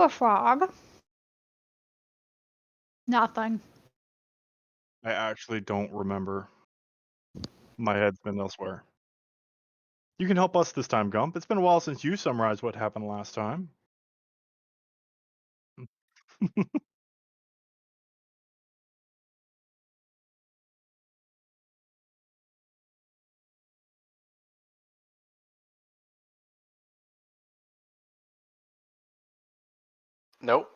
A frog. Nothing. I actually don't remember. My head's been elsewhere. You can help us this time, Gump. It's been a while since you summarized what happened last time. Nope.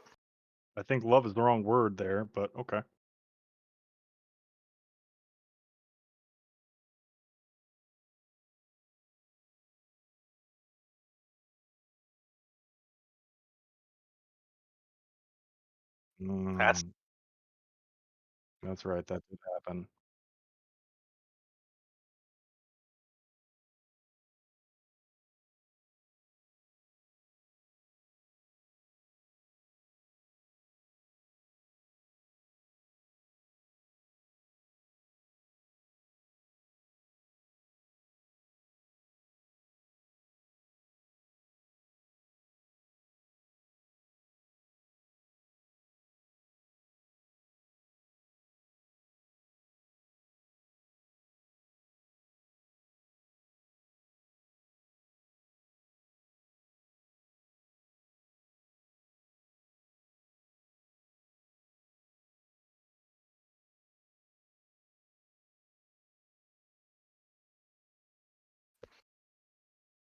I think love is the wrong word there, but okay. That's Mm, that's right. That did happen.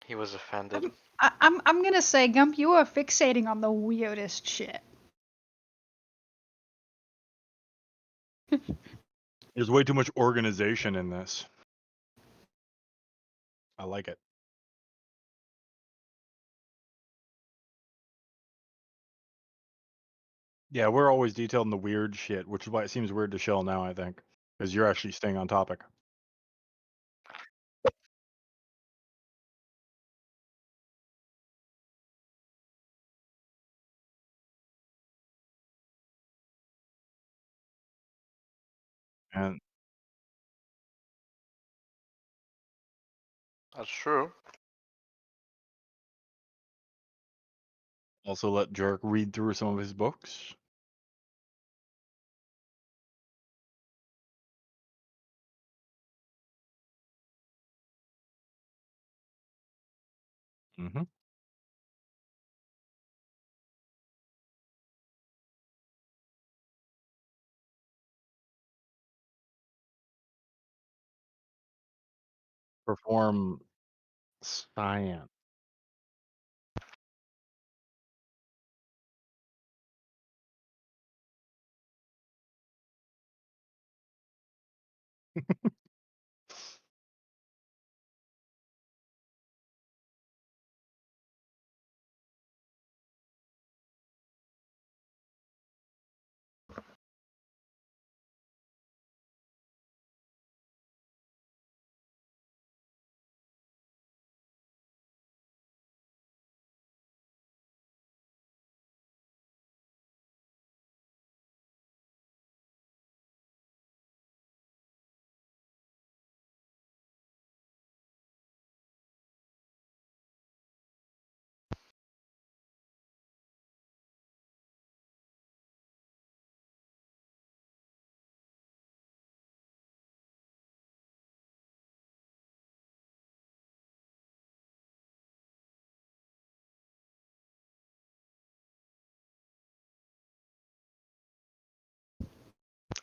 he was offended. I'm gonna say, Gump, you are fixating on the weirdest shit. There's way too much organization in this. I like it. Yeah, we're always detailed in the weird shit, which is why it seems weird to Shell now, I think. Because you're actually staying on topic. And That's true. also let Jerk read through some of his books. Mm-hmm. Perform science.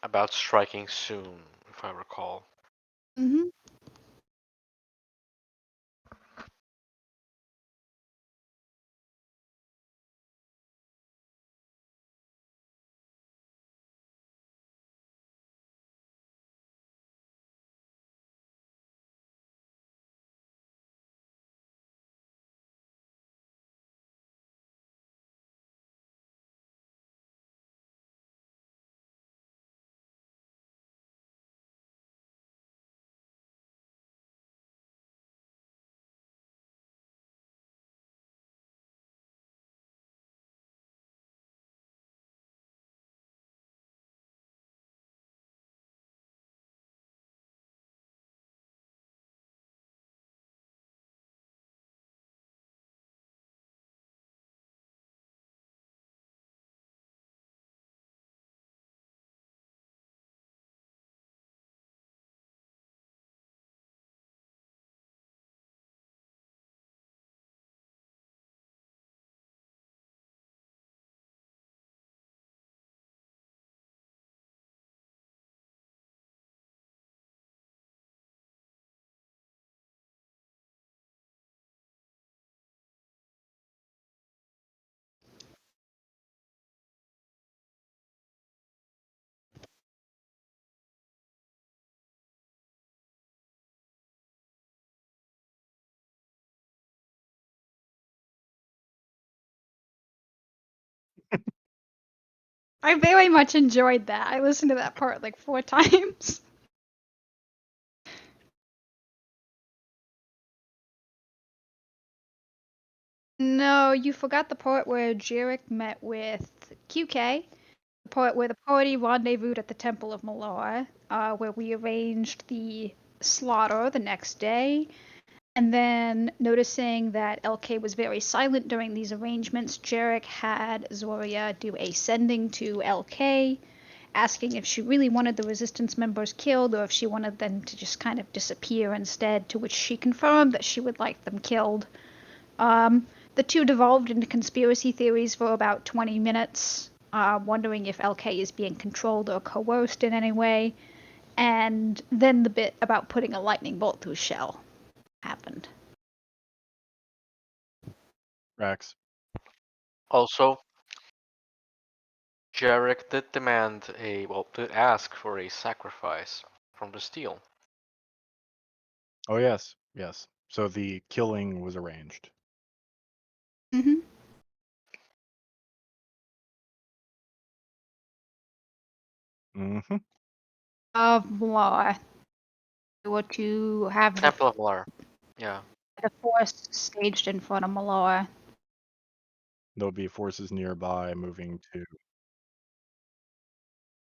About striking soon, if I recall. Mm-hmm. I very much enjoyed that. I listened to that part like 4 times. No, you forgot the part where Jarek met with QK. The part where the party rendezvoused at the Temple of Malar, where we arranged the slaughter the next day. And then, noticing that LK was very silent during these arrangements, Jarek had Zoria do a sending to LK, asking if she really wanted the resistance members killed or if she wanted them to just kind of disappear instead, to which she confirmed that she would like them killed. The two devolved into conspiracy theories for about 20 minutes, wondering if LK is being controlled or coerced in any way, and then the bit about putting a lightning bolt through Shell happened. Rex. Also, Jarek did did ask for a sacrifice from the steel. Oh yes, yes. So the killing was arranged. Mm-hmm. Mm-hmm. Of Malar. Or to have Temple of Malar. Yeah. the force staged in front of Malar. There'll be forces nearby moving to.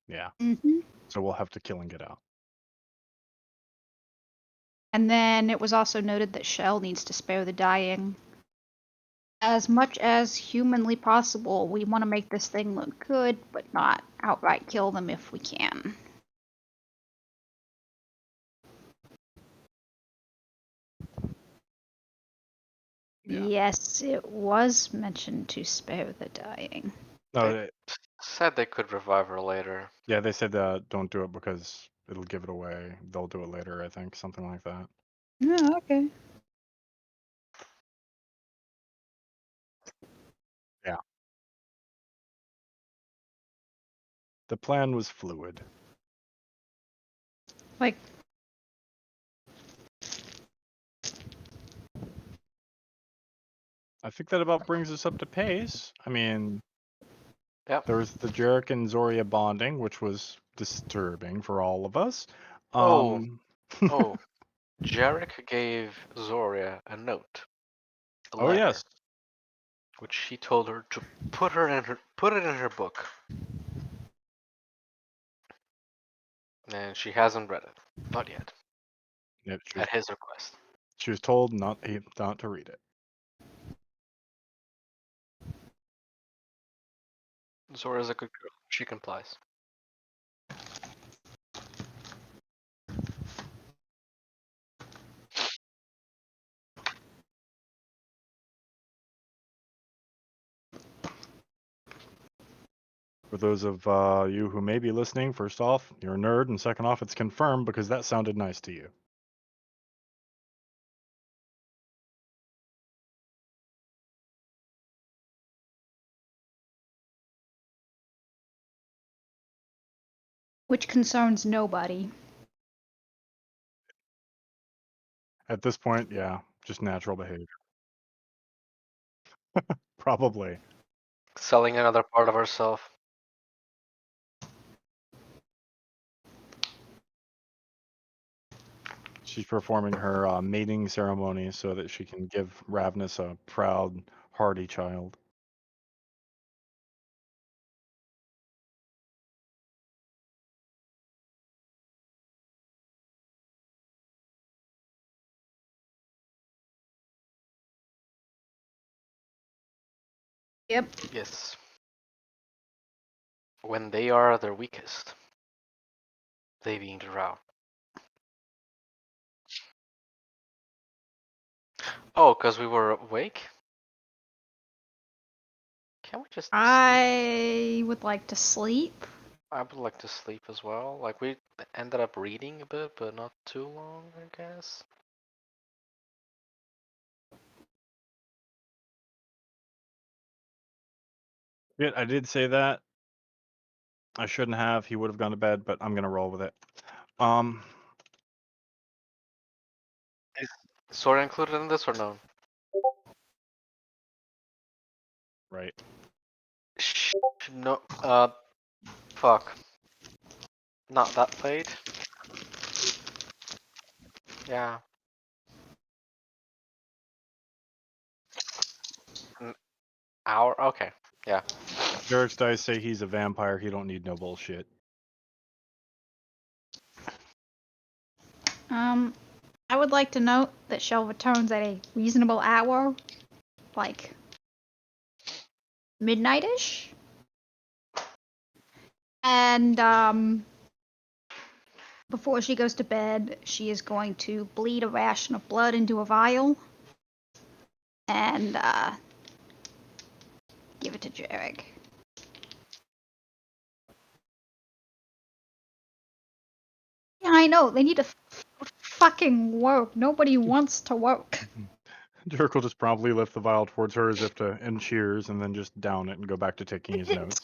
Yeah. Mm-hmm. So we'll have to kill and get out. And then it was also noted that Shell needs to spare the dying. As much as humanly possible, we want to make this thing look good, but not outright kill them if we can. Yeah. Yes, it was mentioned to spare the dying. No, They said they could revive her later. yeah, they said don't do it because it'll give it away. They'll do it later, I think, something like that. Oh, okay. Yeah. The plan was fluid. Like, I think that about brings us up to pace. I mean, Yep. there was the Jarek and Zoria bonding, which was disturbing for all of us. Oh, oh. Jarek gave Zoria a note, a Oh letter, yes. which he told her to put it in her book. And she hasn't read it. Not yet. Yep, At his request. she was told not to read it. Zora's a good girl. She complies. For those of you who may be listening, first off, you're a nerd, and second off, it's confirmed because that sounded nice to you. which concerns nobody. At this point, yeah, just natural behavior. Probably. Selling another part of herself. She's performing her mating ceremony so that she can give Ravnus a proud, hardy child. Yep. Yes. When they are their weakest. They being the Drow. Oh, because we were awake? Can't we just sleep? I would like to sleep. I would like to sleep as well. Like, we ended up reading a bit, but not too long, I guess. Yeah, I did say that. I shouldn't have. He would have gone to bed, but I'm gonna roll with it. Is Sora included in this or no? Right. No, Fuck. Not that late. Yeah. An hour? Okay. Yeah. Derek's dice say he's a vampire. He don't need no bullshit. I would like to note that Shell returns at a reasonable hour, like midnight-ish. And before she goes to bed, she is going to bleed a ration of blood into a vial and give it to Jarek. Yeah, I know. They need to fucking work. Nobody wants to work. Derek will just promptly lift the vial towards her as if to end cheers, and then just down it and go back to taking his notes.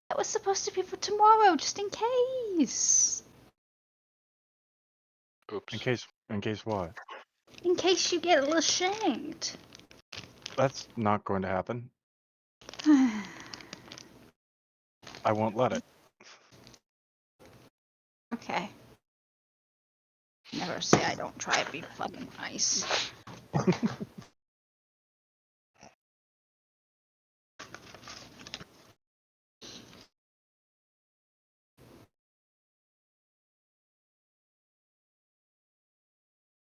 That was supposed to be for tomorrow, just in case. Oops. In case what? In case you get a little shanked. That's not going to happen. I won't let it. Okay. Never say I don't try to be fucking nice.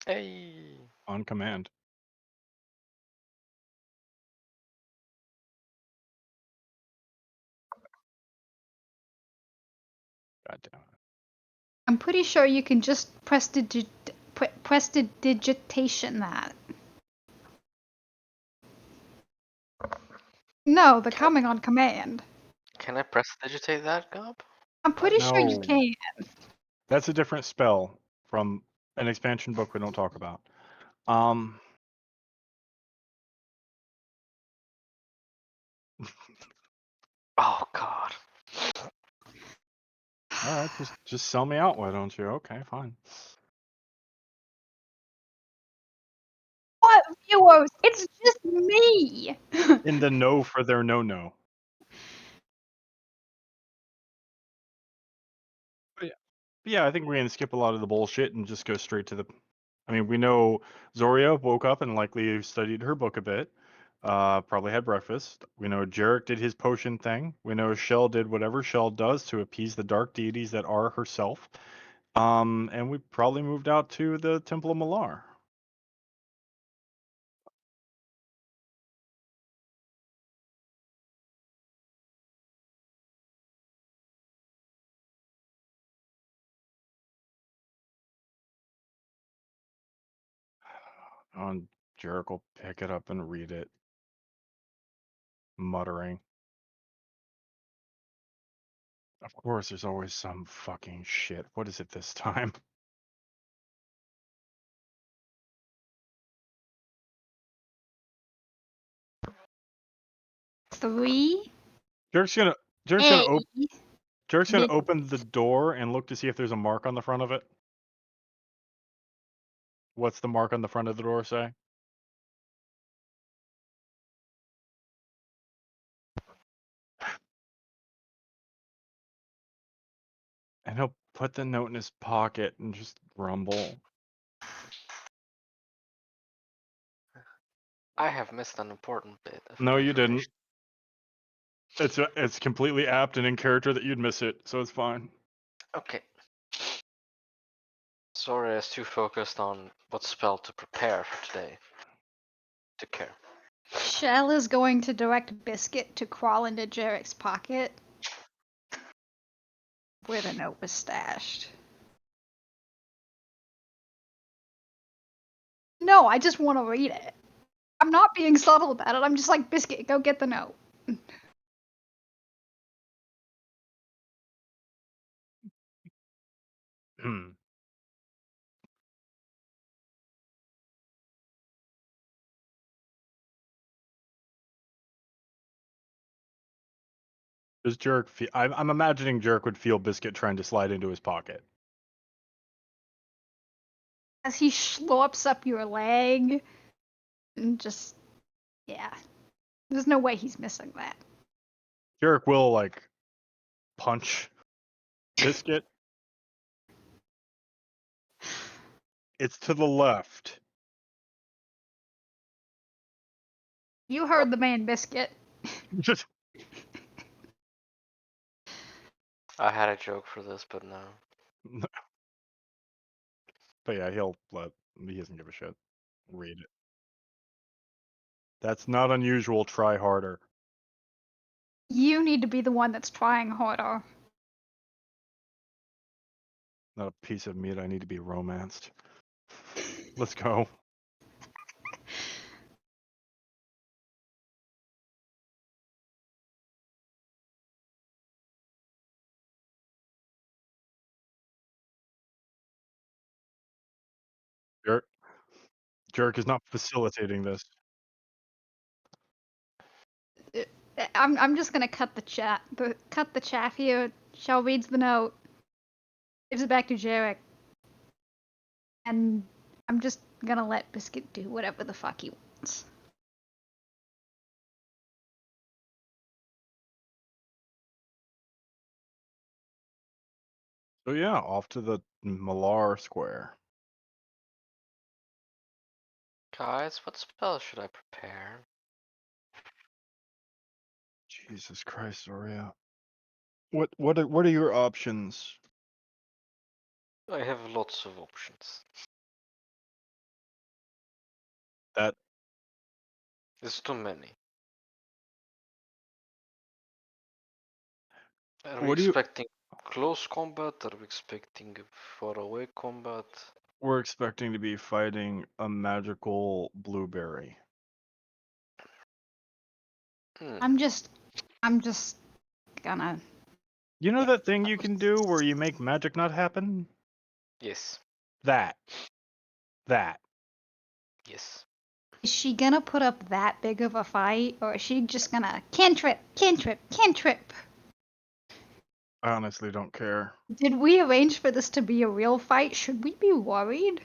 Hey. On command. God damn it. I'm pretty sure you can just prestidigitation that. No, the coming on command. Can I prestidigitate that, Gob? I'm pretty sure you No. can. That's a different spell from an expansion book we don't talk about. Um. Oh god. All right, just sell me out, why don't you? Okay, fine. What viewers? It's just me. In the no for their no. Yeah, I think we're gonna skip a lot of the bullshit and just go straight to the. I mean, we know Zoria woke up and likely studied her book a bit. Probably had breakfast. We know Jarek did his potion thing. We know Shell did whatever Shell does to appease the dark deities that are herself. And we probably moved out to the Temple of Malar. And Jarek will pick it up and read it, muttering. Of course, there's always some fucking shit. What is it this time? Three. Jarek's gonna Jarek's A. gonna open Jarek's gonna Did open the door and look to see if there's a mark on the front of it. What's the mark on the front of the door say? And he'll put the note in his pocket and just grumble. I have missed an important bit of No, you didn't. information. It's completely apt and in character that you'd miss it, so it's fine. Okay. Sorry, I was too focused on what spell to prepare for today to care. Shell is going to direct Biscuit to crawl into Jarek's pocket where the note was stashed. No, I just want to read it. I'm not being subtle about it. I'm just like, Biscuit, go get the note. Does Jarek feel? I'm imagining Jarek would feel Biscuit trying to slide into his pocket. As he slurps up your leg, and just, yeah. There's no way he's missing that. Jarek will like punch Biscuit. It's to the left. You heard the man, Biscuit. Just I had a joke for this, but no. But yeah, he doesn't give a shit. Read it. That's not unusual. Try harder. You need to be the one that's trying harder. Not a piece of meat I need to be romanced. Let's go. Jerk. Jerk is not facilitating this. I'm just gonna cut the chat. Cut the chat here. Shell reads the note. Gives it back to Jarek. And I'm just gonna let Biscuit do whatever the fuck he wants. So yeah, off to the Malar Square. Guys, what spell should I prepare? Jesus Christ, Zoria. What are your options? I have lots of options. That It's too many. Are we what do you expecting close combat? Are we expecting far away combat? we're expecting to be fighting a magical blueberry. Hmm. I'm just gonna. You know that thing you can do where you make magic not happen? Yes. That. Yes. Is she gonna put up that big of a fight, or is she just gonna cantrip, cantrip, cantrip? I honestly don't care. Did we arrange for this to be a real fight? Should we be worried?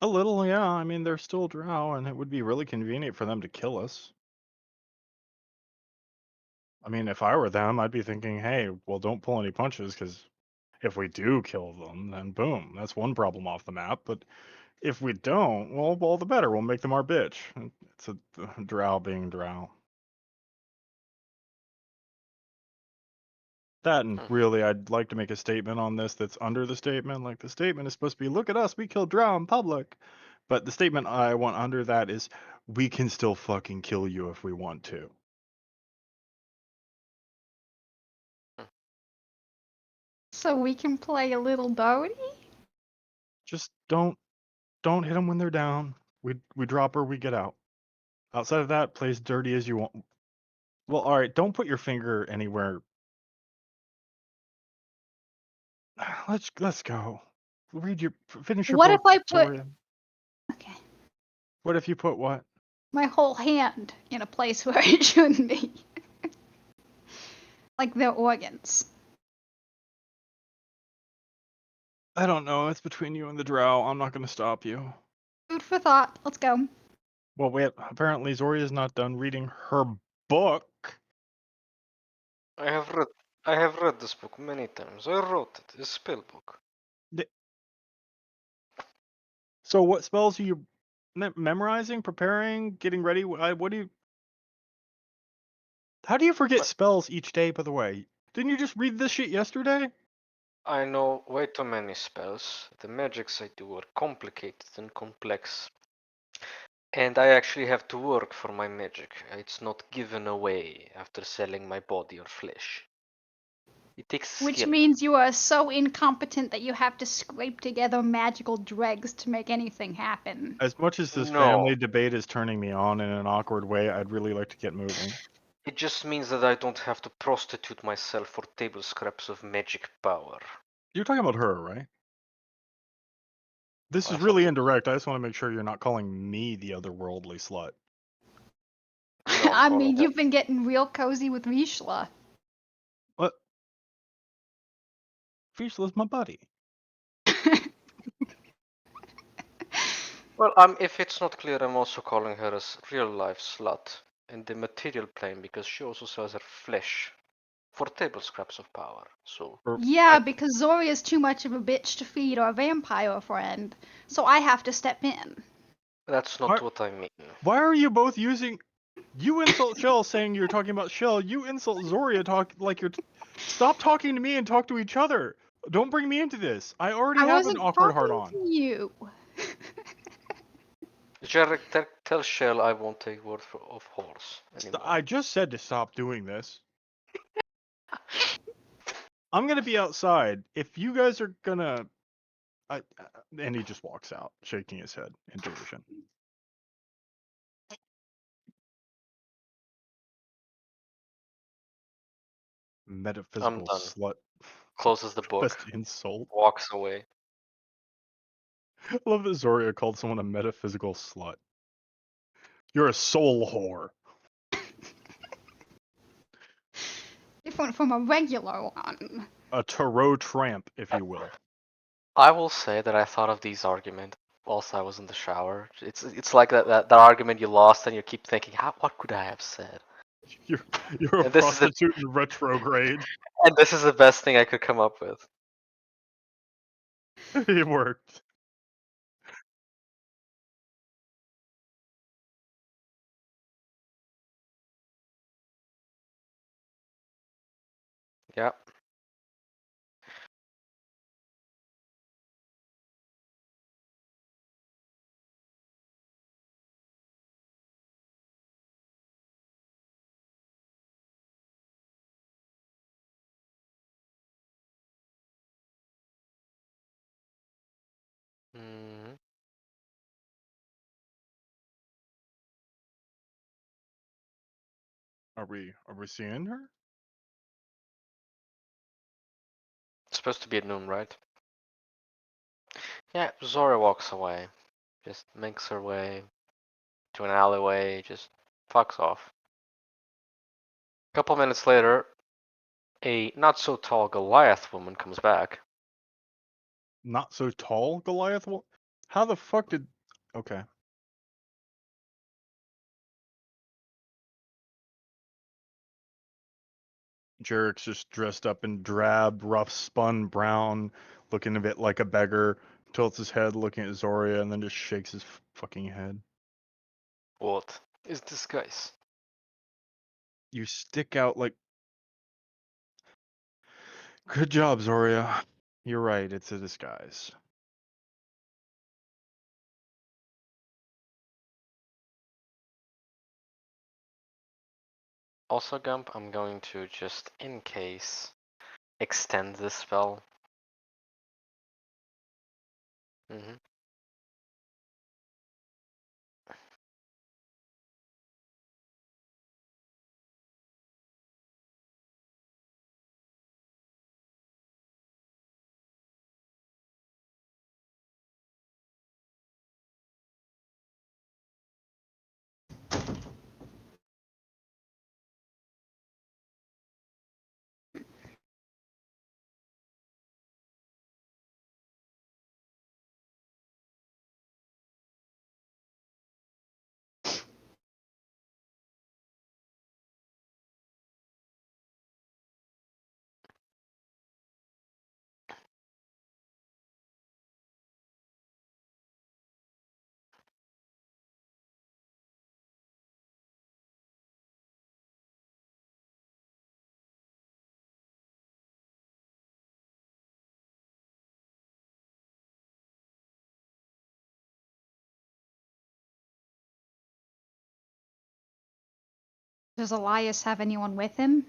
A little, yeah. I mean, they're still drow, and it would be really convenient for them to kill us. I mean, if I were them, I'd be thinking, hey, well, don't pull any punches, because if we do kill them, then boom, that's one problem off the map. But if we don't, well, all the better. We'll make them our bitch. It's a drow being drow. That and Hmm. really, I'd like to make a statement on this that's under the statement. Like the statement is supposed to be, look at us, we killed drow in public. But the statement I want under that is, we can still fucking kill you if we want to. So we can play a little dirty? Just don't hit them when they're down. We drop her, we get out. Outside of that, play as dirty as you want. Well, all right, don't put your finger anywhere. Let's go. Finish your What if book, I put. Zoria. Okay. What if you put what? My whole hand in a place where it shouldn't be. Like their organs. I don't know. It's between you and the drow. I'm not going to stop you. Food for thought. Let's go. Well, wait. Apparently, Zoria's not done reading her book. I have read this book many times. I wrote it. It's a spell book. So, what spells are you memorizing, preparing, getting ready? What do you? How do you forget spells each day? By the way, didn't you just read this shit yesterday? I know way too many spells. The magics I do are complicated and complex. And I actually have to work for my magic. It's not given away after selling my body or flesh. It takes Which skill. means you are so incompetent that you have to scrape together magical dregs to make anything happen. As much as this No, family debate is turning me on in an awkward way, I'd really like to get moving. it just means that I don't have to prostitute myself for table scraps of magic power. You're talking about her, right? This I is thought really you... indirect. I just want to make sure you're not calling me the otherworldly slut. No, I'm I calling mean, her. you've been getting real cozy with Vishla. What? Fischla's my buddy. Well, if it's not clear, I'm also calling her a real life slut in the material plane because she also sells her flesh. for table scraps of power. So Yeah, because Zoria's too much of a bitch to feed our vampire friend, so I have to step in. that's not what I mean. Why are you both using? You insult Shell saying you're talking about Shell. You insult Zoria talk like you're. Stop talking to me and talk to each other. Don't bring me into this. I already I have an wasn't awkward heart talking on. to you. Jarek, tell Shell I won't take word of horse anymore. I just said to stop doing this. I'm gonna be outside. If you guys are gonna, and he just walks out, shaking his head in derision. Metaphysical done. slut. Closes the book, Best insult. walks away. I love that Zoria called someone a metaphysical slut. You're a soul whore. Different from a regular one. A tarot tramp, if you will. I will say that I thought of these arguments whilst I was in the shower. It's like that argument you lost and you keep thinking, what could I have said? You're a And this is the prostitute in retrograde. and this is the best thing I could come up with. It worked. Yeah. Mm, Are we seeing her? it's supposed to be at noon, right? Yeah. Zora walks away, just makes her way to an alleyway, just fucks off. A couple minutes later, a not so tall Goliath woman comes back. Not so tall, Goliath? How the fuck did? Okay. Jarek's just dressed up in drab, rough spun brown, looking a bit like a beggar. Tilts his head, looking at Zoria, and then just shakes his fucking head. What is this guys? You stick out like. Good job, Zoria. You're right. It's a disguise. Also, Gump, I'm going to just, in case, extend this spell. Mm-hmm. Does Elias have anyone with him?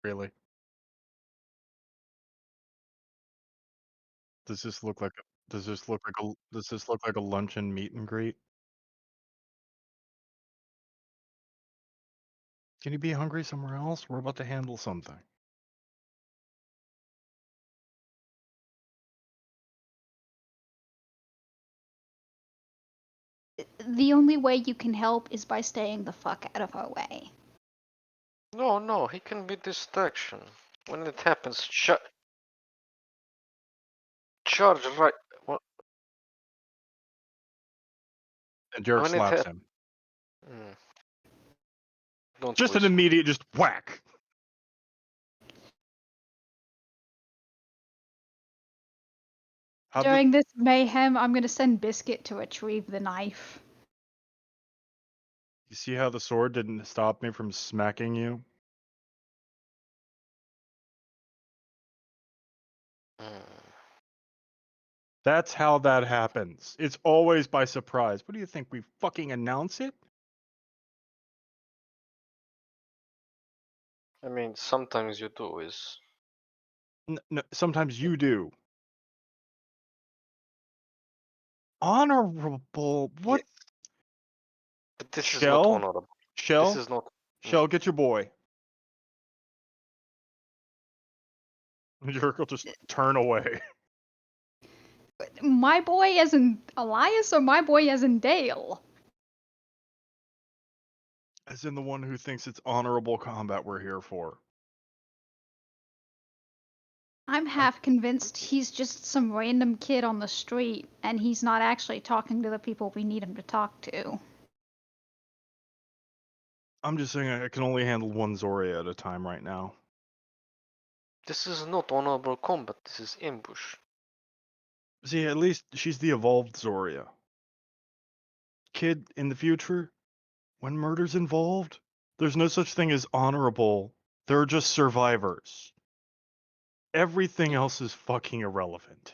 Really? Does this look like a luncheon meet and greet? Can you be hungry somewhere else? We're about to handle something. The only way you can help is by staying the fuck out of her way. No, he can be distraction. When it happens, charge right. Well, And Derek when it slaps happens, him. don't Just an whisper. immediate, just whack. During this mayhem, I'm gonna send Biscuit to retrieve the knife. You see how the sword didn't stop me from smacking you? That's how that happens. It's always by surprise. What do you think? We fucking announce it? I mean, sometimes you do is. No, sometimes you do. Honorable. What? Yeah, but this is not Shell? honorable. This Shell? is not. Shell, get your boy. Jerick will just turn away. My boy as in Elias or my boy as in Dale? As in the one who thinks it's honorable combat we're here for. I'm half convinced he's just some random kid on the street and he's not actually talking to the people we need him to talk to. I'm just saying I can only handle one Zoria at a time right now. This is not honorable combat. This is ambush. See, at least she's the evolved Zoria. Kid, in the future, when murder's involved, there's no such thing as honorable. There are just survivors. Everything else is fucking irrelevant.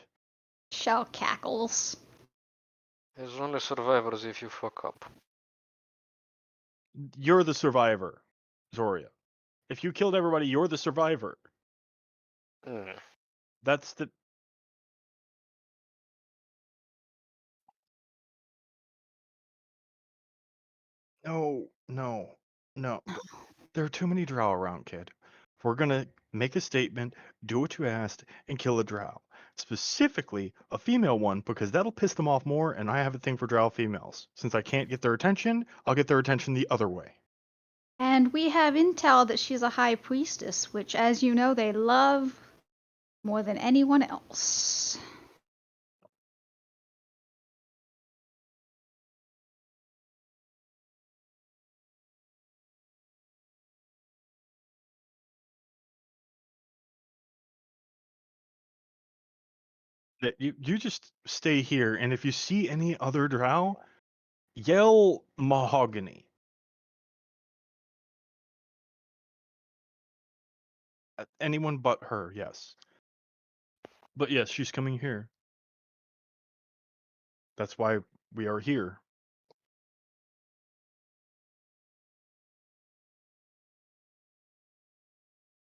Shell cackles. There's only survivors if you fuck up. You're the survivor, Zoria. If you killed everybody, you're the survivor. That's the... No. There are too many drow around, kid. We're gonna make a statement, do what you asked, and kill a drow. Specifically, a female one, because that'll piss them off more, and I have a thing for drow females. Since I can't get their attention, I'll get their attention the other way. And we have intel that she's a high priestess, which, as you know, they love more than anyone else. That you just stay here, and if you see any other drow, yell mahogany. Anyone but her, yes. But yes, she's coming here. That's why we are here.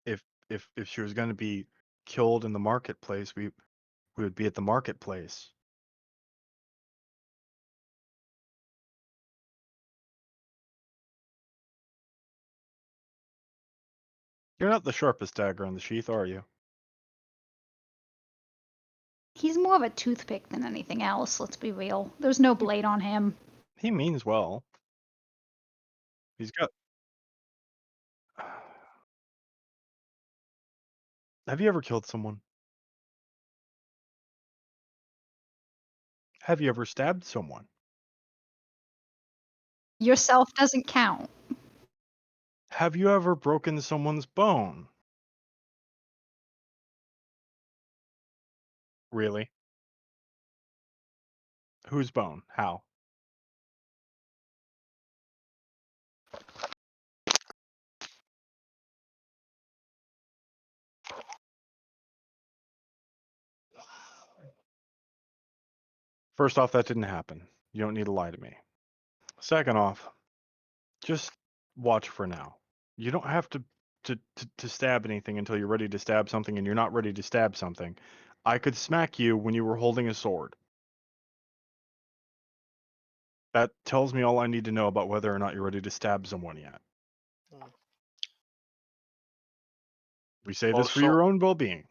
If she was going to be killed in the marketplace, we would be at the marketplace. You're not the sharpest dagger in the sheath, are you? He's more of a toothpick than anything else, let's be real. There's no blade on him. He means well. He's got... Have you ever killed someone? Have you ever stabbed someone? Yourself doesn't count. Have you ever broken someone's bone? Really? Whose bone? How? First off, that didn't happen. You don't need to lie to me. Second off, just watch for now. You don't have to to stab anything until you're ready to stab something, and you're not ready to stab something. I could smack you when you were holding a sword. That tells me all I need to know about whether or not you're ready to stab someone yet. Mm. We say this for Also, your own well-being.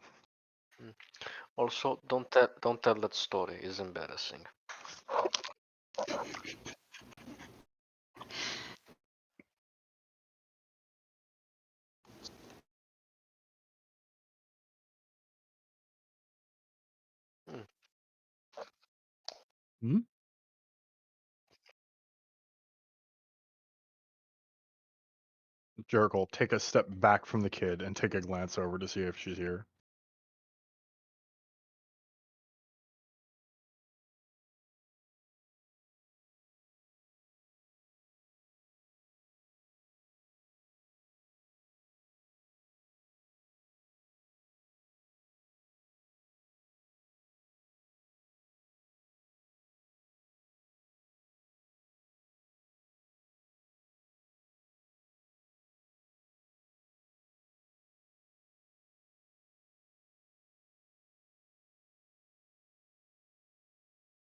also, don't tell that story. It's embarrassing. Mm. Hmm? Jericho will take a step back from the kid and take a glance over to see if she's here.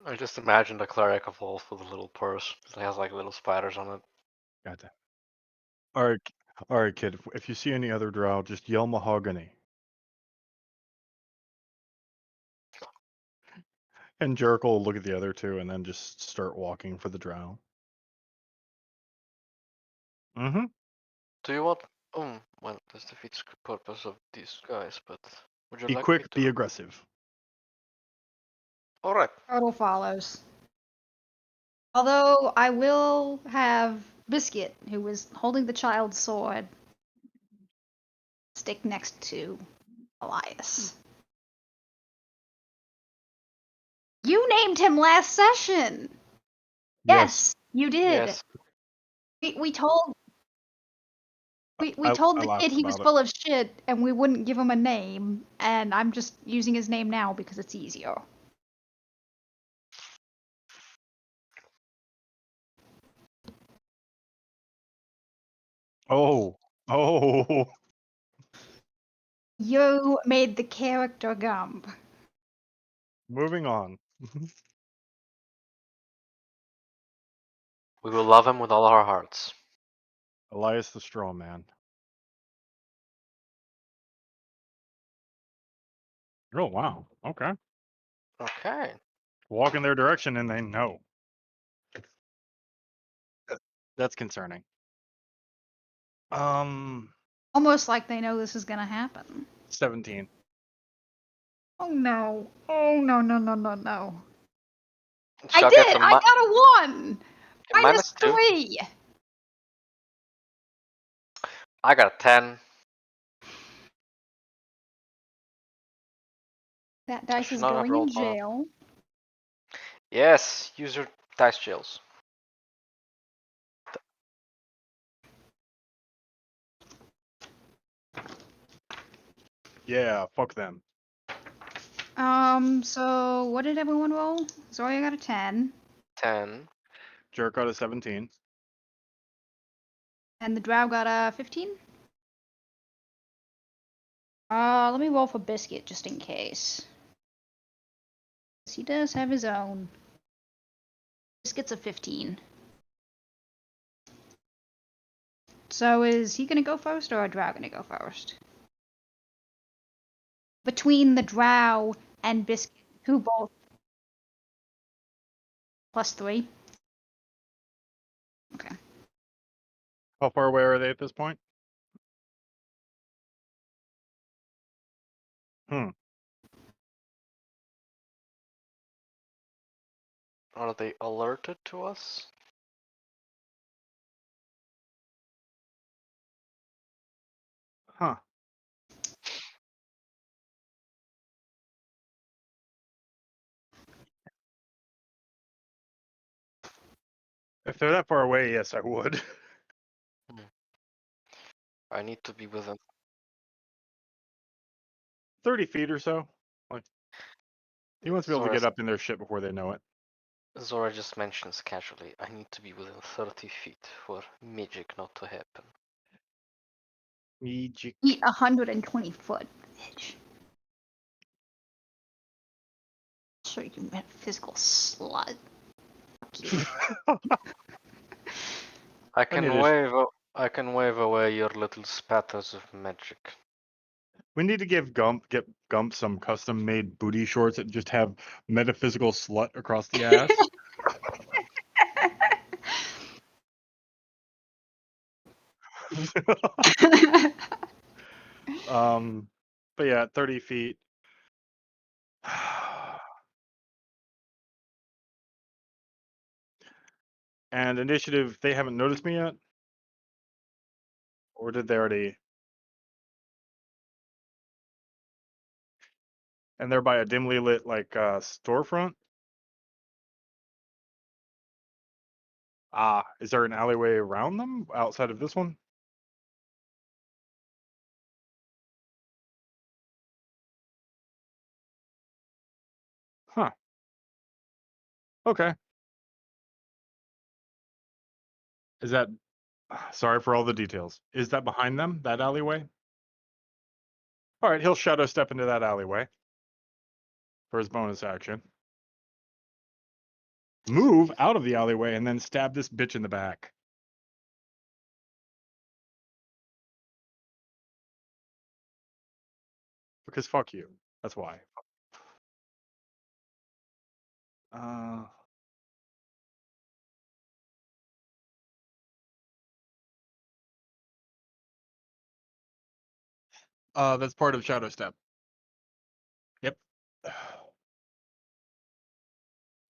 I just imagine the cleric of wolf with a little purse that has like little spiders on it. Got that. All right, kid. If you see any other drow, just yell mahogany. And Jericho will look at the other two and then just start walking for the drow. Mm-hmm. Do you want? Well, this defeats the purpose of these guys. But would you Be like me quick, to? be aggressive. All right. Total follows. Although I will have Biscuit, who was holding the child's sword, stick next to Elias. You named him last session. Yes, you did. Yes. We told we told I the kid laughed he was about it. full of shit and we wouldn't give him a name, and I'm just using his name now because it's easier. Oh, oh. You made the character Gump. Moving on. We will love him with all our hearts. Elias the Straw Man. Oh, wow. Okay. Okay. Walk in their direction and they know. That's concerning. Almost like they know this is gonna happen. 17. Oh no. Oh no no no no no. I Shall did! get a I got a 1! minus 2. -3! I got a 10. That I dice should is not have going in rolled well. jail. Yes, use your dice jails. Yeah, fuck them. So what did everyone roll? Zoria got a 10, 10. Jerk out of 17. and the drow got a 15. Let me roll for Biscuit just in case. He does have his own. Biscuit's a 15. So is he gonna go first or a drow gonna go first? Between the drow and Biscuit, who both +3? Okay. How far away are they at this point? Are they alerted to us? Huh. If they're that far away, yes, I would. I need to be within. 30 feet or so. Like, he wants to be able to Zora, get up in their shit before they know it. Zora just mentions casually, I need to be within 30 feet for magic not to happen. Magic. Eat 120 foot, bitch. Show you metaphysical slut. Fuck you. I I need can to. wave. I can wave away your little spatters of magic. We need to get Gump some custom made booty shorts that just have metaphysical slut across the ass. But yeah, 30 feet. And initiative, they haven't noticed me yet? Or did they already? And they're by a dimly lit, like, storefront? Ah, is there an alleyway around them outside of this one? Huh. Okay. Is that sorry for all the details. Is that behind them, that alleyway? All right, he'll shadow step into that alleyway for his bonus action. Move out of the alleyway and then stab this bitch in the back. Because fuck you. That's why. Uh, that's part of shadow step. Yep.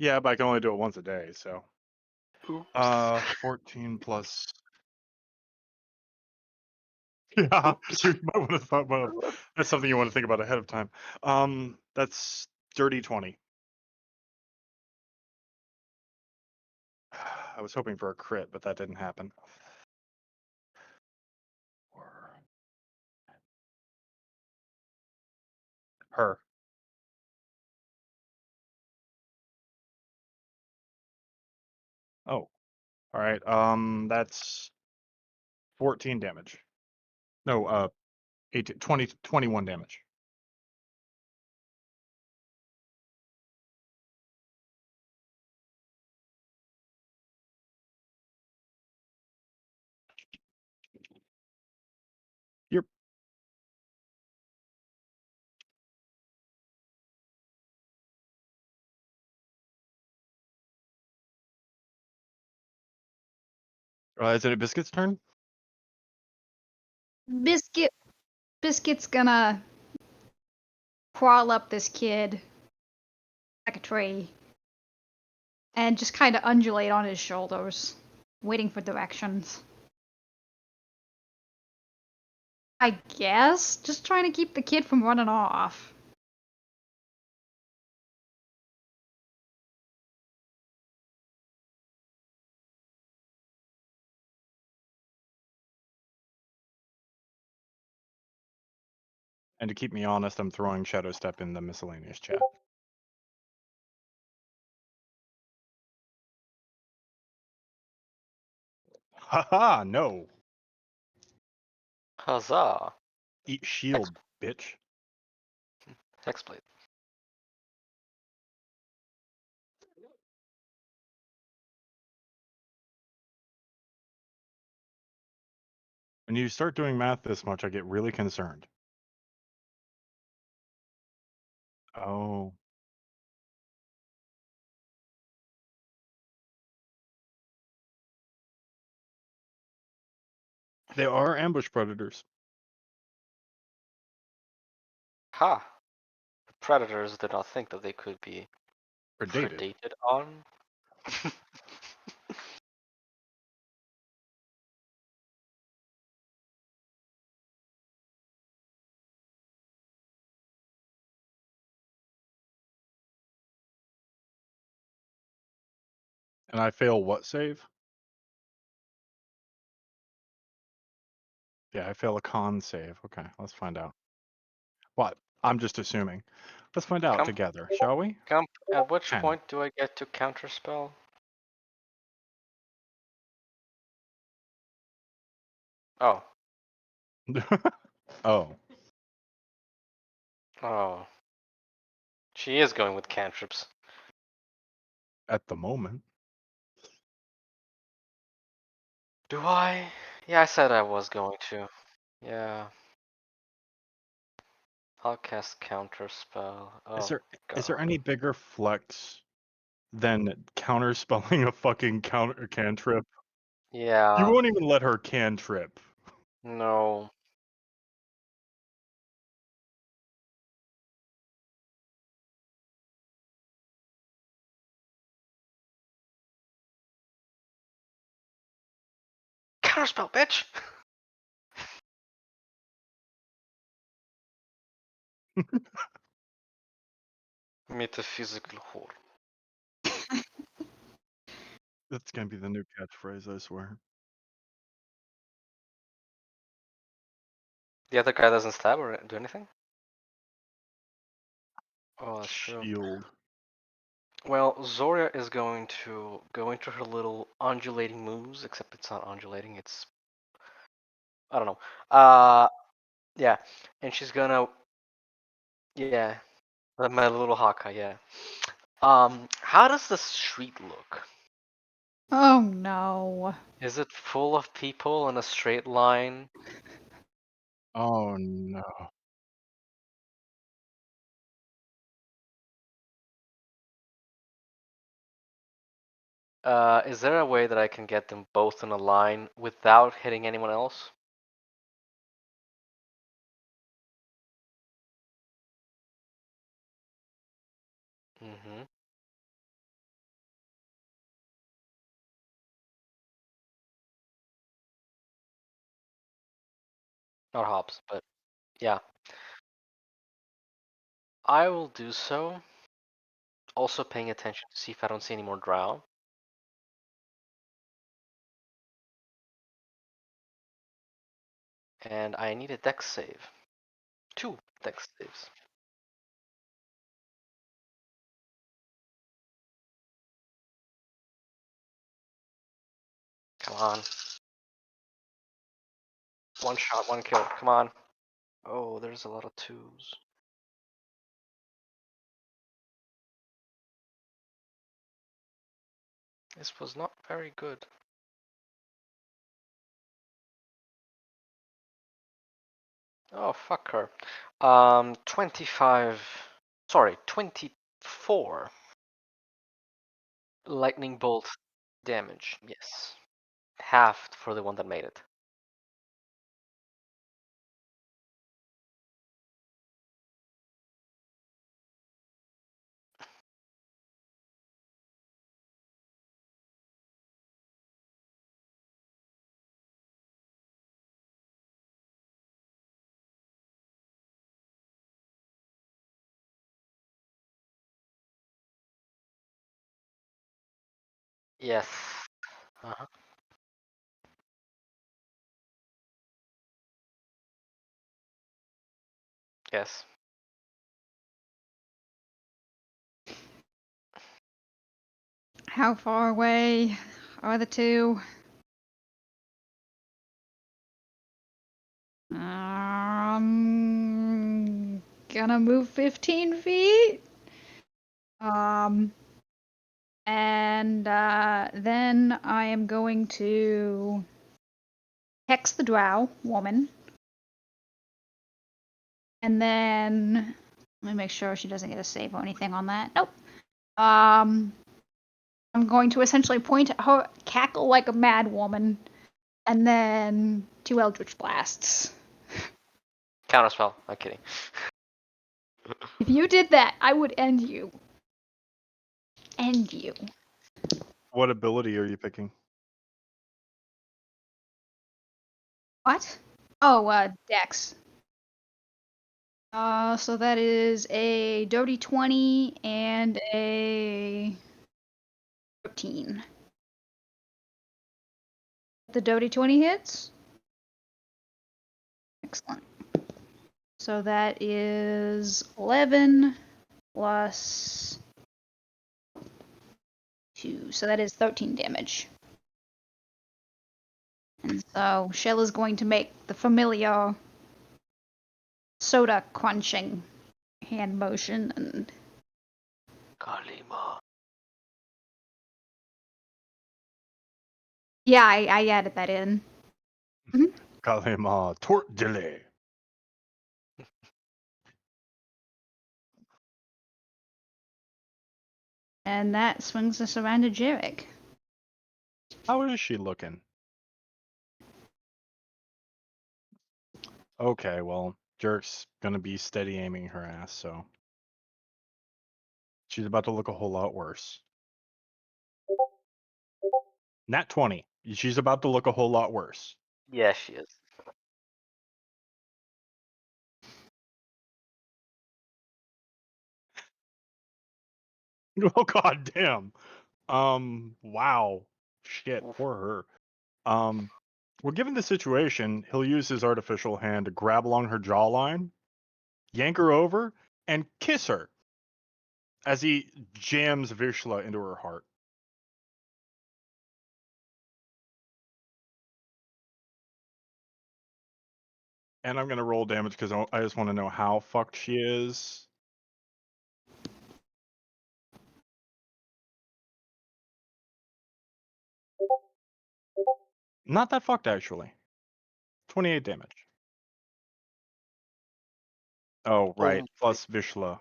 Yeah, but I can only do it once a day, so. Oops. 14 plus. Yeah, you might want to thought about. That's something you want to think about ahead of time. That's dirty 20. I was hoping for a crit, but that didn't happen. Her. Oh, all right. That's 14 damage. No, 18, 20, 21 damage. Yep. Is it a Biscuit's turn? Biscuit's gonna crawl up this kid like a tree and just kind of undulate on his shoulders, waiting for directions. I guess just trying to keep the kid from running off. And to keep me honest, I'm throwing Shadow Step in the miscellaneous chat. Haha, no. Huzzah! Eat shield, bitch. Hexblade. When you start doing math this much, I get really concerned. Oh. They are ambush predators. Ha! The predators did not think that they could be Predated. predated on. And I fail what save? Yeah, I fail a con save. Okay, let's find out. What? I'm just assuming. Let's find out Come, together, shall we? come. At which 10. point do I get to counterspell? Oh, Oh. Oh. She is going with cantrips. At the moment. Do I? Yeah, I said I was going to. Yeah. I'll cast counter spell. Is Oh there god. any bigger flex than counterspelling a fucking cantrip? You Yeah. won't even let her cantrip. No. Counterspell, bitch! Metaphysical whore. That's gonna be the new catchphrase, I swear. The other guy doesn't stab or do anything? Oh, that's true. Shield. Well, Zoria is going to go into her little undulating moves, except it's not undulating, it's I don't know. Yeah. And she's gonna yeah. My little Hawkeye, yeah. How does the street look? Oh no. Is it full of people in a straight line? Oh no. Is there a way that I can get them both in a line without hitting anyone else? Mm-hmm. Not hops, but yeah. I will do so. Also paying attention to see if I don't see any more drow. And I need a dex save. 2 dex saves. Come on. One shot, one kill. Come on. Oh, there's a lot of 2s. This was not very good. Oh, fuck her. 25. Sorry, 24 lightning bolt damage. Yes. Halved for the one that made it. Yes. Uh-huh. Yes. How far away are the two? Gonna move 15 feet. Um, and then I am going to hex the drow woman. And then let me make sure she doesn't get a save or anything on that. Nope. I'm going to essentially point at her, cackle like a mad woman, and then 2 Eldritch Blasts. Counterspell. I'm kidding. If you did that, I would end you. End you. What ability are you picking? What? Oh, Dex. So that is a dirty 20 and a 13. The dirty 20 hits. Excellent. So that is 11 plus 2. So that is 13 damage. And so Shell is going to make the familiar soda crunching hand motion, and Kalima. yeah, I added that in. Kalima Tort Delay. And that swings us around to Jarek. How is she looking? Okay, well, Jerk's gonna be steady aiming her ass, so she's about to look a whole lot worse. Nat 20. She's about to look a whole lot worse. Yeah, she is. Oh god damn. Wow. Shit, Oof. poor her. Well, given the situation, he'll use his artificial hand to grab along her jawline, yank her over, and kiss her as he jams Vishla into her heart. And I'm gonna roll damage because I just want to know how fucked she is. Not that fucked, actually. 28 damage. Oh, right. Oh, Plus Vishla.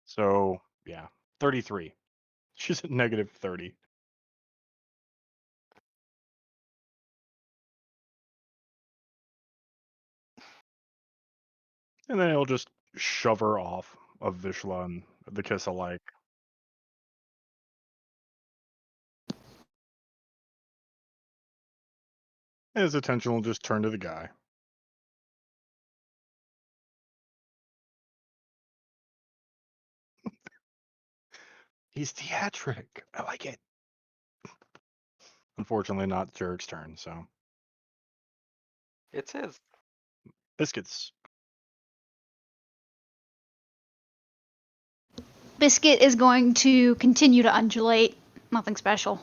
So, yeah. 33. She's at negative 30. And then he'll just shove her off of Vishla and the kiss alike. And his attention will just turn to the guy. He's theatric. I like it. Unfortunately, not Jarek's turn, so. it's his. Biscuits. Biscuit is going to continue to undulate. Nothing special.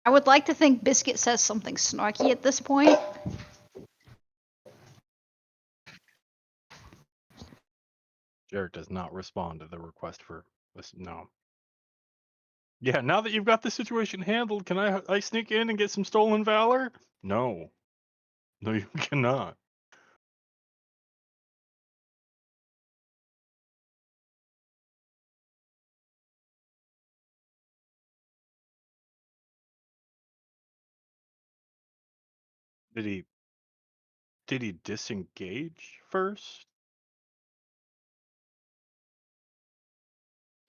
I would like to think Biscuit says something snarky at this point. Jarek does not respond to the request for this. No. Yeah, now that you've got the situation handled, can I sneak in and get some stolen valor? No. No, you cannot. Did he disengage first?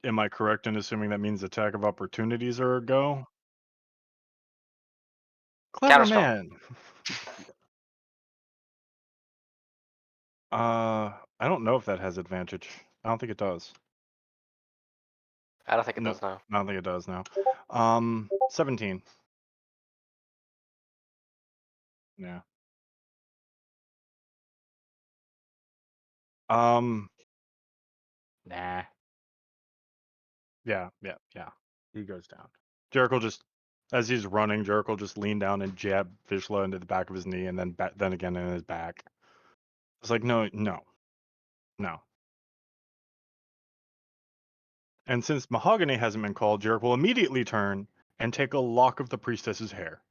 Am I correct in assuming that means attack of opportunities are a go? Clever Counterspell. man. I don't know if that has advantage. I don't think it does. I don't think it No, does now. I don't think it does now. 17. Yeah. Nah. Yeah. He goes down. Jericho just, as he's running, Jericho just lean down and jab Vishla into the back of his knee, and then again in his back. It's like no. And since Mahogany hasn't been called, Jarek will immediately turn and take a lock of the priestess's hair.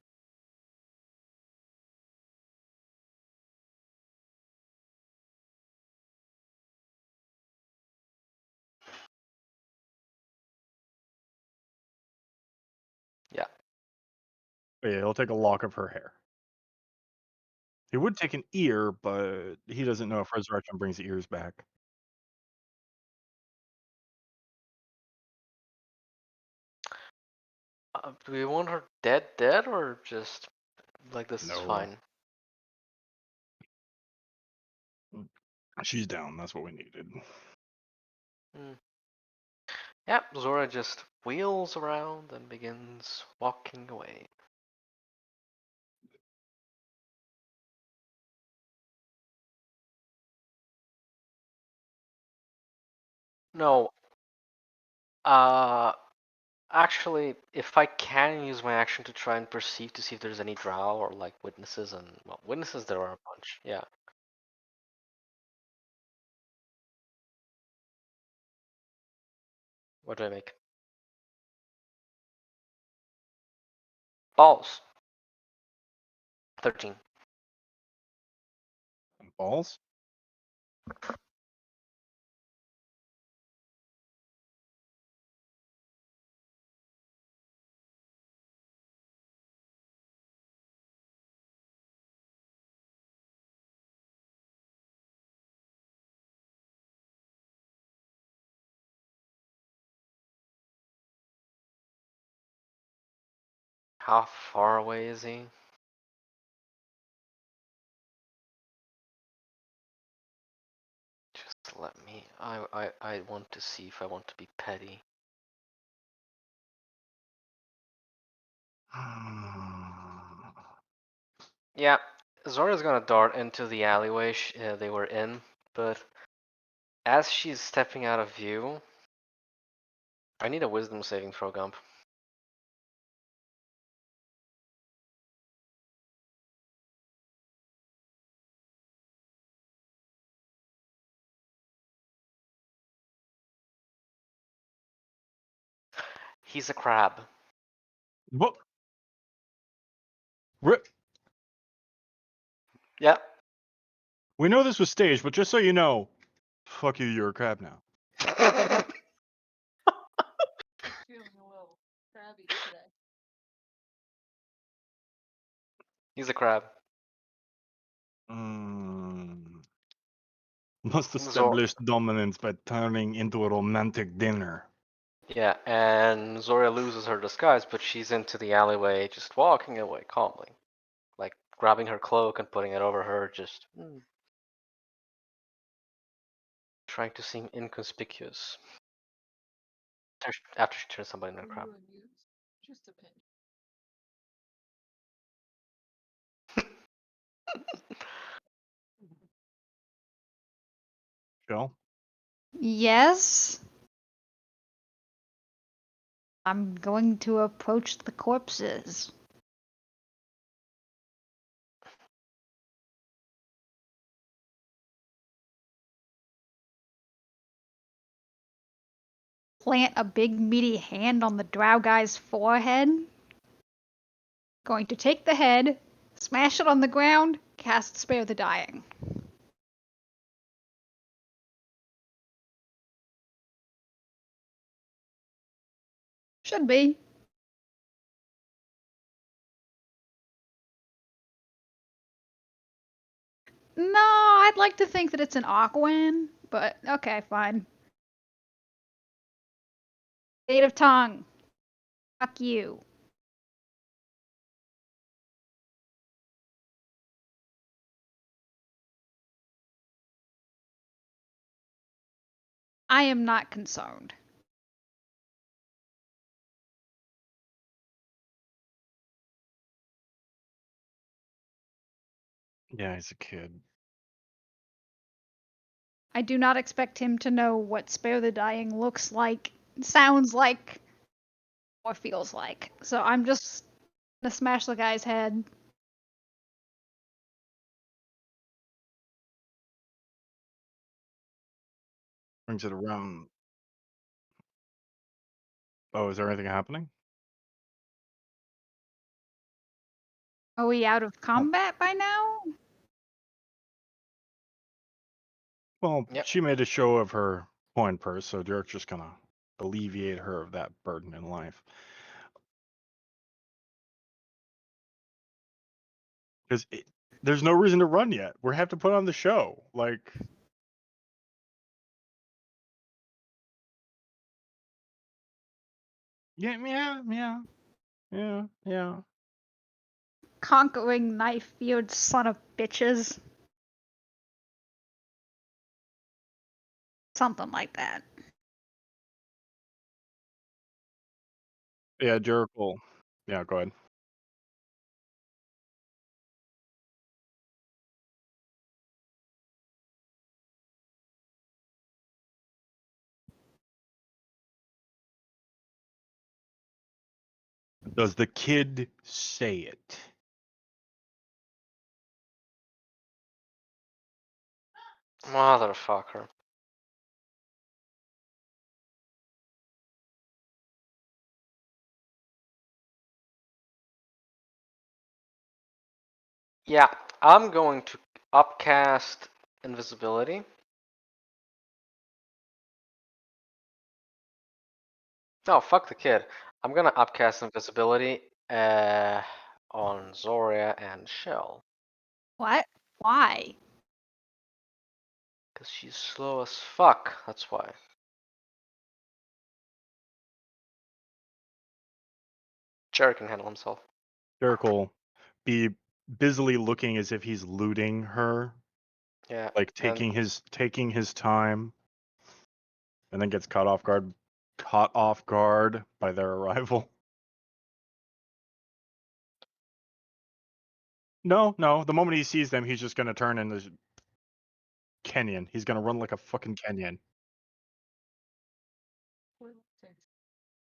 Yeah. But yeah, he'll take a lock of her hair. He would take an ear, but he doesn't know if resurrection brings the ears back. Do we want her dead, or just like this is No. fine? She's down. That's what we needed. Yep, Zora just wheels around and begins walking away. No. Actually, if I can use my action to try and perceive to see if there's any drow or like witnesses, and well, witnesses there are a bunch. Yeah. What do I make? Balls. 13. Balls? How far away is he? Just let me. I want to see if I want to be petty. Yeah, Zora's gonna dart into the alleyway they were in, but as she's stepping out of view, I need a wisdom saving throw, Gump. He's a crab. What? Rip. Yeah. We know this was staged, but just so you know, fuck you, you're a crab now. Feeling a little crabby today. He's a crab. Must establish dominance by turning into a romantic dinner. Yeah, and Zora loses her disguise, but she's into the alleyway, just walking away calmly. Like grabbing her cloak and putting it over her, just trying to seem inconspicuous. After she turns somebody into a crab. Just a pinch. Joe? Yes. I'm going to approach the corpses. Plant a big meaty hand on the drow guy's forehead. Going to take the head, smash it on the ground, cast Spare the Dying. Should be. No, I'd like to think that it's an Aquan, but okay, fine. Native tongue. Fuck you. I am not concerned. Yeah, he's a kid. I do not expect him to know what Spare the Dying looks like, sounds like, or feels like. So I'm just gonna smash the guy's head. Brings it around. Oh, is there anything happening? Are we out of combat by now? Well, Yep. she made a show of her coin purse, so Derek's just gonna alleviate her of that burden in life. Because there's no reason to run yet. We have to put on the show. Like, yeah. Conquering knife-wield son of bitches. Something like that. Yeah, Derek will. Yeah, go ahead. Does the kid say it? Motherfucker. Yeah, I'm going to upcast invisibility. No, fuck the kid. I'm gonna upcast invisibility on Zoria and Shell. What? Why? Because she's slow as fuck, that's why. Jared can handle himself. Jarek will be busily looking as if he's looting her, Yeah, like and taking his time, and then gets caught off guard by their arrival. No, the moment he sees them, he's just gonna turn in the Kenyan. He's gonna run like a fucking Kenyan.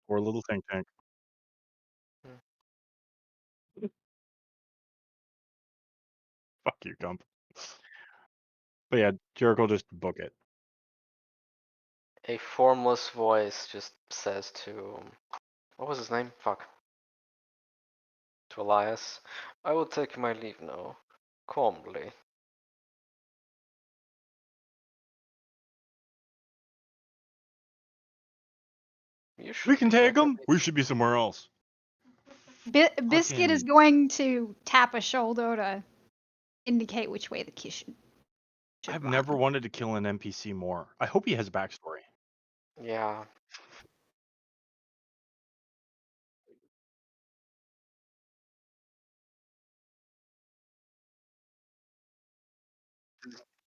Or a little think tank. Fuck you, Gump. But yeah, Jarek will just book it. a formless voice just says to... What was his name? Fuck. To Elias. I will take my leave now. Calmly. You should We can be take never him. leave. We should be somewhere else. Biscuit is Fucking- going to tap a shoulder to indicate which way the kiss should I've run. never wanted to kill an NPC more. I hope he has backstory. Yeah.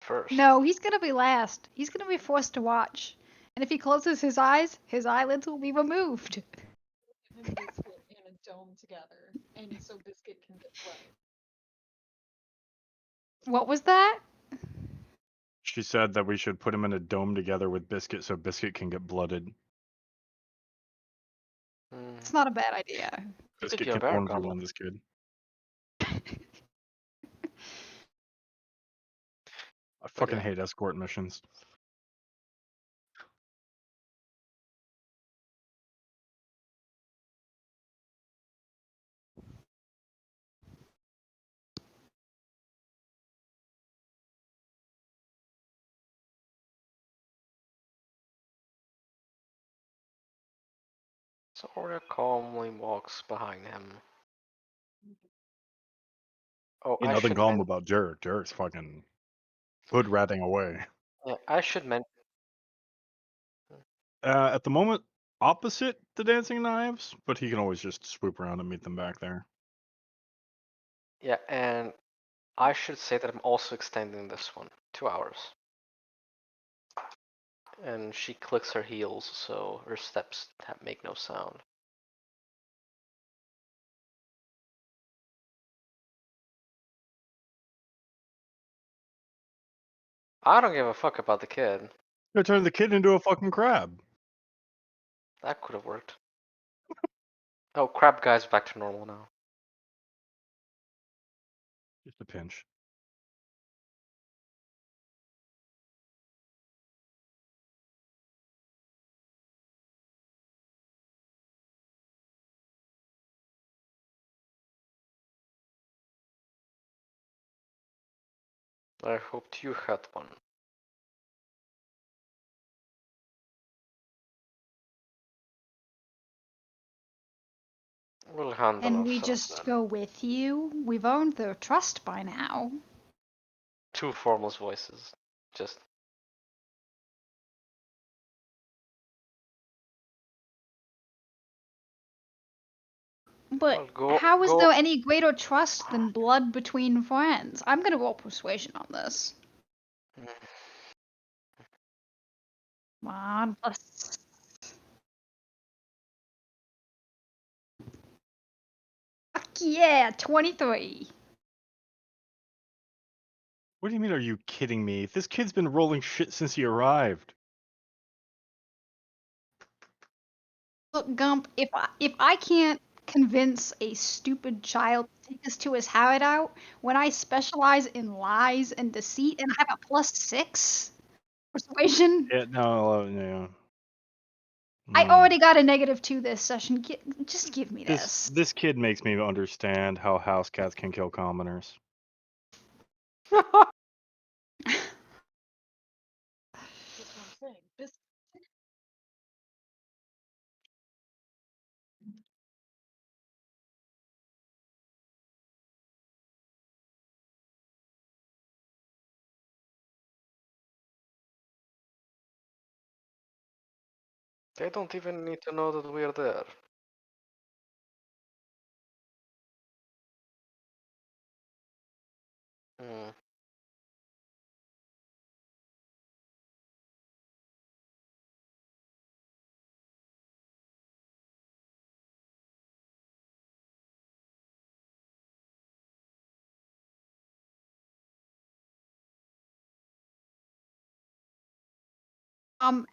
First. No, he's gonna be last. He's gonna be forced to watch. And if he closes his eyes, his eyelids will be removed. And Biscuit in a dome together, and so Biscuit can get blood. What was that? She said that we should put him in a dome together with Biscuit so Biscuit can get blooded. It's not a bad idea. You could Biscuit be a can bear one v goblin. one this kid. I fucking yeah. hate escort missions. Zoria calmly walks behind him. Oh, Ain't I nothing should calm mention. about Jarek. Jarek's fucking hood ratting away. Yeah, I should mention. At the moment, opposite the dancing knives, but he can always just swoop around and meet them back there. Yeah, and I should say that I'm also extending this one 2 hours. And she clicks her heels, so her steps make no sound. I don't give a fuck about the kid. Gonna turn the kid into a fucking crab. That could have worked. Oh, crab guy's back to normal now. Just a pinch. I hoped you had one. We'll handle And we ourselves just then. go with you? We've earned their trust by now. 2 formless voices. Just. But Well, go. how is Go. there any greater trust than blood between friends? I'm gonna roll persuasion on this. Come on, plus. Fuck yeah, 23. What do you mean, are you kidding me? This kid's been rolling shit since he arrived. Look, Gump, if I can't convince a stupid child to take us to his hideout when I specialize in lies and deceit and I have a +6 persuasion? Yeah, no, yeah. I Mm. already got a -2 this session. Just give me this. This kid makes me understand how house cats can kill commoners. That's what I'm saying. They don't even need to know that we're there. Hmm.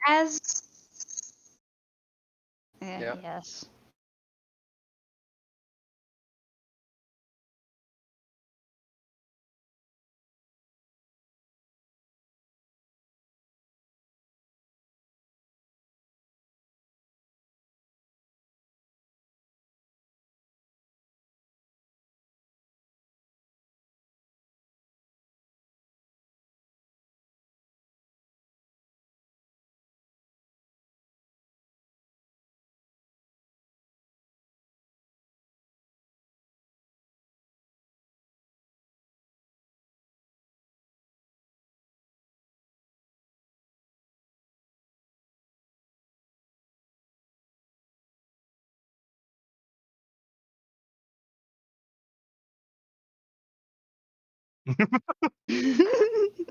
As Yeah. yes.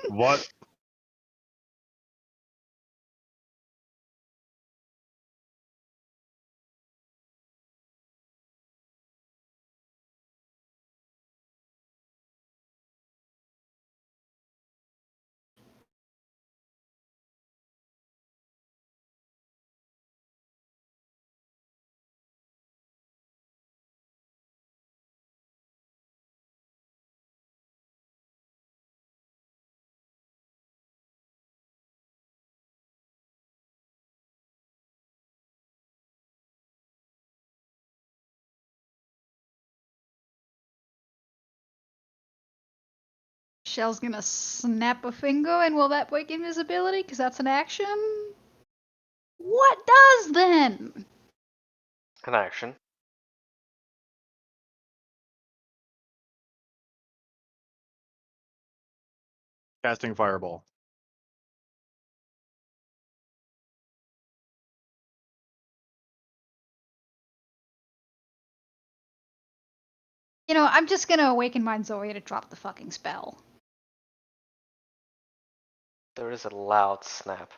What? Shell's gonna snap a finger, and will that break invisibility? Because that's an action. What does then? An action. Casting fireball. You know, I'm just gonna awaken Mind Zoria to drop the fucking spell. There is a loud snap.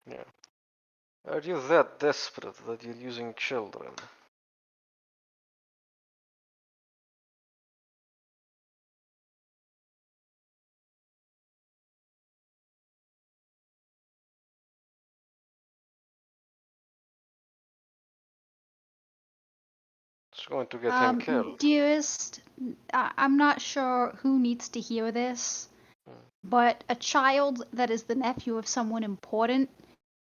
Yeah. Are you that desperate that you're using children? It's going to get him killed. Dearest, I'm not sure who needs to hear this, but a child that is the nephew of someone important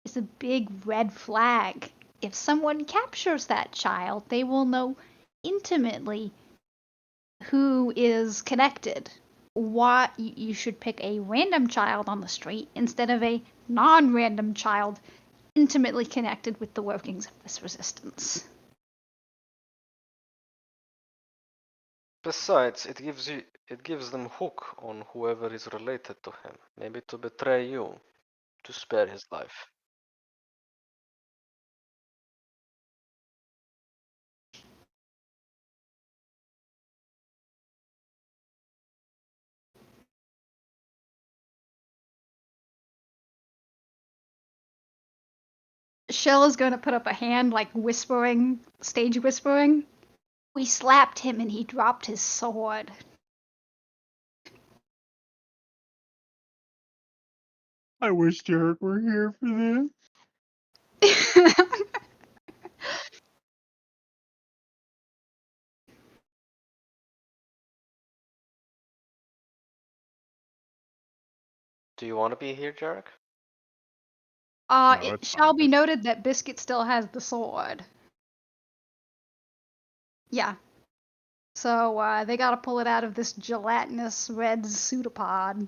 is a big red flag. If someone captures that child, they will know intimately who is connected. Why you should pick a random child on the street instead of a non-random child intimately connected with the workings of this resistance. Besides, it gives them hook on whoever is related to him. Maybe to betray you, to spare his life. Shell is going to put up a hand, like whispering, stage whispering. We slapped him and he dropped his sword. I wish Derek were here for this. Do you want to be here, Jarek? No, It it's shall fine. be noted that Biscuit still has the sword. Yeah. So they gotta pull it out of this gelatinous red pseudopod.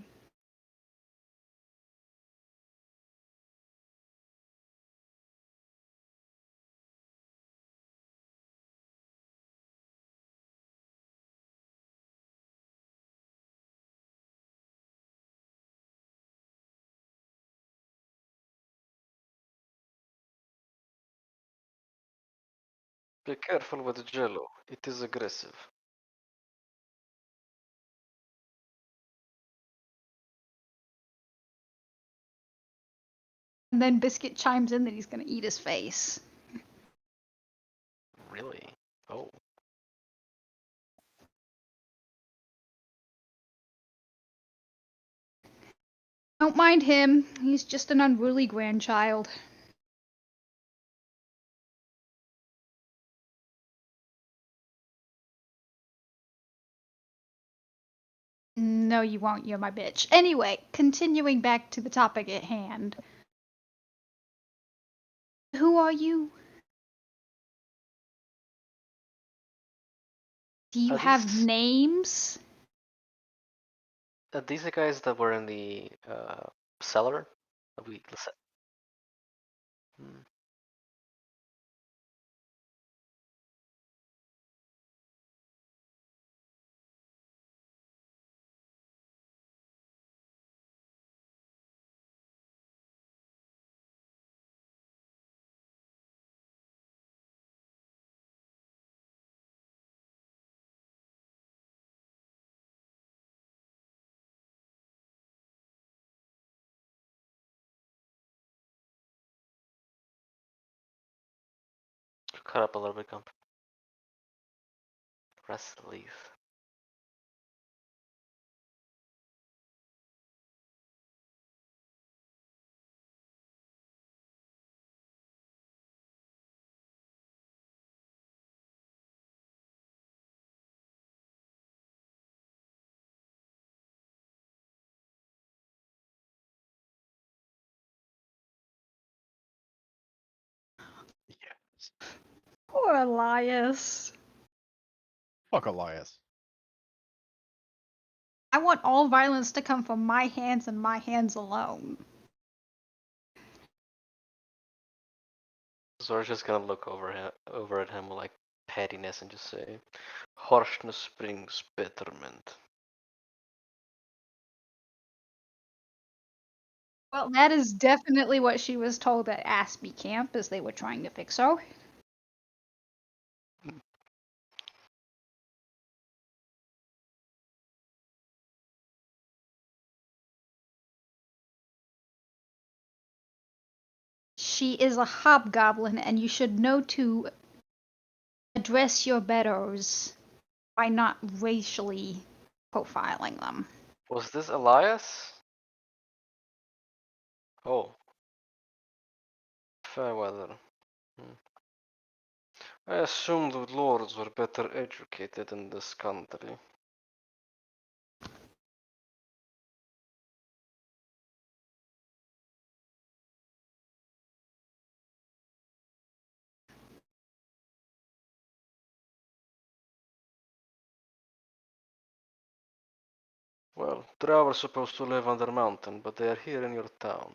Be careful with Jello. It is aggressive. And then Biscuit chimes in that he's gonna eat his face. Really? Oh. Don't mind him. He's just an unruly grandchild. No, you won't. You're my bitch. Anyway, continuing back to the topic at hand. Who are you? Do you Are have these names? these the guys that were in the cellar? Hmm. Cut up a little bit, comp. Press leave. Yes. Poor Elias. Fuck Elias. I want all violence to come from my hands and my hands alone. Zora's just gonna look over at him with like pettiness and just say, "Harshness brings betterment." Well, that is definitely what she was told at Aspie Camp as they were trying to fix her. She is a hobgoblin, and you should know to address your betters by not racially profiling them. Was this Elias? Oh, fair weather. Hmm. I assumed the lords were better educated in this country. Well, Drow are supposed to live on their mountain, but they are here in your town.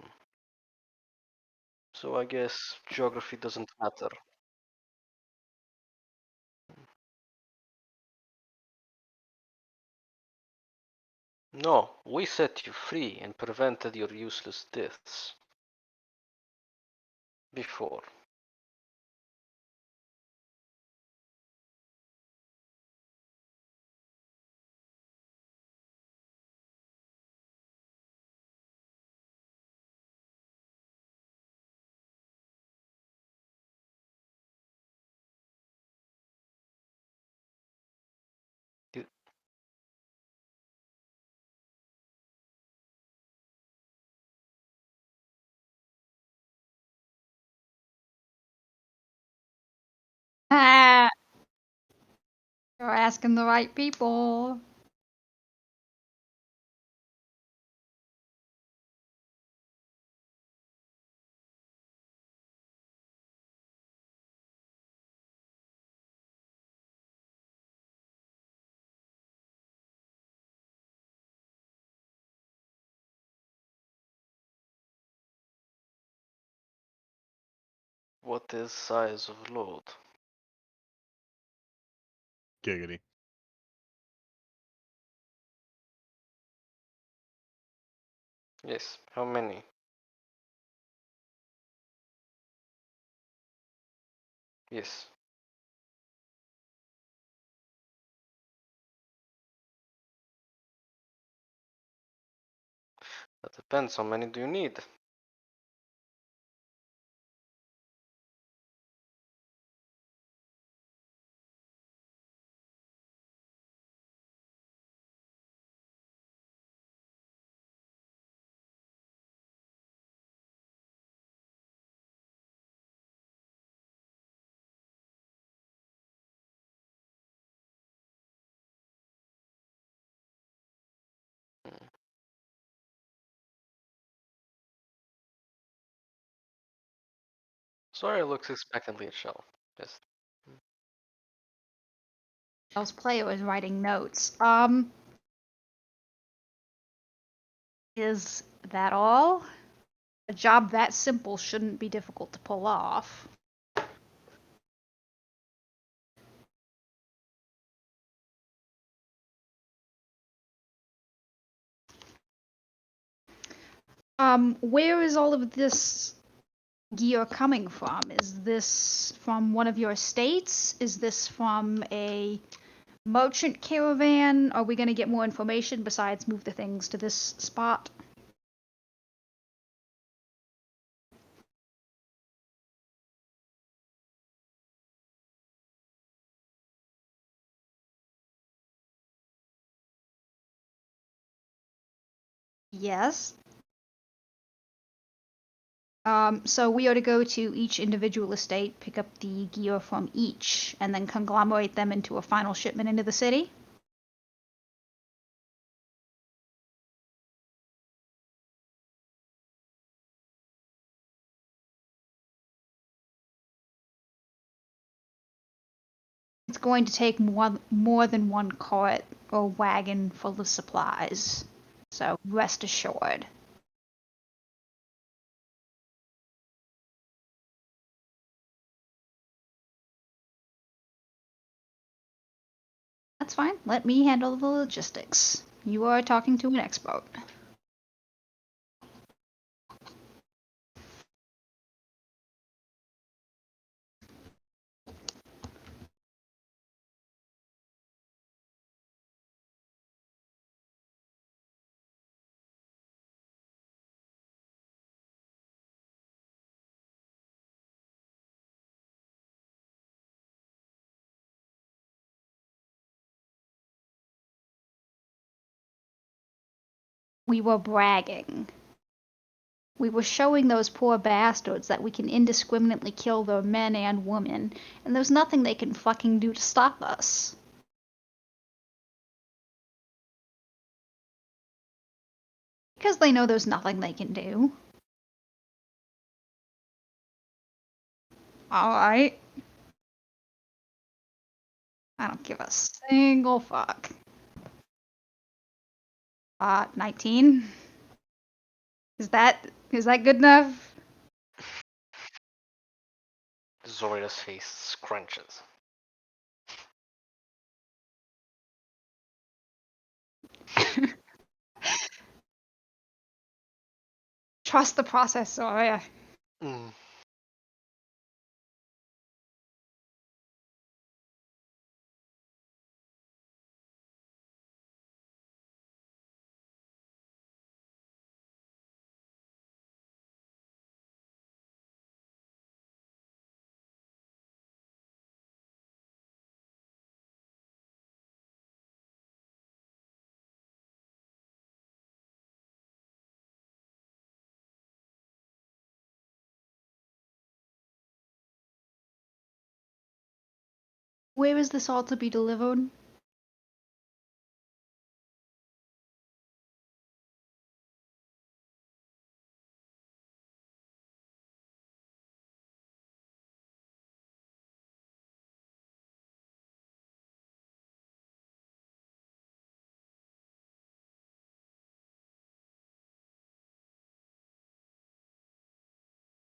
So I guess geography doesn't matter. No, we set you free and prevented your useless deaths. Before. You, Ah, you're asking the right people. What is size of load? Giggity. Yes, how many? Yes. That depends, how many do you need? Sorry looks expectantly at Shell. Yes. Else player is writing notes. Is that all? A job that simple shouldn't be difficult to pull off. Where is all of this gear coming from? Is this from one of your estates? Is this from a merchant caravan? Are we going to get more information besides move the things to this spot? Yes. So we are to go to each individual estate, pick up the gear from each, and then conglomerate them into a final shipment into the city? It's going to take more than one cart or wagon full of supplies. So rest assured. That's fine. Let me handle the logistics. You are talking to an expert. We were bragging. We were showing those poor bastards that we can indiscriminately kill their men and women, and there's nothing they can fucking do to stop us. Because they know there's nothing they can do. Alright. I don't give a single fuck. 19? Is that good enough? Zoria's face scrunches. Trust the process, Zoria. Mm. Where is this all to be delivered?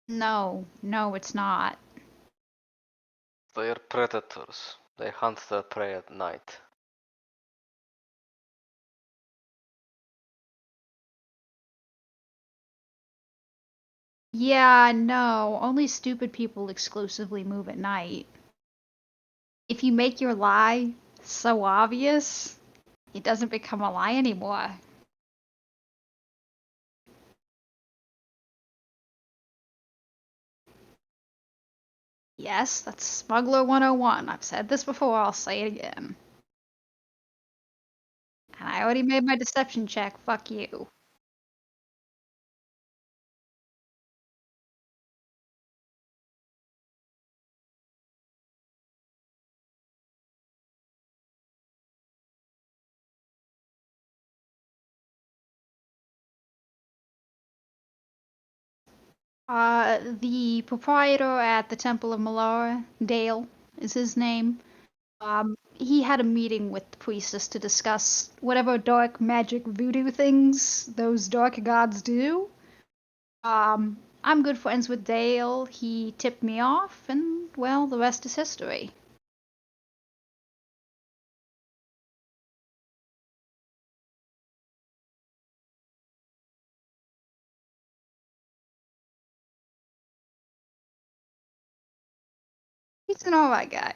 No, it's not. They are predators. They hunt their prey at night. Yeah, no, only stupid people exclusively move at night. If you make your lie so obvious, it doesn't become a lie anymore. Yes, that's Smuggler 101. I've said this before, I'll say it again. And I already made my deception check, fuck you. The proprietor at the Temple of Malara, Dale is his name. He had a meeting with the priestess to discuss whatever dark magic voodoo things those dark gods do. I'm good friends with Dale. He tipped me off, and well, the rest is history. He's an alright guy.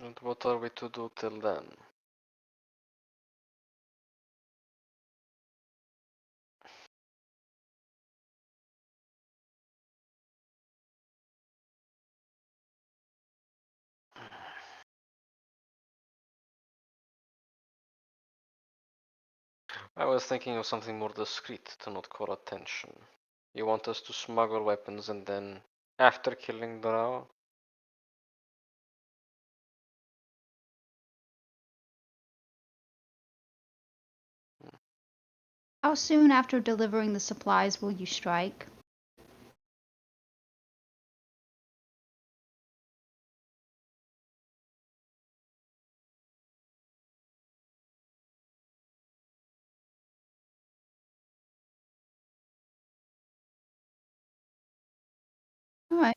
And what are we to do till then? I was thinking of something more discreet to not call attention. You want us to smuggle weapons and then, after killing Drow? How soon after delivering the supplies will you strike? Alright,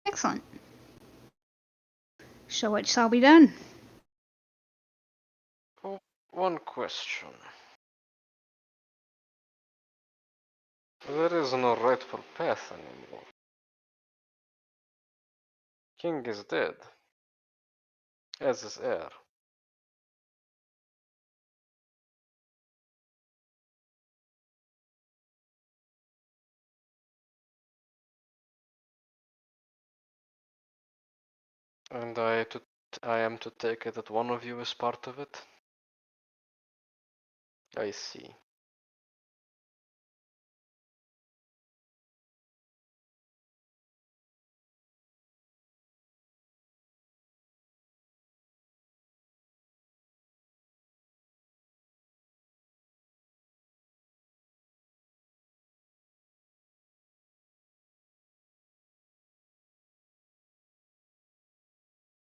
excellent. So it shall be done. Oh, one question. There is no rightful path anymore. King is dead, as is heir. And I am to take it that one of you is part of it? I see.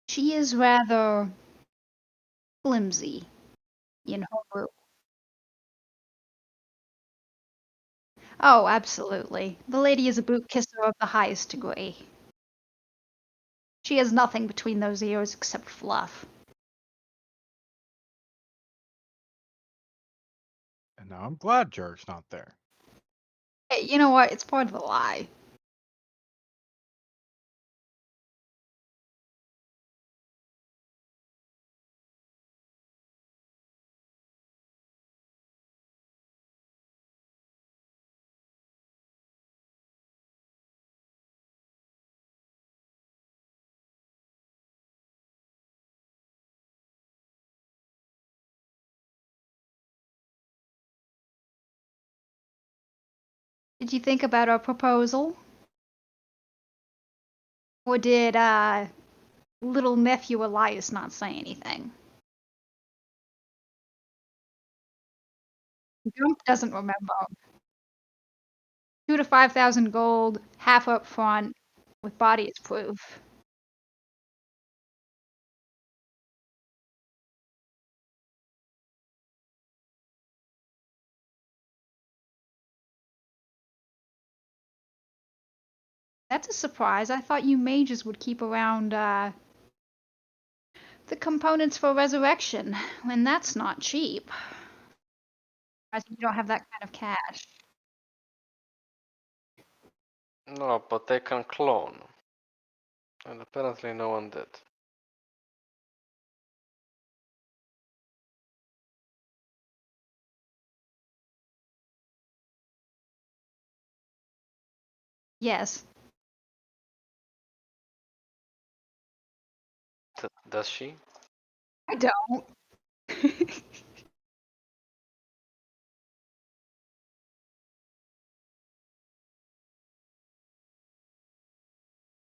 She is rather flimsy in her. Oh, absolutely. The lady is a boot kisser of the highest degree. She has nothing between those ears except fluff. And now I'm glad Jarek's not there. Hey, you know what? It's part of the lie. Did you think about our proposal? Or did little nephew Elias not say anything? Gump doesn't remember. 2 to 5,000 gold, half up front, with body as proof. That's a surprise. I thought you mages would keep around the components for resurrection, when that's not cheap. I think you don't have that kind of cash. No, but they can clone. And apparently no one did. Yes. Does she? I don't.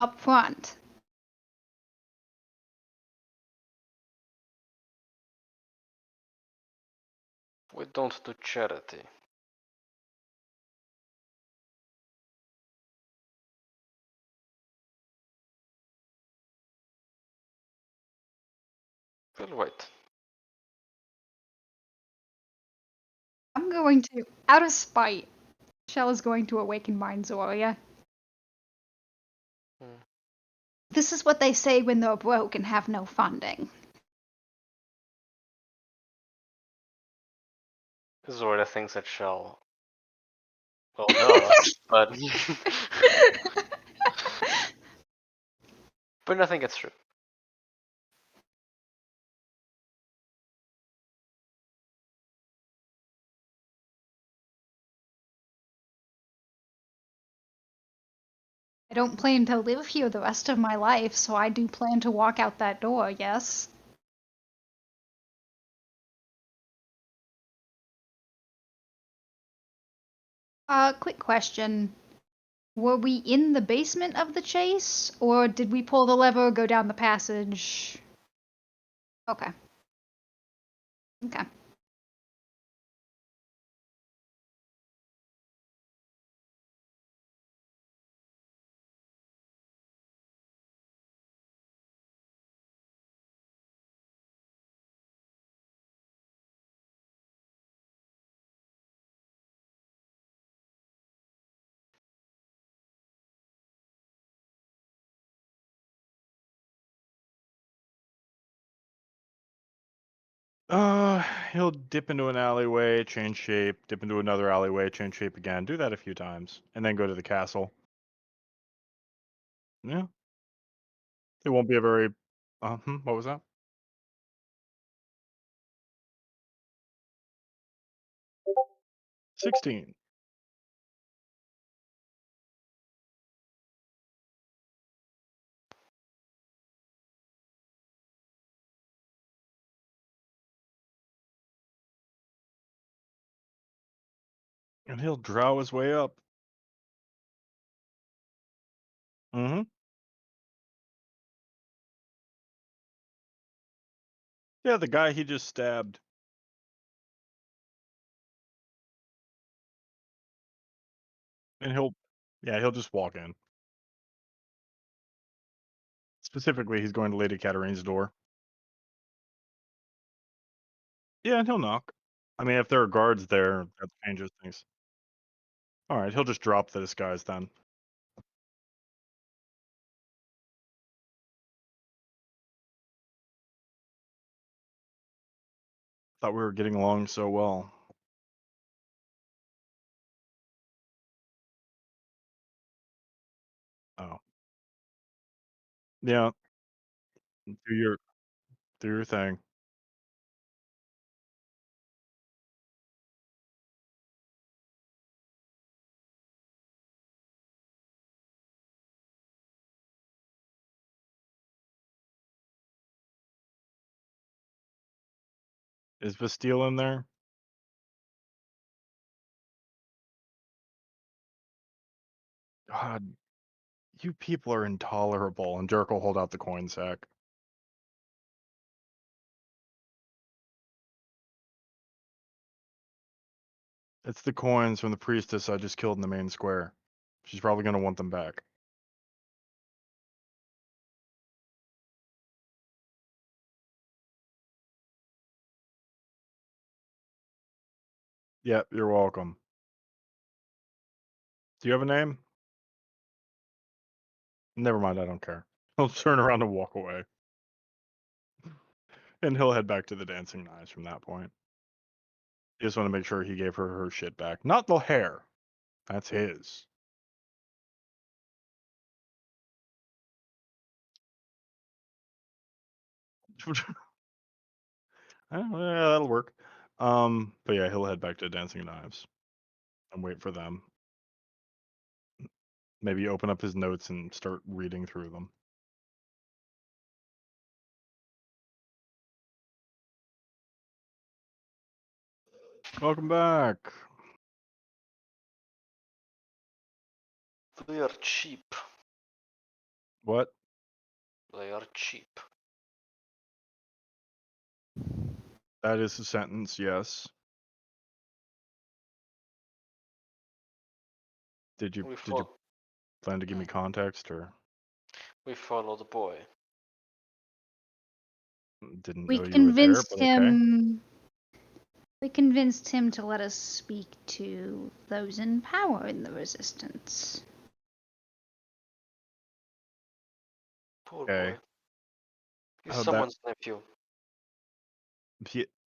Up front. We don't do charity. We'll wait. I'm going to, out of spite, Shell is going to awaken Mind Zoria. Hmm. This is what they say when they're broke and have no funding. Zora thinks that Shell. Well, duh, but. But I think it's true. I don't plan to live here the rest of my life, so I do plan to walk out that door, yes. Quick question. Were we in the basement of the chase, or did we pull the lever, go down the passage? Okay. Okay. He'll dip into an alleyway, change shape, dip into another alleyway, change shape again. Do that a few times, and then go to the castle. Yeah. It won't be a very. What was that? 16. And he'll drow his way up. Mm-hmm. Yeah, the guy he just stabbed. And he'll just walk in. Specifically, he's going to Lady Catarine's door. Yeah, and he'll knock. I mean, if there are guards there, that changes things. All right, he'll just drop the disguise then. Thought we were getting along so well. Oh, yeah. Do your do your thing. Is Bastille in there? God, you people are intolerable. And Jerk will hold out the coin sack. It's the coins from the priestess I just killed in the main square. She's probably going to want them back. Yep, you're welcome. Do you have a name? Never mind, I don't care. He'll turn around and walk away. And he'll head back to the dancing knives from that point. He just want to make sure he gave her shit back. Not the hair. That's his. Yeah, that'll work. But yeah, he'll head back to dancing knives and wait for them. Maybe open up his notes and start reading through them. Welcome back. They are cheap. What? They are cheap. That is a sentence, yes. Did you plan to give me context, or We follow the boy. didn't We know you were there, convinced but okay. him. We convinced him to let us speak to those in power in the resistance. Poor Okay. boy. He's How'd that- someone's nephew.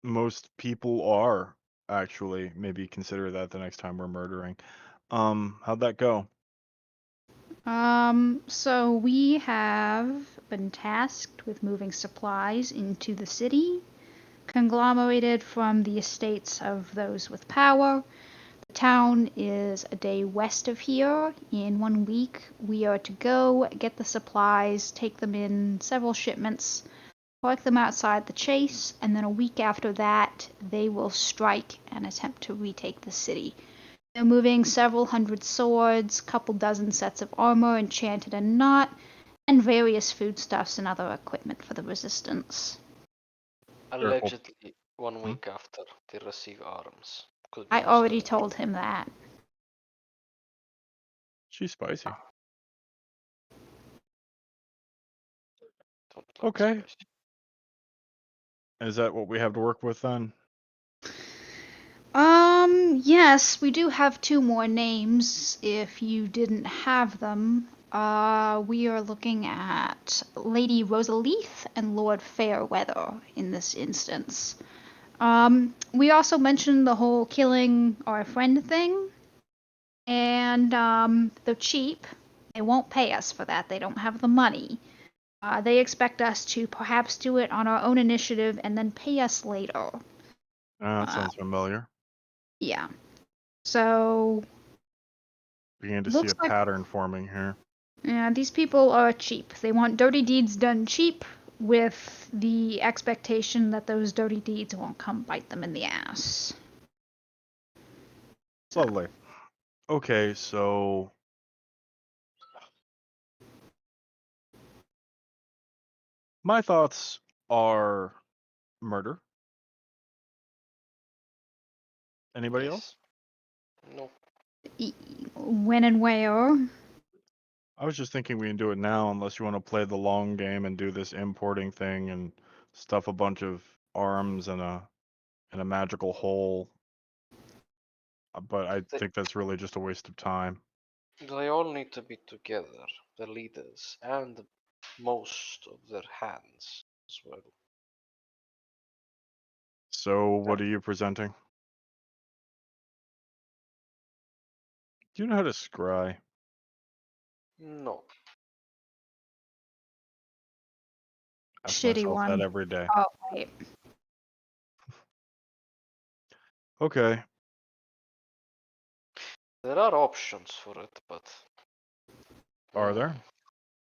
Most people are, actually. Maybe consider that the next time we're murdering. How'd that go? So we have been tasked with moving supplies into the city, conglomerated from the estates of those with power. The town is a day west of here. In 1 week, we are to go get the supplies, take them in several shipments, park them outside the chase, and then a week after that, they will strike and attempt to retake the city. They're moving several hundred swords, couple dozen sets of armor, enchanted and not, and various foodstuffs and other equipment for the resistance. Allegedly, 1 week after they receive arms. Could be I already misleading. told him that. She's spicy. Don't like Okay. spicy. Is that what we have to work with then? Yes, we do have 2 more names if you didn't have them. We are looking at Lady Rosaleith and Lord Fairweather in this instance. We also mentioned the whole killing our friend thing, and they're cheap. They won't pay us for that. They don't have the money. They expect us to perhaps do it on our own initiative and then pay us later. That sounds familiar. Yeah. So Beginning to see looks a like pattern forming here. yeah, these people are cheap. They want dirty deeds done cheap, with the expectation that those dirty deeds won't come bite them in the ass. Lovely. Okay, so my thoughts are murder. Anybody else? No. When and where? I was just thinking we can do it now, unless you want to play the long game and do this importing thing and stuff a bunch of arms in a magical hole. But I think that's really just a waste of time. They all need to be together, the leaders, and most of their hands as well. So what are you presenting? Do you know how to scry? No. Ask Shitty myself that one. every day. Oh, wait. Okay. There are options for it, but. Are there?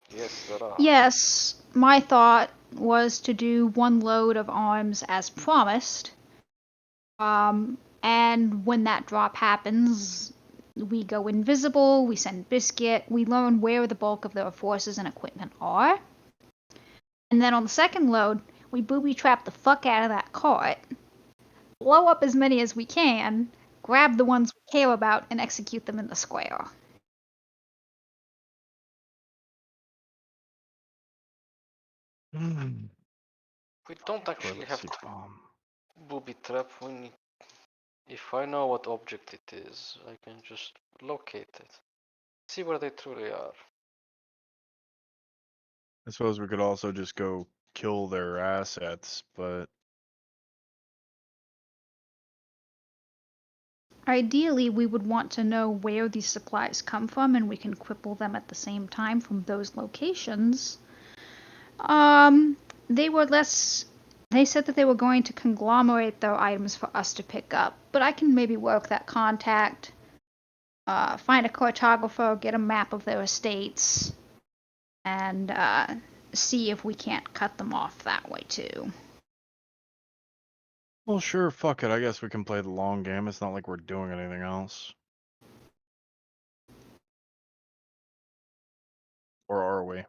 Yes, there are. Yes, my thought was to do 1 load of arms as promised. And when that drop happens, We go invisible, we send Biscuit, we learn where the bulk of their forces and equipment are. And then on the second load, we booby trap the fuck out of that cart, blow up as many as we can, grab the ones we care about, and execute them in the square. We don't actually Toilet have seat to bomb. booby trap. We need. If I know what object it is, I can just locate it. See where they truly are. I suppose we could also just go kill their assets, but Ideally, we would want to know where these supplies come from, and we can cripple them at the same time from those locations. They were less. They said that they were going to conglomerate their items for us to pick up, but I can maybe work that contact, find a cartographer, get a map of their estates, and see if we can't cut them off that way too. well, sure, fuck it. I guess we can play the long game. It's not like we're doing anything else. Or are we?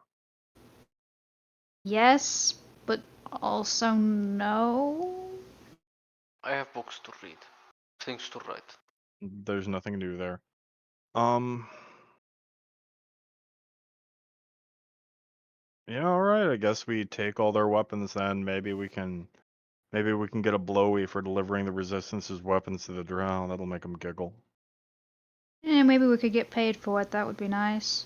Yes, but also no. I have books to read, things to write. There's nothing new there. Yeah, all right. I guess we take all their weapons then. Maybe we can get a blowy for delivering the Resistance's weapons to the drow. That'll make them giggle. And maybe we could get paid for it. That would be nice.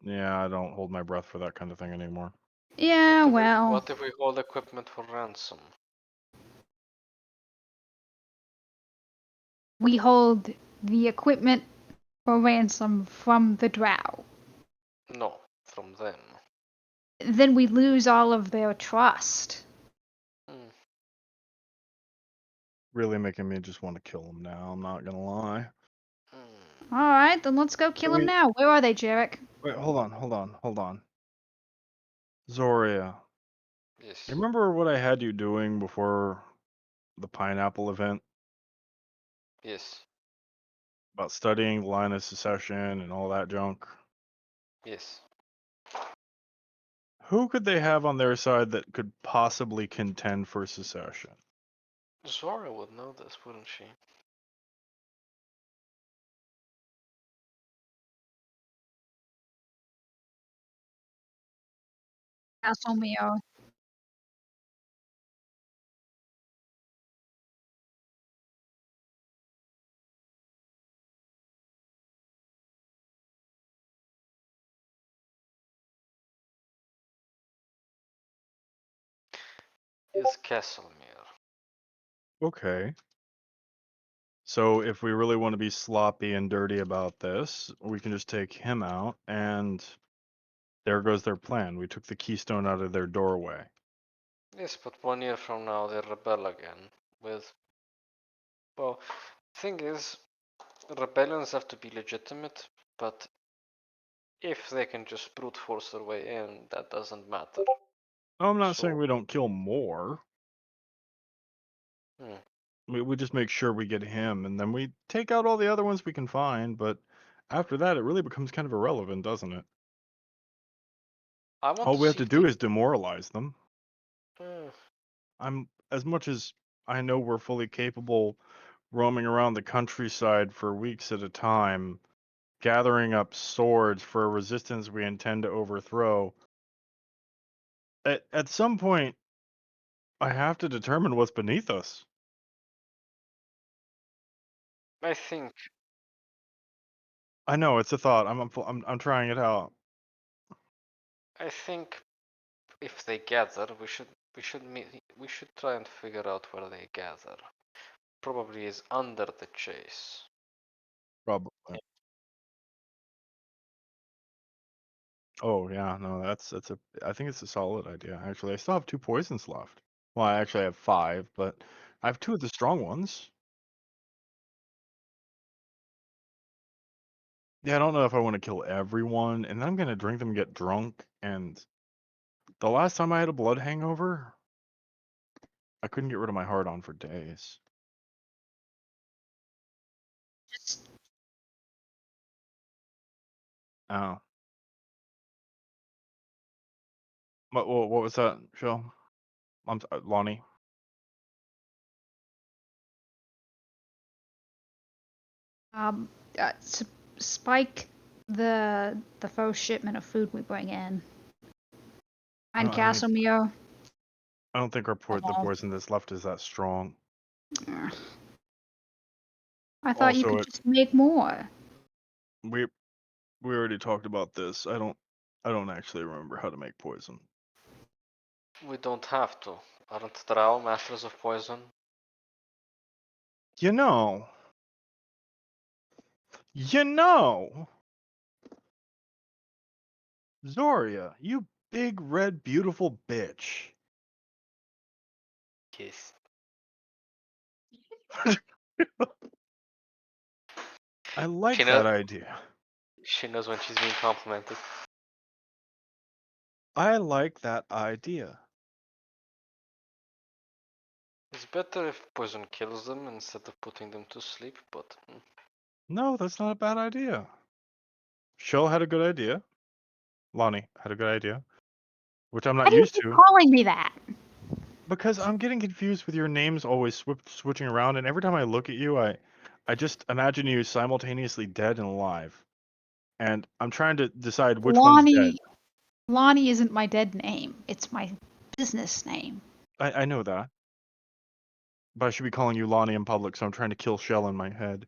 Yeah, I don't hold my breath for that kind of thing anymore. Yeah, well, What if we hold equipment for ransom? we hold the equipment for ransom from the drow. No, from them. Then we lose all of their trust. Hmm. Really making me just want to kill them now. I'm not gonna lie. Alright, then let's go kill them Wait, now. Where are they, Jarek? wait, hold on. Zoria, Yes. you remember what I had you doing before the pineapple event Yes. about studying the line of secession and all that junk? Yes. Who could they have on their side that could possibly contend for secession? Zora would know this, wouldn't she? Castle Mio. Is Castlemere. Okay. So if we really want to be sloppy and dirty about this, we can just take him out, and there goes their plan. We took the keystone out of their doorway. Yes, but 1 year from now they rebel again. With. Well, thing is, rebellions have to be legitimate, but if they can just brute force their way in, that doesn't matter. I'm not saying So. we don't kill more. Hmm. We just make sure we get him, and then we take out all the other ones we can find. But after that, it really becomes kind of irrelevant, doesn't it? I want All to we have see to if do they. is demoralize them. Hmm. I'm as much as I know we're fully capable roaming around the countryside for weeks at a time, gathering up swords for a resistance we intend to overthrow. At some point, I have to determine what's beneath us. I think. I know it's a thought. I'm trying it out. I think if they gather, we should try and figure out where they gather. Probably is under the chase. Probably. Oh yeah, no, that's a. I think it's a solid idea. Actually, I still have 2 poisons left. Well, I actually have 5, but I have 2 of the strong ones. Yeah, I don't know if I want to kill everyone, and then I'm gonna drink them, get drunk, and the last time I had a blood hangover, I couldn't get rid of my heart on for days. Just Oh. What was that, Shell? Lonnie. Um, spike the first shipment of food we bring in. And I don't even. Casimir. I don't think the poison that's left is that strong. I thought you Also, could just make more. we already talked about this. I don't actually remember how to make poison. We don't have to. Aren't Drow masters of poison? You know. Zoria, you big red beautiful bitch. Yes. I like She that knows. idea. She knows when she's being complimented. I like that idea. It's better if poison kills them instead of putting them to sleep, but No, that's not a bad idea. Shell had a good idea. Lonnie had a good idea, which I'm Why not do you used keep to calling me that? because I'm getting confused with your names always switching around, and every time I look at you, I just imagine you simultaneously dead and alive, and I'm trying to decide which one's dead. Lonnie isn't my dead name. It's my business name. I know that, but I should be calling you Lonnie in public, so I'm trying to kill Shell in my head.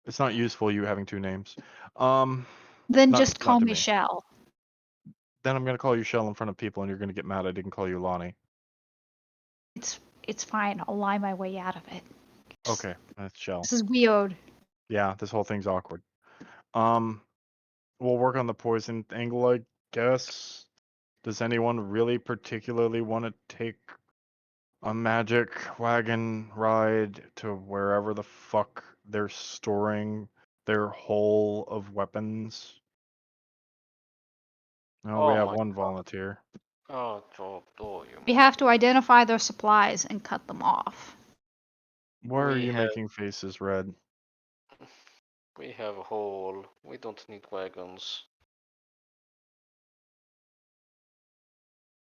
It's not useful you having two names. Then Not just call to me me. Shell. Then I'm gonna call you Shell in front of people, and you're gonna get mad I didn't call you Lonnie. It's fine. I'll lie my way out of it. Okay, that's Shell. This is weird. Yeah, this whole thing's awkward. We'll work on the poison angle, I guess. Does anyone really particularly want to take a magic wagon ride to wherever the fuck they're storing their hull of weapons? Oh, we oh have my one god. volunteer. Oh, you We must have to be. identify their supplies and cut them off. Why are We you have making faces red? we have a hole. We don't need wagons.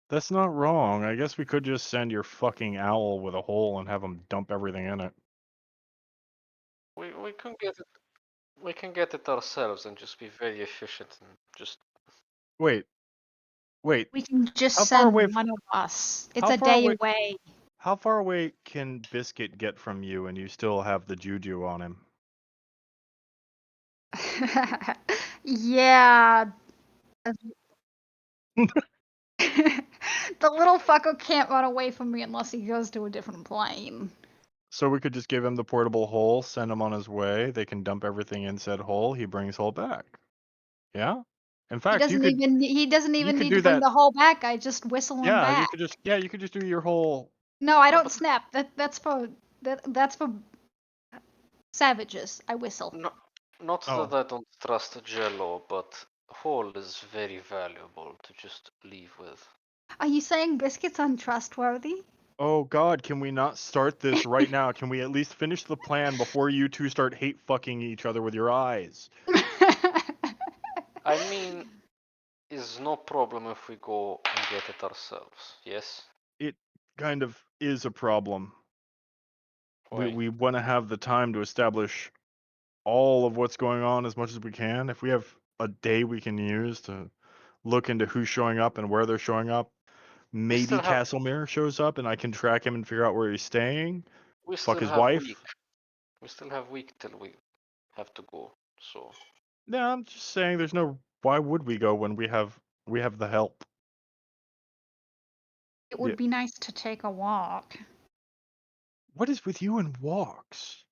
That's not wrong. I guess we could just send your fucking owl with a hole and have him dump everything in it. We can get it. We can get it ourselves and just be very efficient and just. Wait, wait. We can just How far away? send one of us. It's How a far day away? away. How far away can Biscuit get from you and you still have the juju on him? Yeah. The little fucker can't run away from me unless he goes to a different plane. So we could just give him the portable hole, send him on his way. They can dump everything in said hole. He brings hole back. Yeah. In fact, you could He doesn't even need do to bring that. the whole back. I just whistle him Yeah, back. you could just do your whole. No, I don't But snap. That's for savages. I whistle. no, not Oh, that I don't trust Jello, but hole is very valuable to just leave with. Are you saying Biscuit's untrustworthy? oh God! Can we not start this right now? Can we at least finish the plan before you two start hate fucking each other with your eyes? I mean, is no problem if we go and get it ourselves. Yes. It kind of is a problem. Why? We want to have the time to establish all of what's going on as much as we can. If we have a day we can use to look into who's showing up and where they're showing up, We maybe still have Castlemere shows up and I can track him and figure out where he's staying. we Fuck still his have week. wife. We still have week till we have to go. So No, I'm just saying there's no why would we go when we have the help. It Yeah. would be nice to take a walk. What is with you and walks?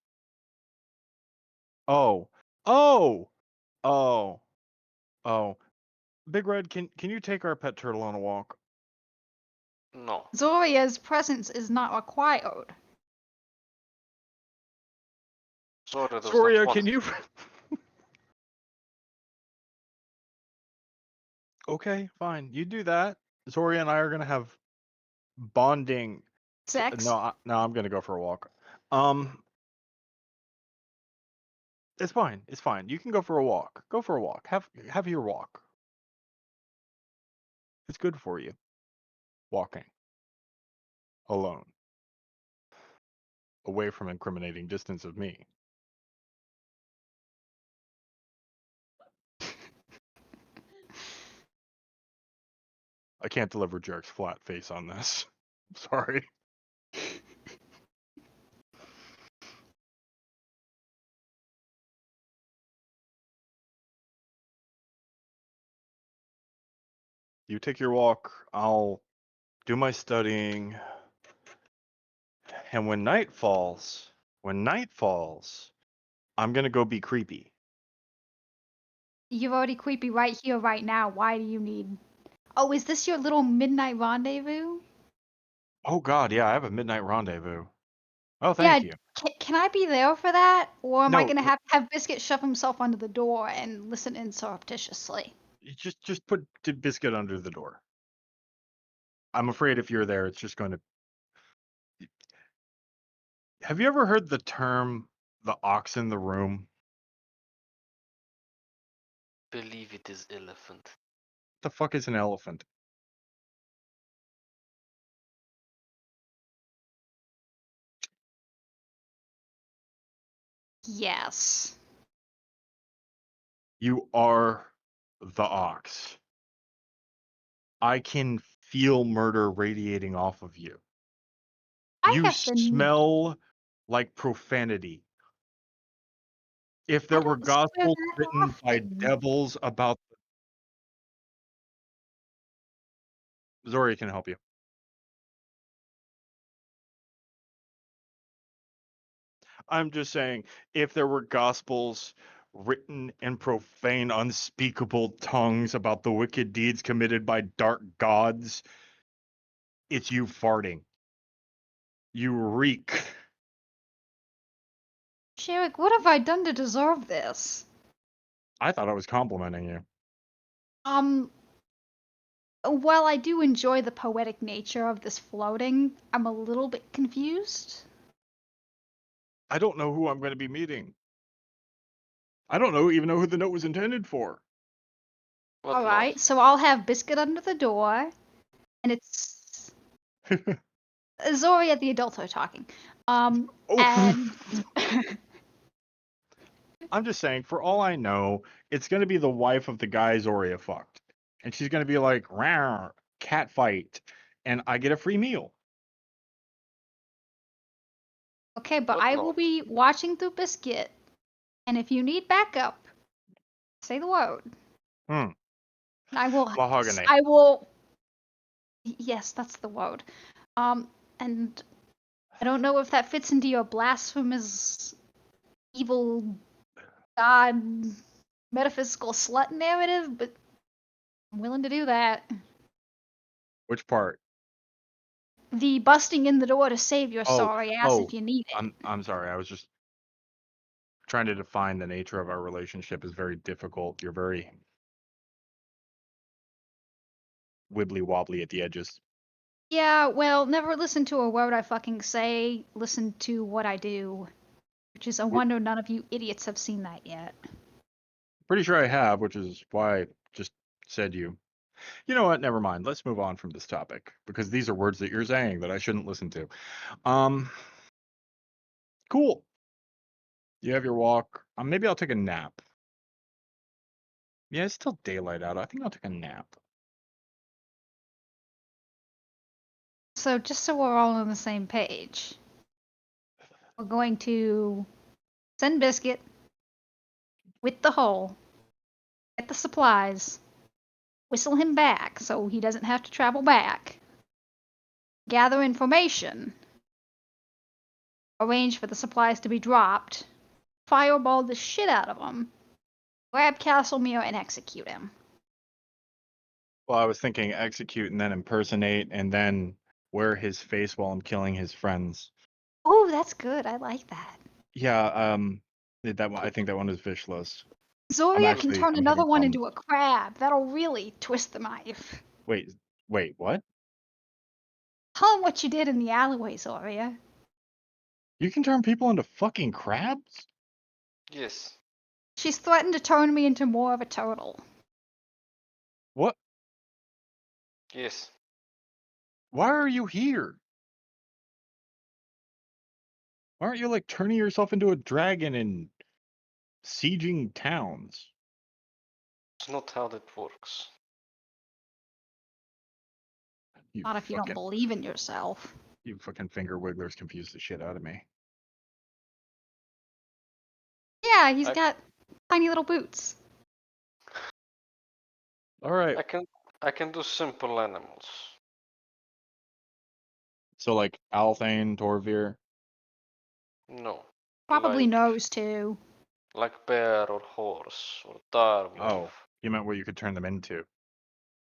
Oh. Oh. Oh. Oh. Big Red, can you take our pet turtle on a walk? no. Zoria's presence is not required. Zora does not Soria, want. can you Okay, fine. You do that. Zoria and I are gonna have bonding. So, Sex? no, I'm gonna go for a walk. Um, It's fine. It's fine. You can go for a walk. Go for a walk. Have your walk. It's good for you. Walking alone, away from incriminating distance of me. I can't deliver Jarek's flat face on this. Sorry. You take your walk. I'll do my studying. And when night falls, I'm gonna go be creepy. You're already creepy right here, right now. Why do you need? Oh, is this your little midnight rendezvous? Oh God, yeah, I have a midnight rendezvous. Oh, Yeah. thank you. Can I be there for that, or am I No, gonna have Biscuit shove himself under the door and listen in surreptitiously? just put the biscuit under the door. I'm afraid if you're there, it's just going to. Have you ever heard the term "the ox in the room"? Believe it is elephant. The fuck is an elephant? Yes. You are the ox. I can feel murder radiating off of you. I You have been. smell like profanity. If I there were don't swear gospels that written by often. devils about, Zori can help you. I'm just saying, if there were gospels written in profane, unspeakable tongues about the wicked deeds committed by dark gods, it's you farting. You reek. Sherrick, what have I done to deserve this? I thought I was complimenting you. While I do enjoy the poetic nature of this floating, I'm a little bit confused. I don't know who I'm going to be meeting. I don't even know who the note was intended for. What All note? right, so I'll have Biscuit under the door, and it's Zori and the adults are talking. Oh, And I'm just saying, for all I know, it's going to be the wife of the guy Zoria fucked. And she's going to be like, "Rawr, cat fight. And I get a free meal." okay, but What I will note? be watching through Biscuit, and if you need backup, say the word. Hmm. And I will. Mahogany. I will. Yes, that's the word. And I don't know if that fits into your blasphemous, evil, god, metaphysical slut narrative, but I'm willing to do that. Which part? The busting in the door to save your Oh, sorry ass oh, if you need it. I'm sorry. I was just trying to define the nature of our relationship is very difficult. You're very wibbly wobbly at the edges. Yeah, well, never listen to a word I fucking say. Listen to what I do. Which is a We're wonder none of you idiots have seen that yet. pretty sure I have, which is why I just said you. You know what? Never mind. Let's move on from this topic because these are words that you're saying that I shouldn't listen to. Um, cool. You have your walk. Maybe I'll take a nap. Yeah, it's still daylight out. I think I'll take a nap. So, just so we're all on the same page, we're going to send Biscuit with the hole, get the supplies, whistle him back so he doesn't have to travel back, gather information, arrange for the supplies to be dropped, fireball the shit out of him, grab Castlemere and execute him. Well, I was thinking execute and then impersonate and then wear his face while I'm killing his friends. Oh, that's good. I like that. Yeah, that one, I think that one is fishless. Zoria can turn I'm having another one problems. into a crab. That'll really twist the knife. Wait, what? Tell him what you did in the alleyway, Zoria. You can turn people into fucking crabs? Yes. She's threatened to turn me into more of a turtle. What? Yes. Why are you here? Why aren't you like turning yourself into a dragon and sieging towns? It's not how that works. You Not if you don't believe in yourself. fucking finger wigglers confuse the shit out of me. Yeah, he's I- got tiny little boots. All right. I can do simple animals. So like Althane, Torvir. No. Probably like, knows too. Like bear or horse or darwolf. Oh, you meant what you could turn them into.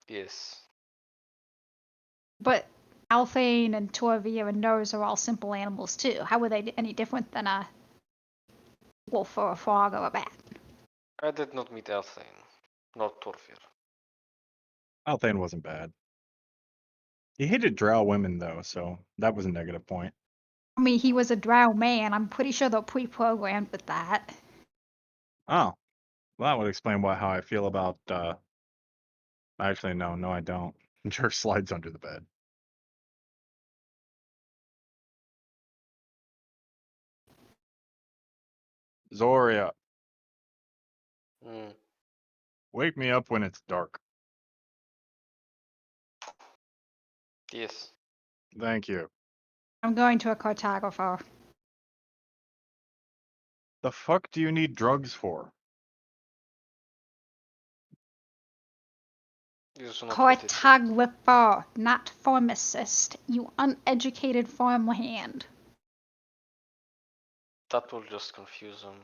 Yes. But Althane and Torvir and Nose are all simple animals too. How are they any different than a wolf or a frog or a bat? I did not meet Althane, nor Torfir. Althane wasn't bad. He hated drow women though, so that was a negative point. I mean, he was a drow man. I'm pretty sure they're pre-programmed with that. Oh, well, that would explain how I feel about. Actually, no, I don't. Jer slides under the bed. Zoria, Hmm. wake me up when it's dark. Yes. Thank you. I'm going to a cartographer. The fuck do you need drugs for? This is not what it is. Cartographer, not pharmacist. You uneducated farmhand. That will just confuse them.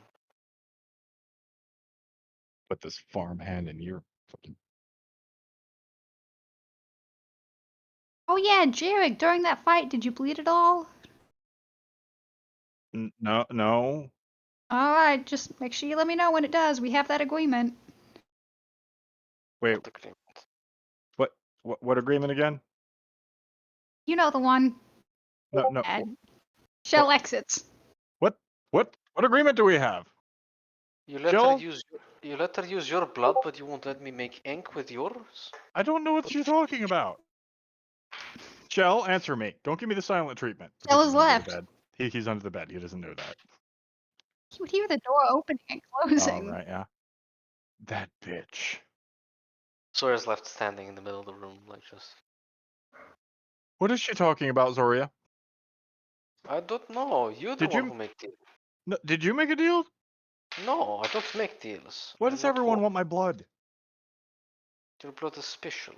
Put this farmhand in your fucking. Oh yeah, Jarek, during that fight, did you bleed at all? No. Alright, just make sure you let me know when it does. We have that agreement. Wait, What agreement? what agreement again? You know the one. No. And shell exits. What agreement do we have? You let Jill? her use your blood, but you won't let me make ink with yours? I don't know what you're talking about. Shell, answer me. Don't give me the silent treatment. Shell Because is he's under the left. bed. He's under the bed. He doesn't know that. You would hear the door opening and closing. Oh, right, yeah. That bitch. Sawyer's left standing in the middle of the room, like just. What is she talking about, Zoria? I don't know. You're the Did one you who make deals. no, did you make a deal? No, I don't make deals. Why I'm does not everyone whole. want my blood? Your blood is special.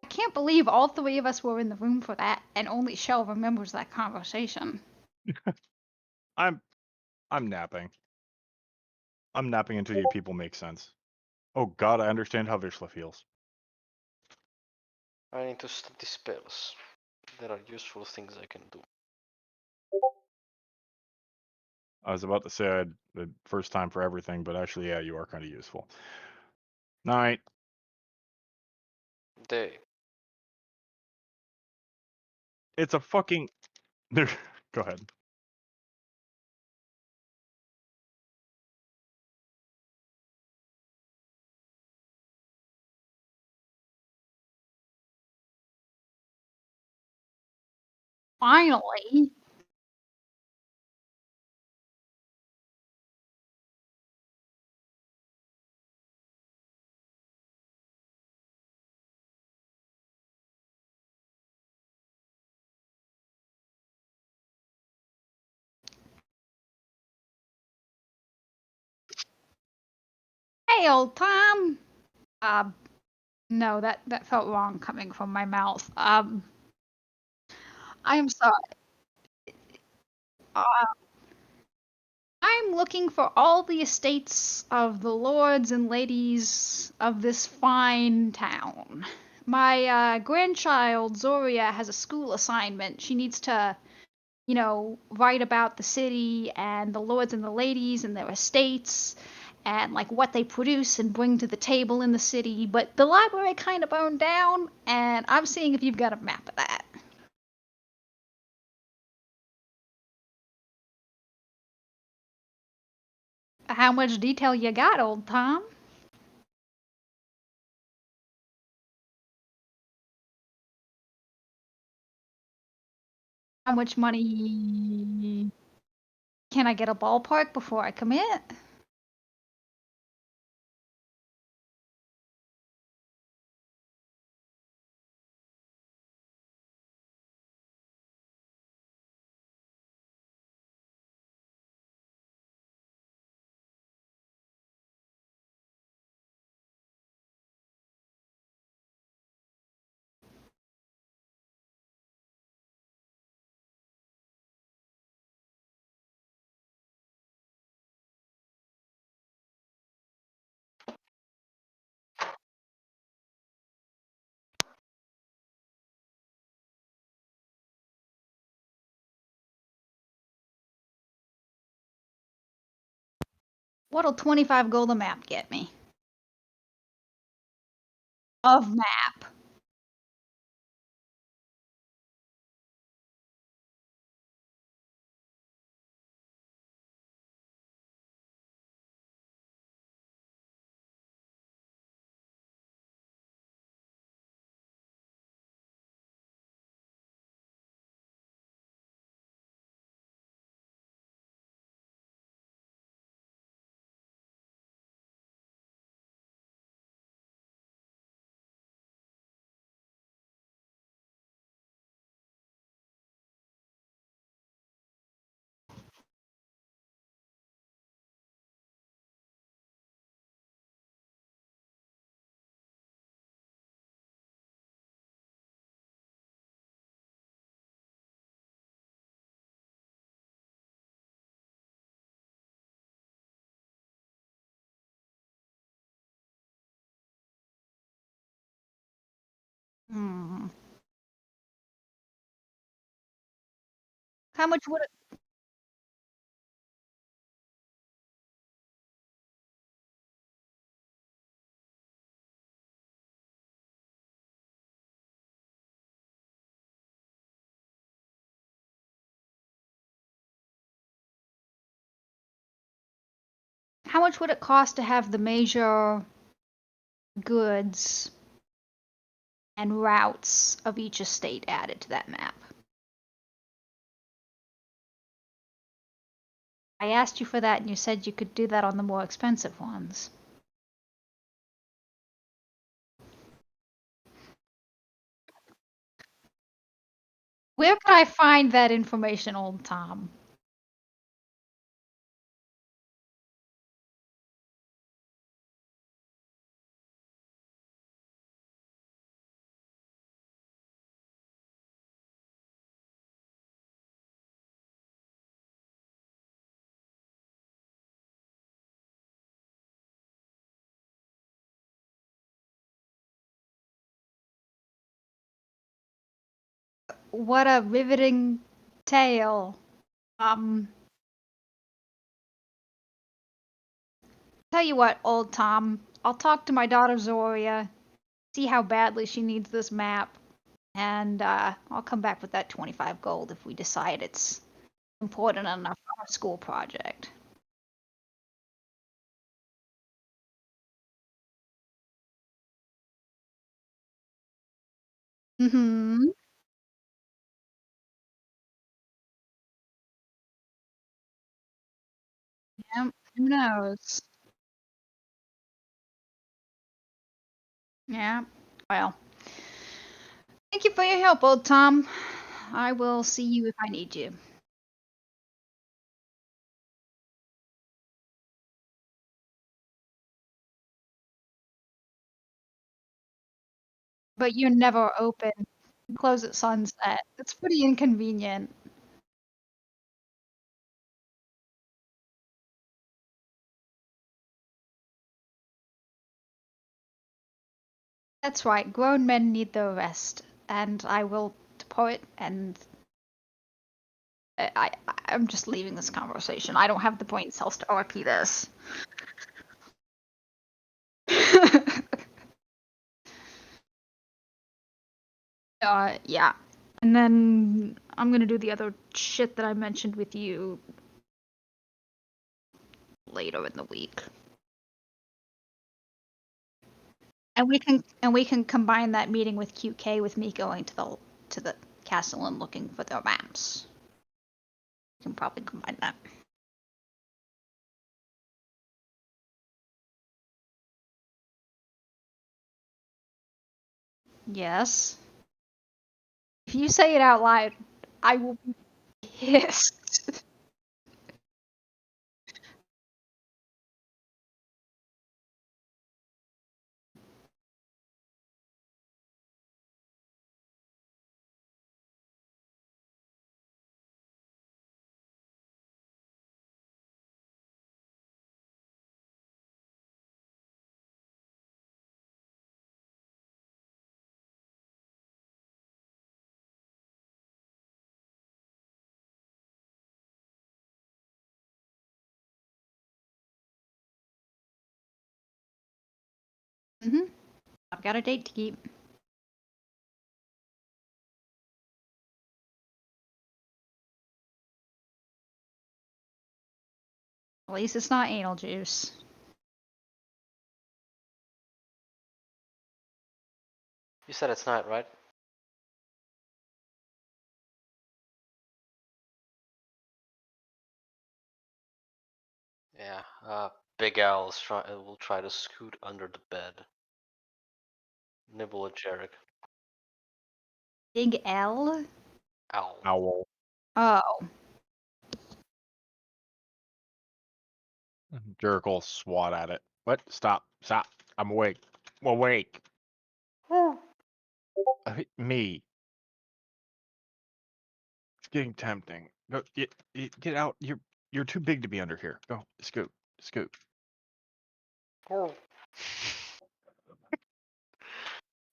I can't believe all three of us were in the room for that, and only Shell remembers that conversation. I'm napping. I'm napping until you people make sense. Oh god, I understand how Vishla feels. I need to study spells. There are useful things I can do. I was about to say I had the first time for everything, but actually, yeah, you are kind of useful. Night. Day. It's a fucking. Go ahead. Finally. Hey, old Tom. No, that felt wrong coming from my mouth. I am sorry. Uh, I'm looking for all the estates of the lords and ladies of this fine town. My grandchild, Zoria, has a school assignment. She needs to, write about the city and the lords and the ladies and their estates and like what they produce and bring to the table in the city. But the library kind of burned down, and I'm seeing if you've got a map of that. How much detail you got, old Tom? How much money can I get a ballpark before I commit? What'll 25 gold a map get me? Of map. Hmm. How much would it how much would it cost to have the major goods and routes of each estate added to that map? I asked you for that and you said you could do that on the more expensive ones. Where could I find that information, old Tom? What a riveting tale. Um, Tell you what, old Tom, I'll talk to my daughter Zoria, see how badly she needs this map, and I'll come back with that 25 gold if we decide it's important enough for our school project. Mm-hmm. Yep. Who knows? Yeah. Well, thank you for your help, old Tom. I will see you if I need you. But you're never open. You close at sunset. It's pretty inconvenient. That's right. Grown men need their rest, and I will depart. And I'm just leaving this conversation. I don't have the brain cells to RP this. Yeah. And then I'm gonna do the other shit that I mentioned with you later in the week. And we can combine that meeting with QK with me going to the castle and looking for the maps. We can probably combine that. Yes. If you say it out loud, I will be pissed. Mhm. I've got a date to keep. At least it's not anal juice. You said it's not, right? Yeah. Big Al will try to scoot under the bed. Nibble at Jarek. Big L? Owl. Owl. Oh. Jerick will swat at it. What? Stop. Stop. I'm awake. Awake. Me. It's getting tempting. Go. Get out. You're too big to be under here. Go. Scoot. Scoot.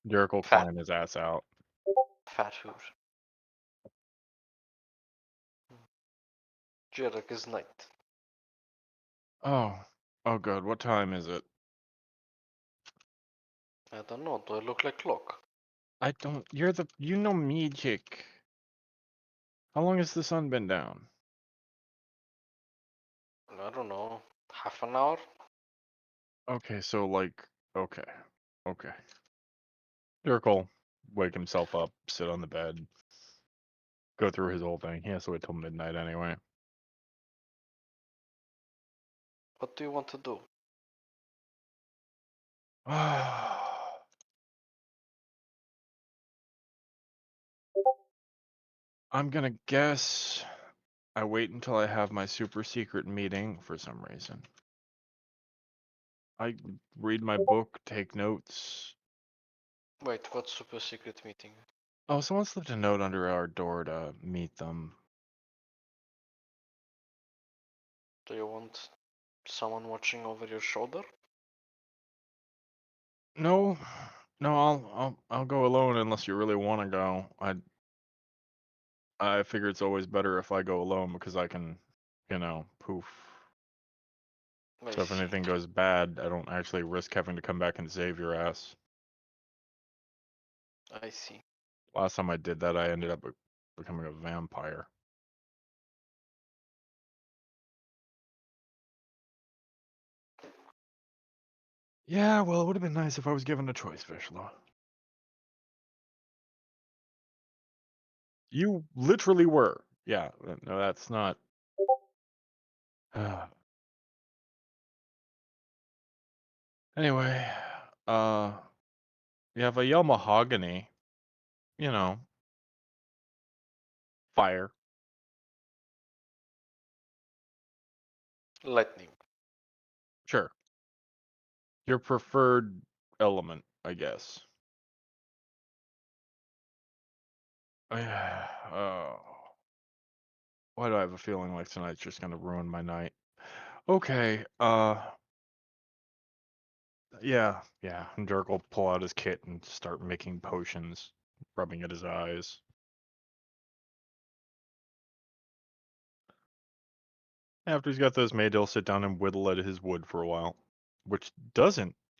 Jerick will Fat. climb his ass out. Fat hoot. Jarek is night. Oh. Oh, good. What time is it? I don't know. Do I look like clock? I don't. You know magic. How long has the sun been down? I don't know. Half an hour? Okay, so like, okay. Okay. Jerick will wake himself up, sit on the bed, go through his whole thing. He has to wait till midnight anyway. What do you want to do? I'm gonna guess I wait until I have my super secret meeting for some reason. I read my book, take notes. Wait, what super secret meeting? Oh, someone slipped a note under our door to meet them. Do you want someone watching over your shoulder? No, no, I'll go alone unless you really want to go. I figure it's always better if I go alone because I can, poof. I So if see. anything goes bad, I don't actually risk having to come back and save your ass. I see. Last time I did that, I ended up becoming a vampire. Yeah, well, it would have been nice if I was given a choice, Vishla. You literally were. Yeah, no, that's not. Anyway, you have a yellow mahogany, you know, fire. Lightning. Sure. Your preferred element, I guess. Oh. Why do I have a feeling like tonight's just gonna ruin my night? Okay, yeah. And Dirk will pull out his kit and start making potions, rubbing at his eyes. After he's got those made, he'll sit down and whittle at his wood for a while, which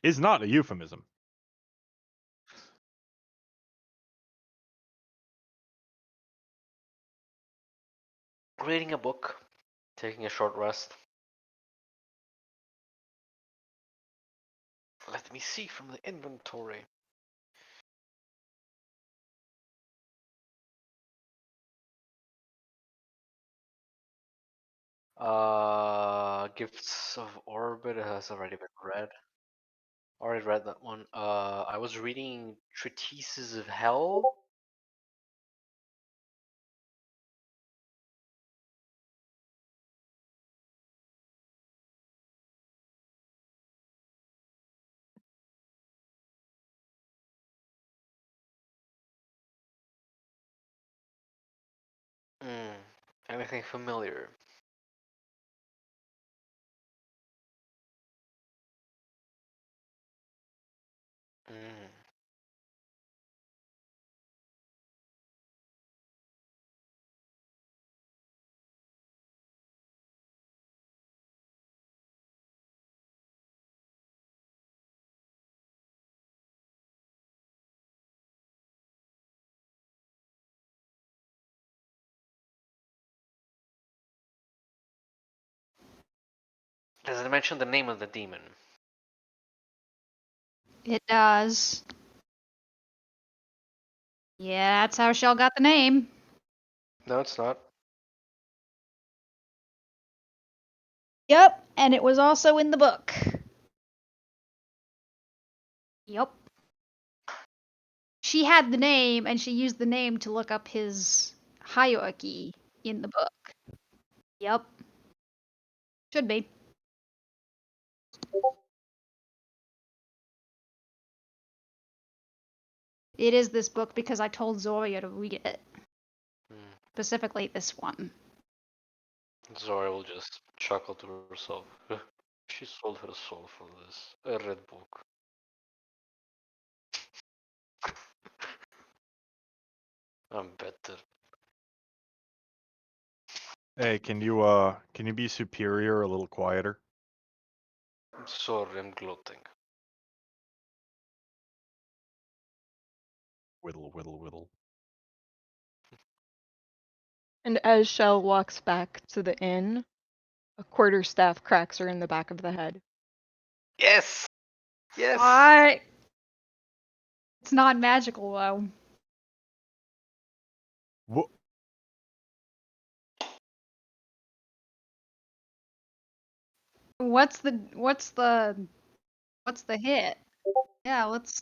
is not a euphemism. Reading a book. Taking a short rest. Let me see from the inventory. Gifts of Orbit has already been read. Already read that one. I was reading Treatises of Hell. Anything familiar? Mm. Does it mention the name of the demon? It does. Yeah, that's how Shell got the name. No, it's not. Yep, and it was also in the book. Yep. She had the name, and she used the name to look up his hierarchy in the book. Yep. Should be. It is this book because I told Zoria to read it. Specifically this one. Zora will just chuckle to herself. She sold her soul for this. A red book. I'm better. Hey, can you be superior, a little quieter? I'm sorry, I'm gloating. Whittle, whittle, whittle. And as Shell walks back to the inn, a quarterstaff cracks her in the back of the head. Yes! Yes! What? It's not magical though. What? What's the hit? Yeah, let's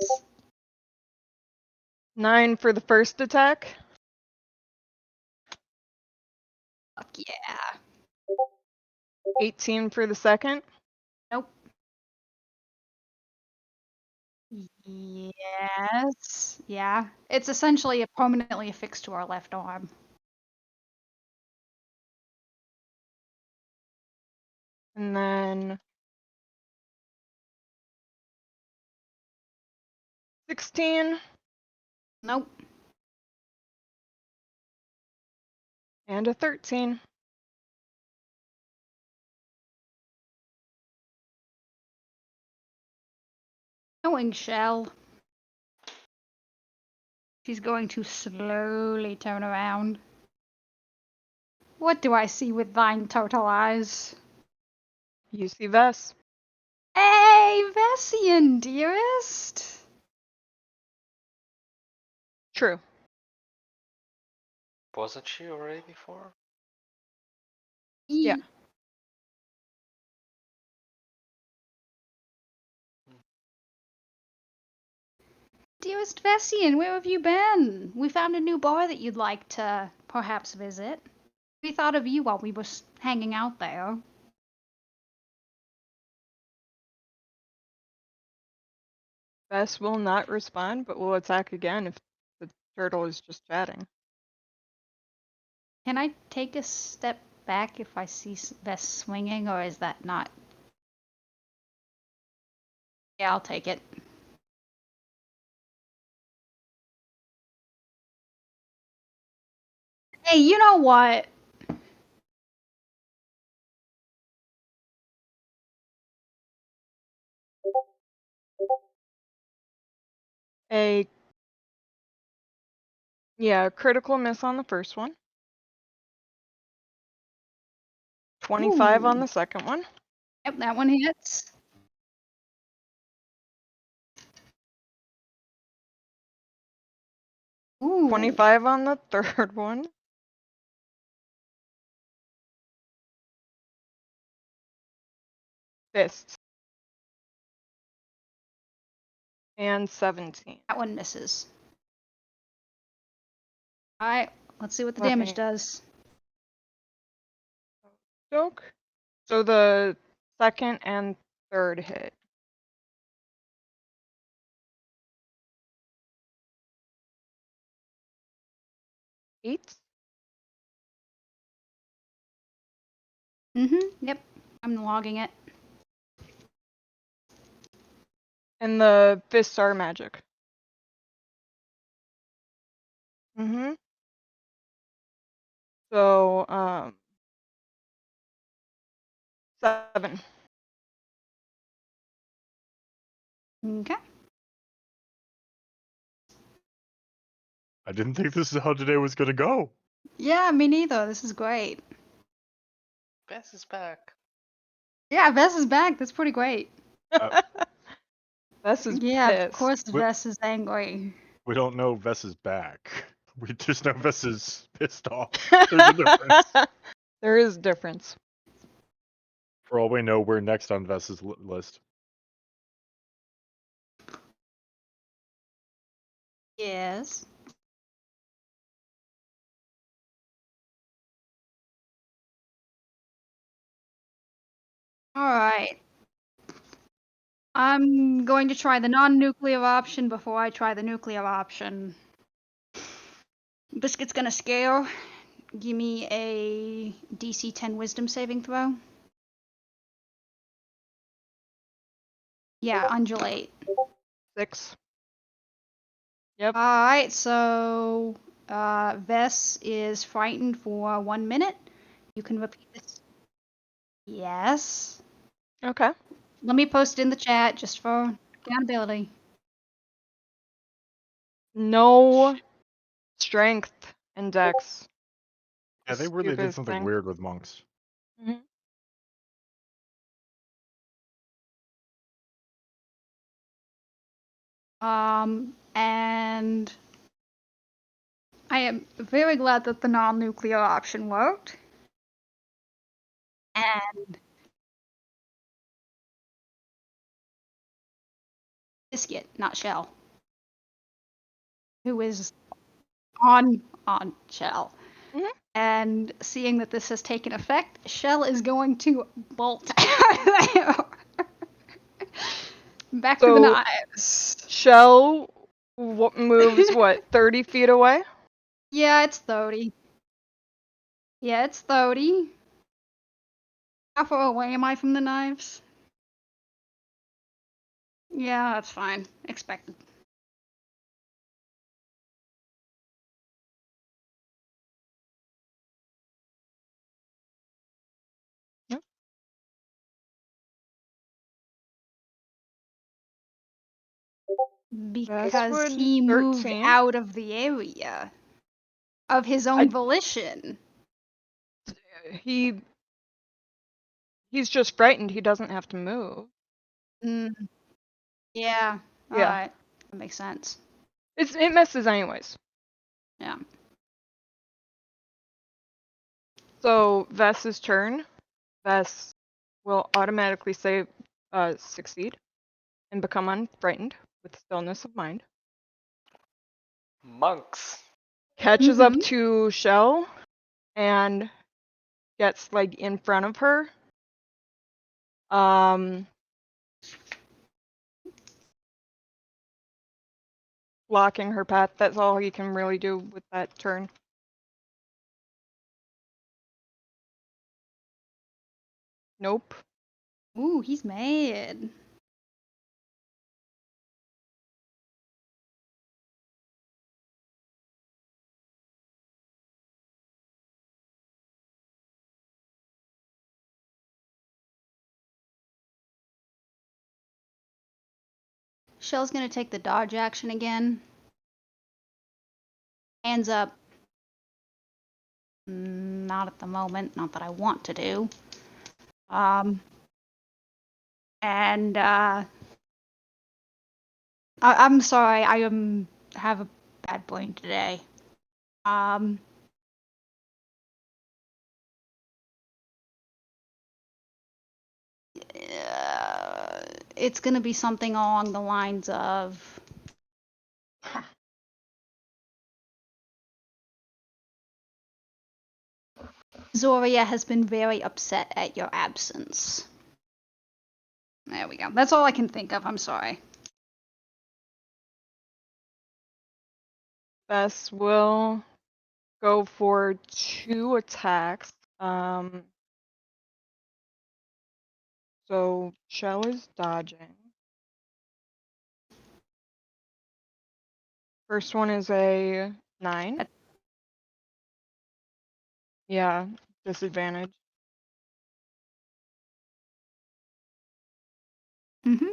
9 for the first attack. fuck yeah. 18 for the second. Nope. Yes. Yeah. It's essentially permanently affixed to our left arm. And then 16 Nope. and a 13. Knowing Shell. She's going to slowly turn around. What do I see with thine total eyes? You see Vess. Hey, Vessian, dearest! True. Wasn't she already before? Yeah. Dearest Vessian, where have you been? We found a new bar that you'd like to perhaps visit. We thought of you while we were hanging out there. Vess will not respond, but will attack again if the turtle is just chatting. Can I take a step back if I see Vess swinging, or is that not? Yeah, I'll take it. Hey, you know what? Critical miss on the first one. 25 on Ooh. the second one. Yep, that one hits. Ooh. 25 on the third one. Fists. And 17. That one misses. Alright, let's see what the Let damage me- does. Joke. So the second and third hit. Eight. Yep. I'm logging it. And the fists are magic. So, 7. Okay. I didn't think this is how today was gonna go. Yeah, me neither. This is great. Bess is back. Yeah, Vess is back. That's pretty great. This is Yeah, pissed. of course What- Vess is angry. We don't know Vess is back. We just know Vess is pissed off. There's a difference. There is a difference. For all we know, we're next on Vess's list. Yes. Alright. I'm going to try the non-nuclear option before I try the nuclear option. Biscuit's gonna scale. Give me a DC 10 wisdom saving throw. Yeah, undulate. 6. Yep. Alright, so Vess is frightened for 1 minute. You can repeat this. Yes. Okay. Let me post it in the chat just for accountability. No strength and dex. Yeah, they really did Stupidest something thing. weird with monks. Mhm. And I am very glad that the non-nuclear option worked. And Biscuit, not Shell, who is on Shell. Mhm. And seeing that this has taken effect, Shell is going to bolt out of there. Back to the So- knives. Shell moves what, 30 feet away? Yeah, it's 30. Yeah, it's 30. How far away am I from the knives? Yeah, that's fine. Expected. Yep. Because would he moved 13. out of the area of his own volition. He's just frightened. He doesn't have to move. Mm. Yeah. Yeah. Alright. That makes sense. It misses anyways. Yeah. So Vess's turn. Vess will automatically say succeed and become unfrightened with stillness of mind. Monks. Catches up Mhm. to Shell and gets like in front of her. Blocking her path. That's all he can really do with that turn. Nope. Ooh, he's mad. Shell's gonna take the dodge action again. Hands up. Not at the moment. Not that I want to do. And I'm sorry. I have a bad brain today. It's gonna be something along the lines of Zoria has been very upset at your absence. There we go. That's all I can think of. I'm sorry. Bess will go for 2 attacks. So Shell is dodging. First one is a 9. Yeah, disadvantage. Mm-hmm.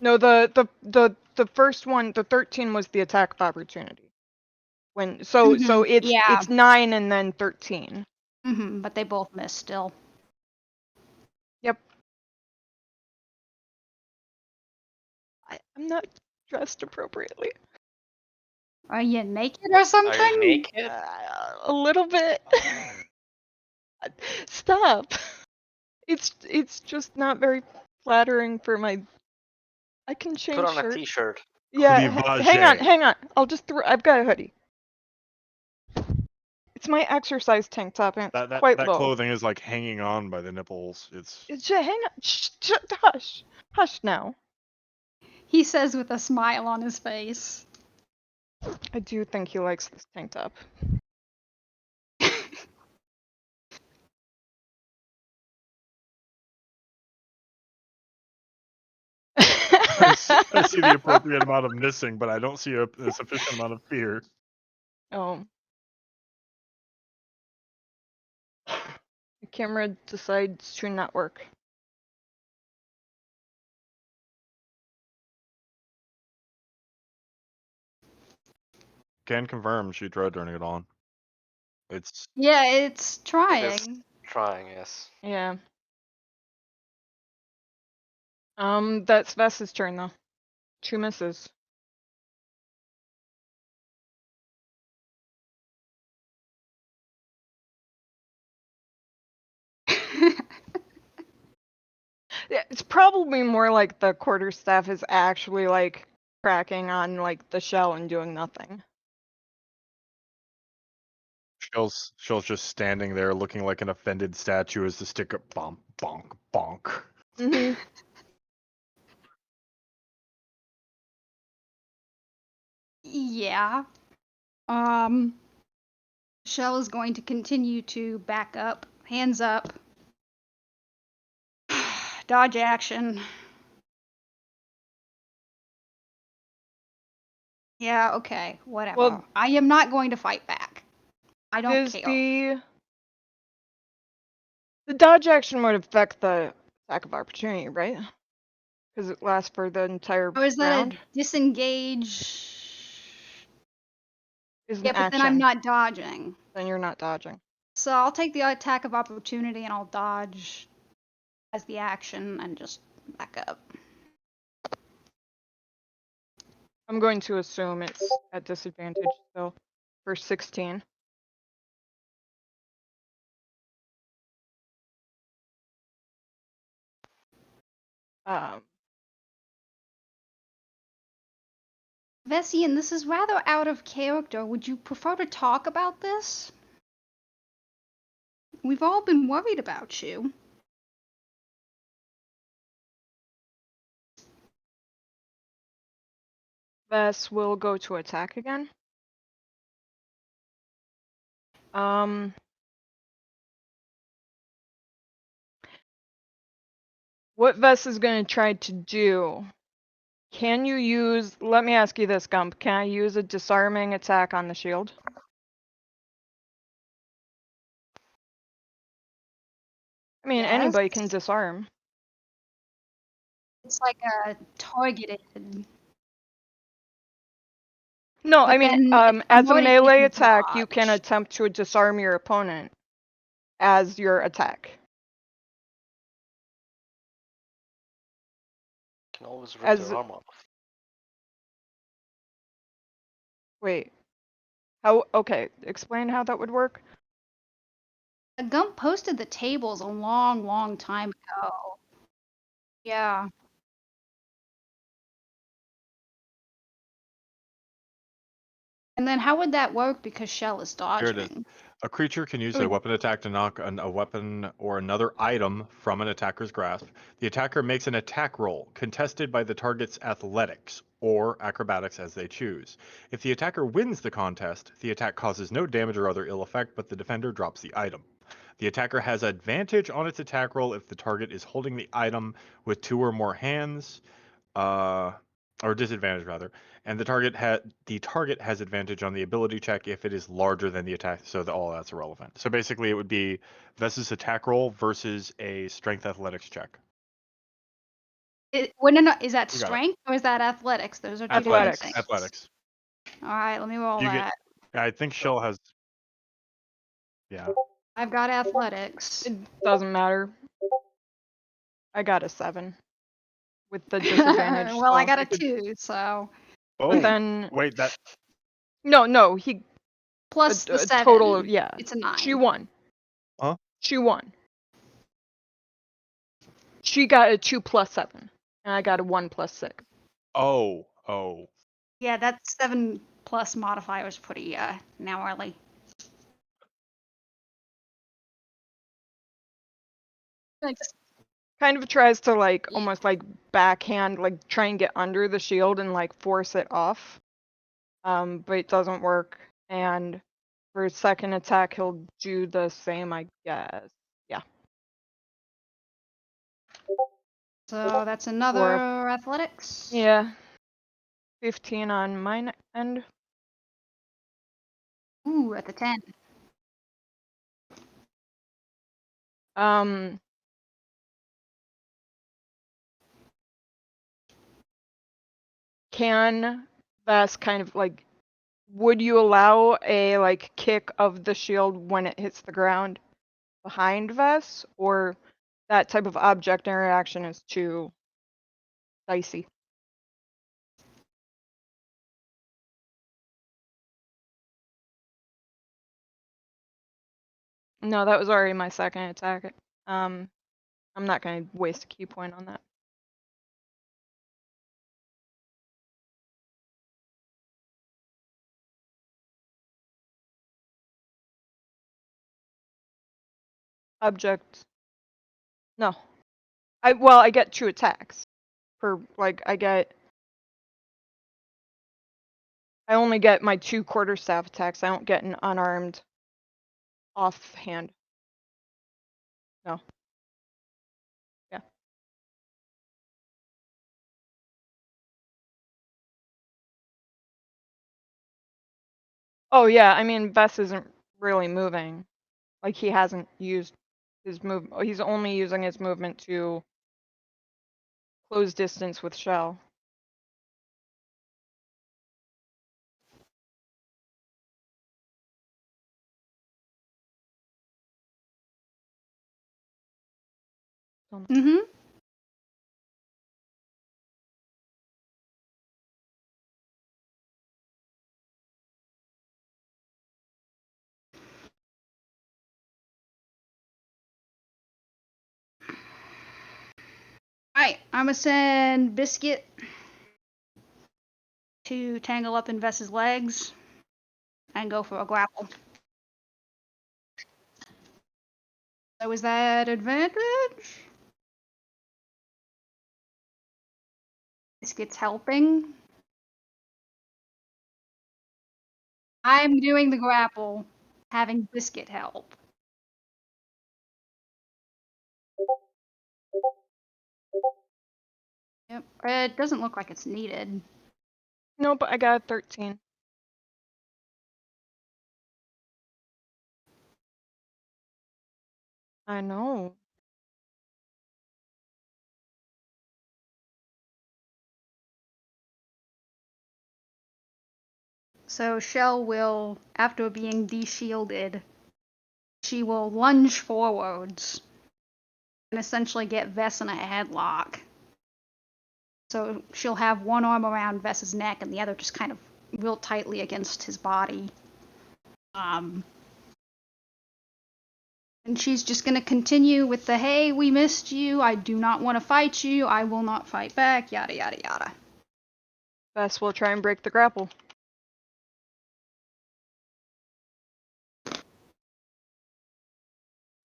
No, the first one, the 13 was the attack of opportunity. So Yeah. it's 9 and then 13. Mm-hmm. But they both miss still. Yep. I'm not dressed appropriately. Are you naked or something? Are you naked? A little bit. Stop. It's just not very flattering for my. I can change Put on a shirt. t-shirt. Yeah, Clivage. hang on. I'll just I've got a hoodie. It's my exercise tank top and it's quite That low. clothing is like hanging on by the nipples. It's Hang on. Shh, hush. Hush now. He says with a smile on his face. I do think he likes this tank top. I see the appropriate amount of missing, but I don't see a sufficient amount of fear. Oh. The camera decides to not work. Can confirm she tried turning it on. It's Yeah, it's It trying. is trying, yes. Yeah. That's Vess's turn though. 2 misses. Yeah, it's probably more like the quarterstaff is actually like cracking on like the shell and doing nothing. Shell's just standing there looking like an offended statue as the stick up bonk bonk bonk. Mm-hmm. Yeah. Shell is going to continue to back up. Hands up. Dodge action. Yeah, okay, whatever. Well, I am not going to fight back. I don't Does care. the dodge action would affect the attack of opportunity, right? Because it lasts for the entire Or is that round. a disengage? Is an Yeah, but action. then I'm not dodging. Then you're not dodging. So I'll take the attack of opportunity and I'll dodge as the action and just back up. I'm going to assume it's at disadvantage still for 16. Vessian, this is rather out of character. Would you prefer to talk about this? We've all been worried about you. Vess will go to attack again. What Vess is going to try to do, can you use, let me ask you this, Gump, can I use a disarming attack on the shield? I mean, anybody can disarm. It's like a targeted. No, I But mean, then as a Morty melee can attack, you can dodge. attempt to disarm your opponent as your attack. can always rip As- their arm off. Wait. How? Okay, explain how that would work. Gump posted the tables a long, long time ago. Yeah. And then how would that work because Shell is Here it is. dodging? A creature can use Ooh. a weapon attack to knock a weapon or another item from an attacker's grasp. The attacker makes an attack roll, contested by the target's athletics or acrobatics as they choose. If the attacker wins the contest, the attack causes no damage or other ill effect, but the defender drops the item. The attacker has advantage on its attack roll if the target is holding the item with 2 or more hands, or disadvantage rather, and the target has advantage on the ability check if it is larger than the attack. So all that's irrelevant. So basically, it would be Vess's attack roll versus a strength athletics check. No, is that You got it. strength or is that athletics? Those are two different Athletics. things. Athletics. All right, let me roll You get. that. I think Shell has. Yeah. I've got athletics. It doesn't matter. I got a 7 with the disadvantage. Well, I so got a it could- 2, so Oh, But then wait. That. no, he plus the a 7. total of yeah. It's a 9. She won. Huh? She won. She got a 2 plus 7, and I got a 1 plus 6. Oh. Yeah, that 7 plus modifier is pretty gnarly. Kind of tries to like Yeah. almost like backhand, like try and get under the shield and like force it off. But it doesn't work. And for his second attack, he'll do the same, I guess. Yeah. So that's another athletics. Yeah. 15 on my end. Ooh, at the 10. Can Vass kind of like, would you allow a like kick of the shield when it hits the ground behind Vass, or that type of object interaction is too dicey? No, that was already my second attack. I'm not gonna waste a key point on that. Object. No. I get 2 attacks. Per like I only get my 2 quarterstaff attacks. I don't get an unarmed offhand. No. Yeah. Oh yeah, I mean Vess isn't really moving. Like he hasn't used his move. He's only using his movement to close distance with Shell. Mm-hmm. Alright, I'm gonna send Biscuit to tangle up in Vess's legs and go for a grapple. So is that advantage? Biscuit's helping. I'm doing the grapple, having Biscuit help. Yep. It doesn't look like it's needed. No, but I got a 13. I know. So Shell will, after being de-shielded, she will lunge forwards and essentially get Vess in a headlock. So she'll have one arm around Vess's neck and the other just kind of real tightly against his body. And she's just going to continue with the, hey, we missed you. I do not want to fight you. I will not fight back. Yada, yada, yada. Vess will try and break the grapple.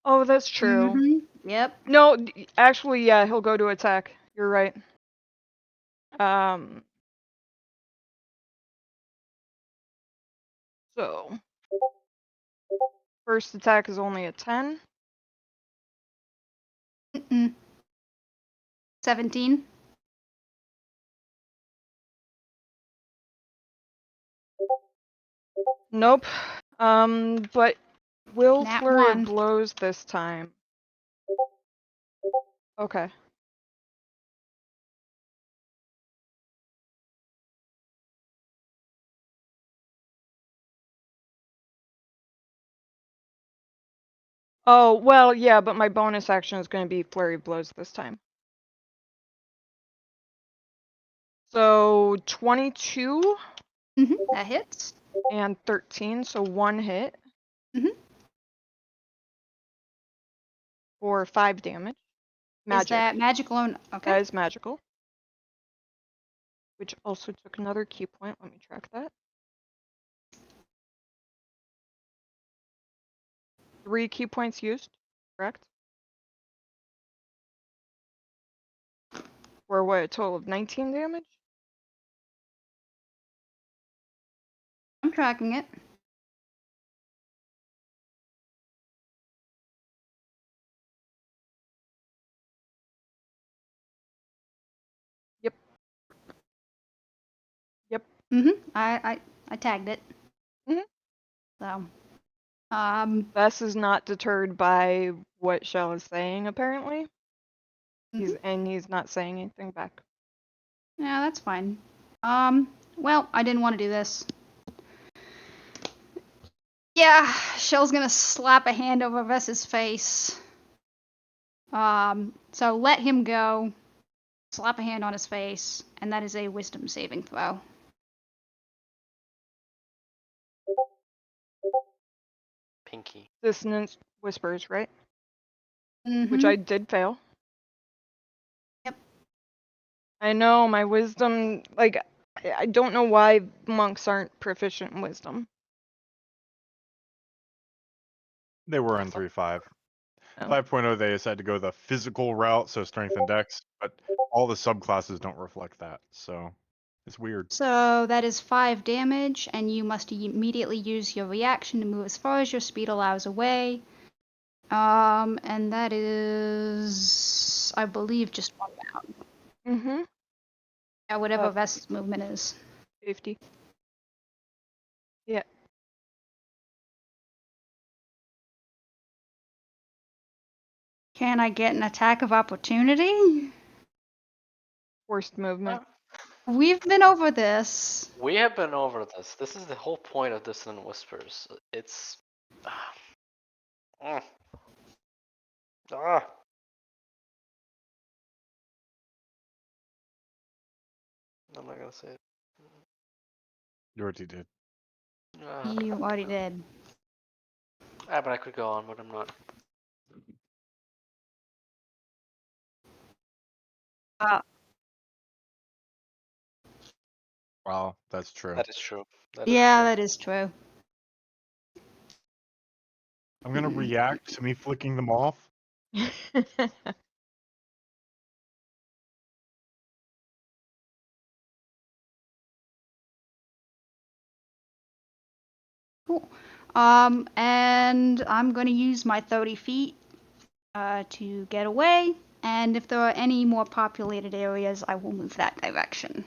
Oh, that's true. Mm-hmm. Yep. No, actually, yeah, he'll go to attack. You're right. So first attack is only a 10. 17. Nope. But will Nat flurry 1. of blows this time? Okay. Oh, well, yeah, but my bonus action is going to be flurry of blows this time. So 22 That hits. and 13, so 1 hit. Mhm. For 5 damage. Magic. Is that magical? Okay. That is magical. Which also took another key point. Let me track that. 3 key points used, correct? For what, a total of 19 damage? I'm tracking it. Yep. Yep. I tagged it. So, Bess is not deterred by what Shell is saying, apparently. He's not saying anything back. yeah, that's fine. Well, I didn't want to do this. Yeah, Shell's gonna slap a hand over Vess's face. So let him go. Slap a hand on his face, and that is a wisdom saving throw. Pinky. Dissonance whispers, right? Mm-hmm. Which I did fail. Yep. I know, my wisdom, like, I don't know why monks aren't proficient in wisdom. They were on 3.5. Oh. 5.0, they decided to go the physical route, so strength and dex, but all the subclasses don't reflect that, so it's weird. So that is 5 damage, and you must immediately use your reaction to move as far as your speed allows away. And that is, I believe, just 1 round. Mm-hmm. Yeah, whatever Vest's movement is. 50. Yeah. Can I get an attack of opportunity? Forced movement. We've been over this. We have been over this. This is the whole point of Dissonant Whispers. It's. Ah. I'm not gonna say it. You already did. You already did. But I could go on, but I'm not. Wow, that's true. That is true. That is true. I'm gonna react to me flicking them off. Cool. And I'm going to use my 30 feet to get away. And if there are any more populated areas, I will move that direction.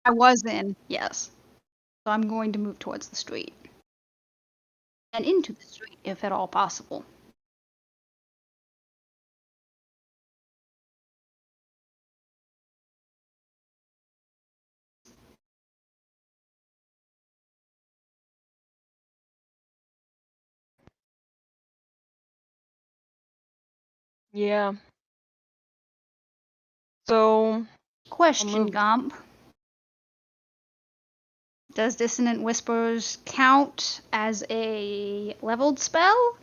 I was in, yes. So I'm going to move towards the street. And into the street, if at all possible. Yeah. So Question, move- Gump. Does Dissonant Whispers count as a leveled spell?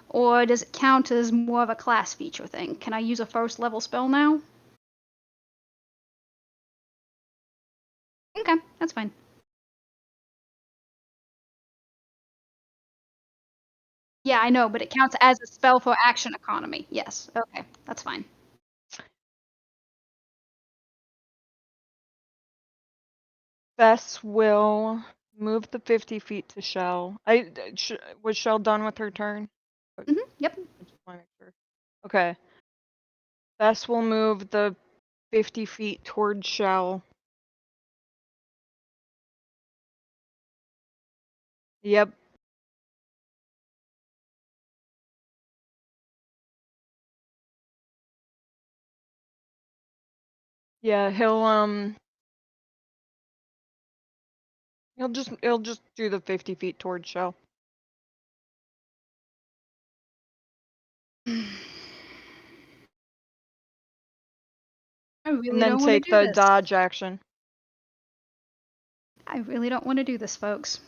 Or does it count as more of a class feature thing? Can I use a first level spell now? Okay, that's fine. Yeah, I know, but it counts as a spell for action economy. Yes, okay, that's fine. Bess will move the 50 feet to Shell. Was Shell done with her turn? Yep. I just want to make sure. Okay. Bess will move the 50 feet toward Shell. Yep. Yeah, he'll just do the 50 feet toward Shell. I really And then don't want to take do the this. dodge action. I really don't want to do this, folks.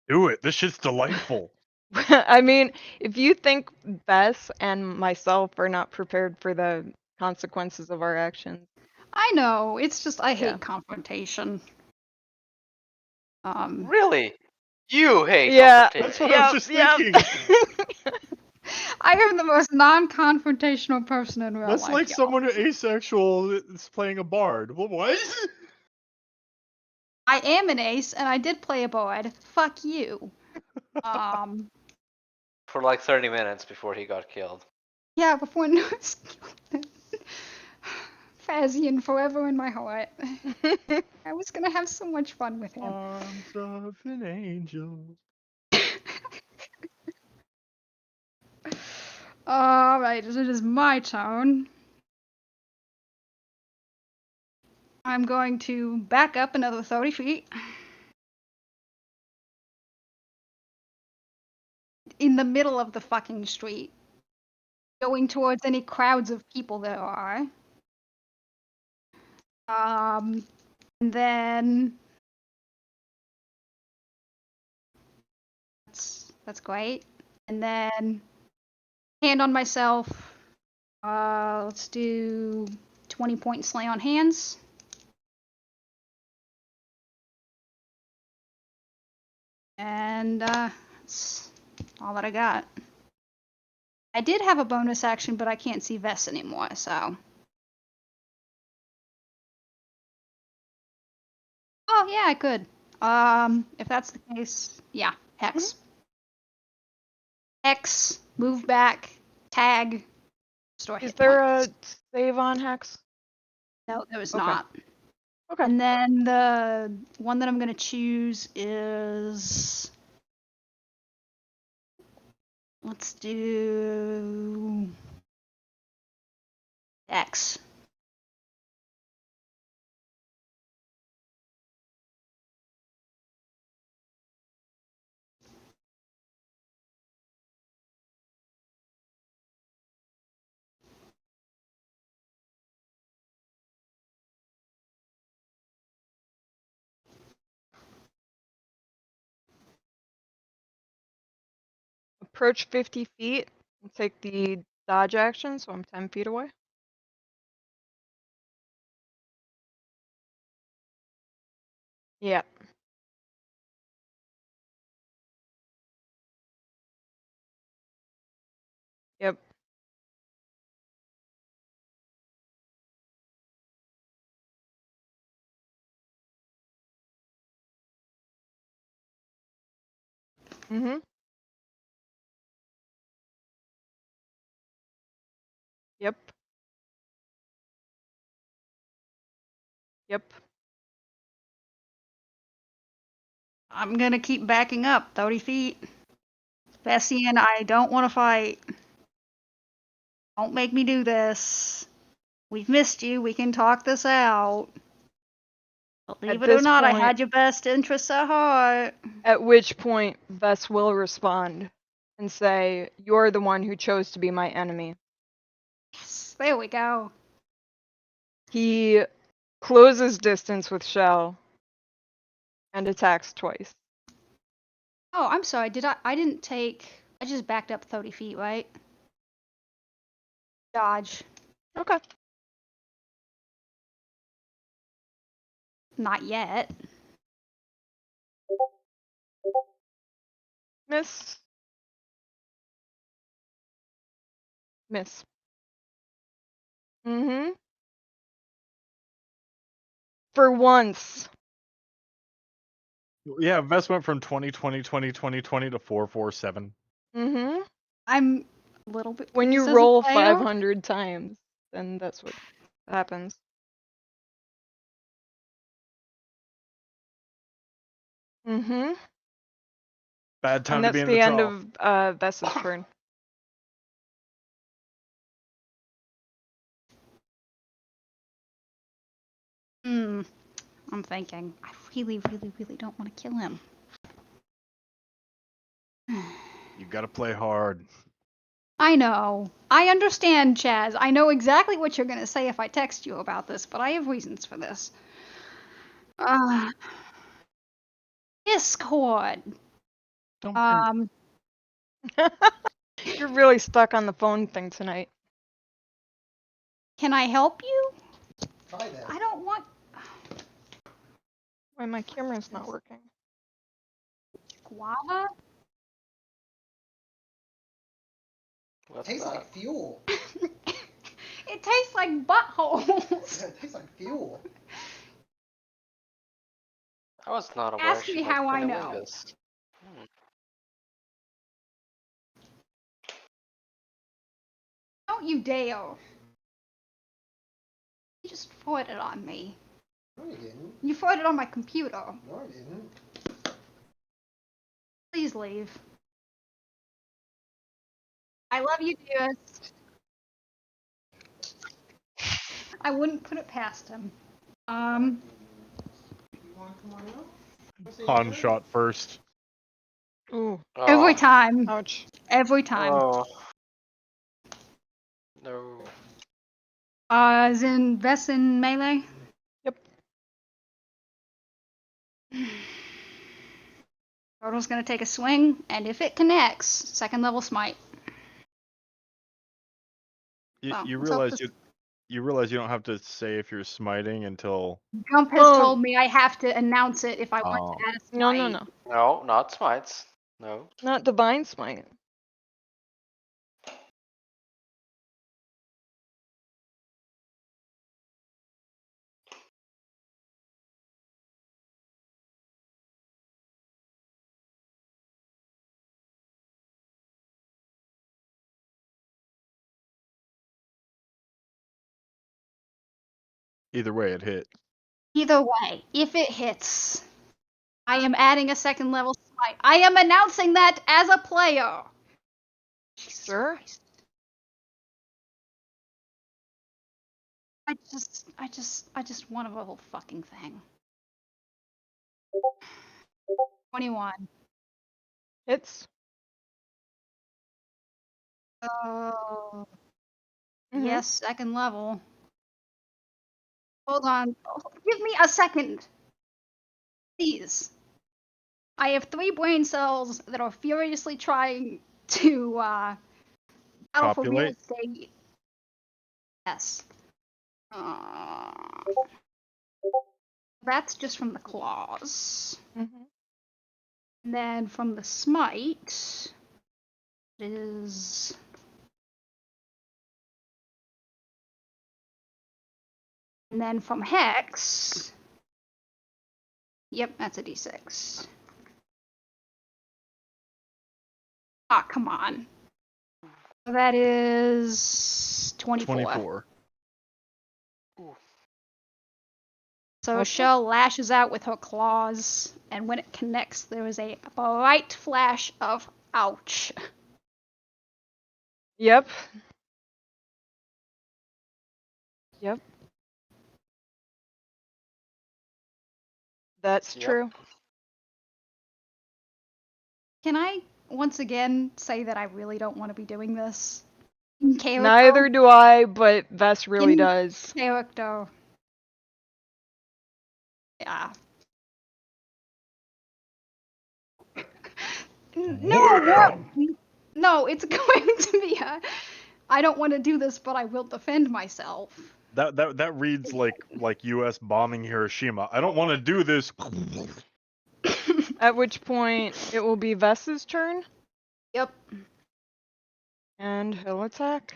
Do it. This shit's delightful. I mean, if you think Bess and myself are not prepared for the consequences of our actions. I know, it's just I Yeah. hate confrontation. Really? You hate Yeah, confrontation. That's what I was just thinking. I am the most non-confrontational person in real That's life, like y'all. someone asexual that's playing a bard. What? I am an ace, and I did play a bard. Fuck you. For like 30 minutes before he got killed. Yeah, before Noah's Fazian forever in my heart. I was gonna have so much fun with him. Arms of an angel. Alright, it is my turn. I'm going to back up another 30 feet. In the middle of the fucking street. Going towards any crowds of people there are. And then that's great. And then hand on myself. Let's do 20-point slay on hands. And that's all that I got. I did have a bonus action, but I can't see Vess anymore, so. Oh yeah, I could. If that's the case, yeah, Hex. Hex, move back, tag, restore Is hit there points. a save on Hex? No, there was Okay. not. Okay. And then the one that I'm gonna choose is, let's do X. Approach 50 feet and take the dodge action, so I'm 10 feet away. Yeah. Yep. Mm-hmm. Yep. Yep. I'm gonna keep backing up 30 feet. Bessie and I don't want to fight. Don't make me do this. We've missed you. We can talk this out. Believe At it or this not, I point, had your best interests at heart. at which point Vess will respond and say, "You're the one who chose to be my enemy." Yes, there we go. He closes distance with Shell and attacks twice. Oh, I'm sorry. I didn't take. I just backed up 30 feet, right? Dodge. Okay. Not yet. Miss. Miss. Mm-hmm. For once. Yeah, Vest went from 2020 to 447. Mm-hmm. I'm a little bit. When you pleased as a roll player. 500 times, then that's what happens. Mm-hmm. Bad time And to that's be in the the end trough. of Vess's turn. I'm thinking. I really, really, really don't want to kill him. You gotta play hard. I know. I understand, Chaz. I know exactly what you're gonna say if I text you about this, but I have reasons for this. Discord. Don't bring- You're really stuck on the phone thing tonight. Can I help you? Try that. I don't want Why my camera's not working? guava. What's Tastes that? like fuel. It tastes like buttholes. It tastes like fuel. I was not aware Ask she me was how I gonna know. win this. Don't you dare. You just farted on me. No, you didn't. You farted on my computer. No, I didn't. Please leave. I love you, dearest. I wouldn't put it past him. You want to come on out? Han shot first. Ooh, Every Oh, time. ouch. Every time. oh. No. Is in Vess in melee? Yep. Turtle's gonna take a swing, and if it connects, second level smite. You, Well, you let's hope realize this- you realize you don't have to say if you're smiting until. Gump has Well- told me I have to announce it if I want Oh. to add a smite. No, no, no. No, not smites. No. Not Divine Smite. Either way, it hit. Either way, if it hits, I am adding a second level smite. I am announcing that as a player. Jesus Sure. Christ. I just want the whole fucking thing. 21. Hits. Oh. Mhm. Yes, second level. Hold on. Oh, give me a second. Please. I have 3 brain cells that are furiously trying to battle for real Copulate. estate. Yes. Uh, that's just from the claws. Mhm. And then from the smite it is and then from hex. Yep, that's a d6. Ah, come on. That is 24. 24. So Okay. Shell lashes out with her claws, and when it connects, there is a bright flash of ouch. Yep. Yep. That's Yep. true. Can I once again say that I really don't want to be doing this. Neither do I, but Vess really In does. character. Yeah. No, it's going to be I don't want to do this, but I will defend myself. That reads like U.S. bombing Hiroshima. I don't want to do this. At which point it will be Vess's turn, Yep. and he'll attack.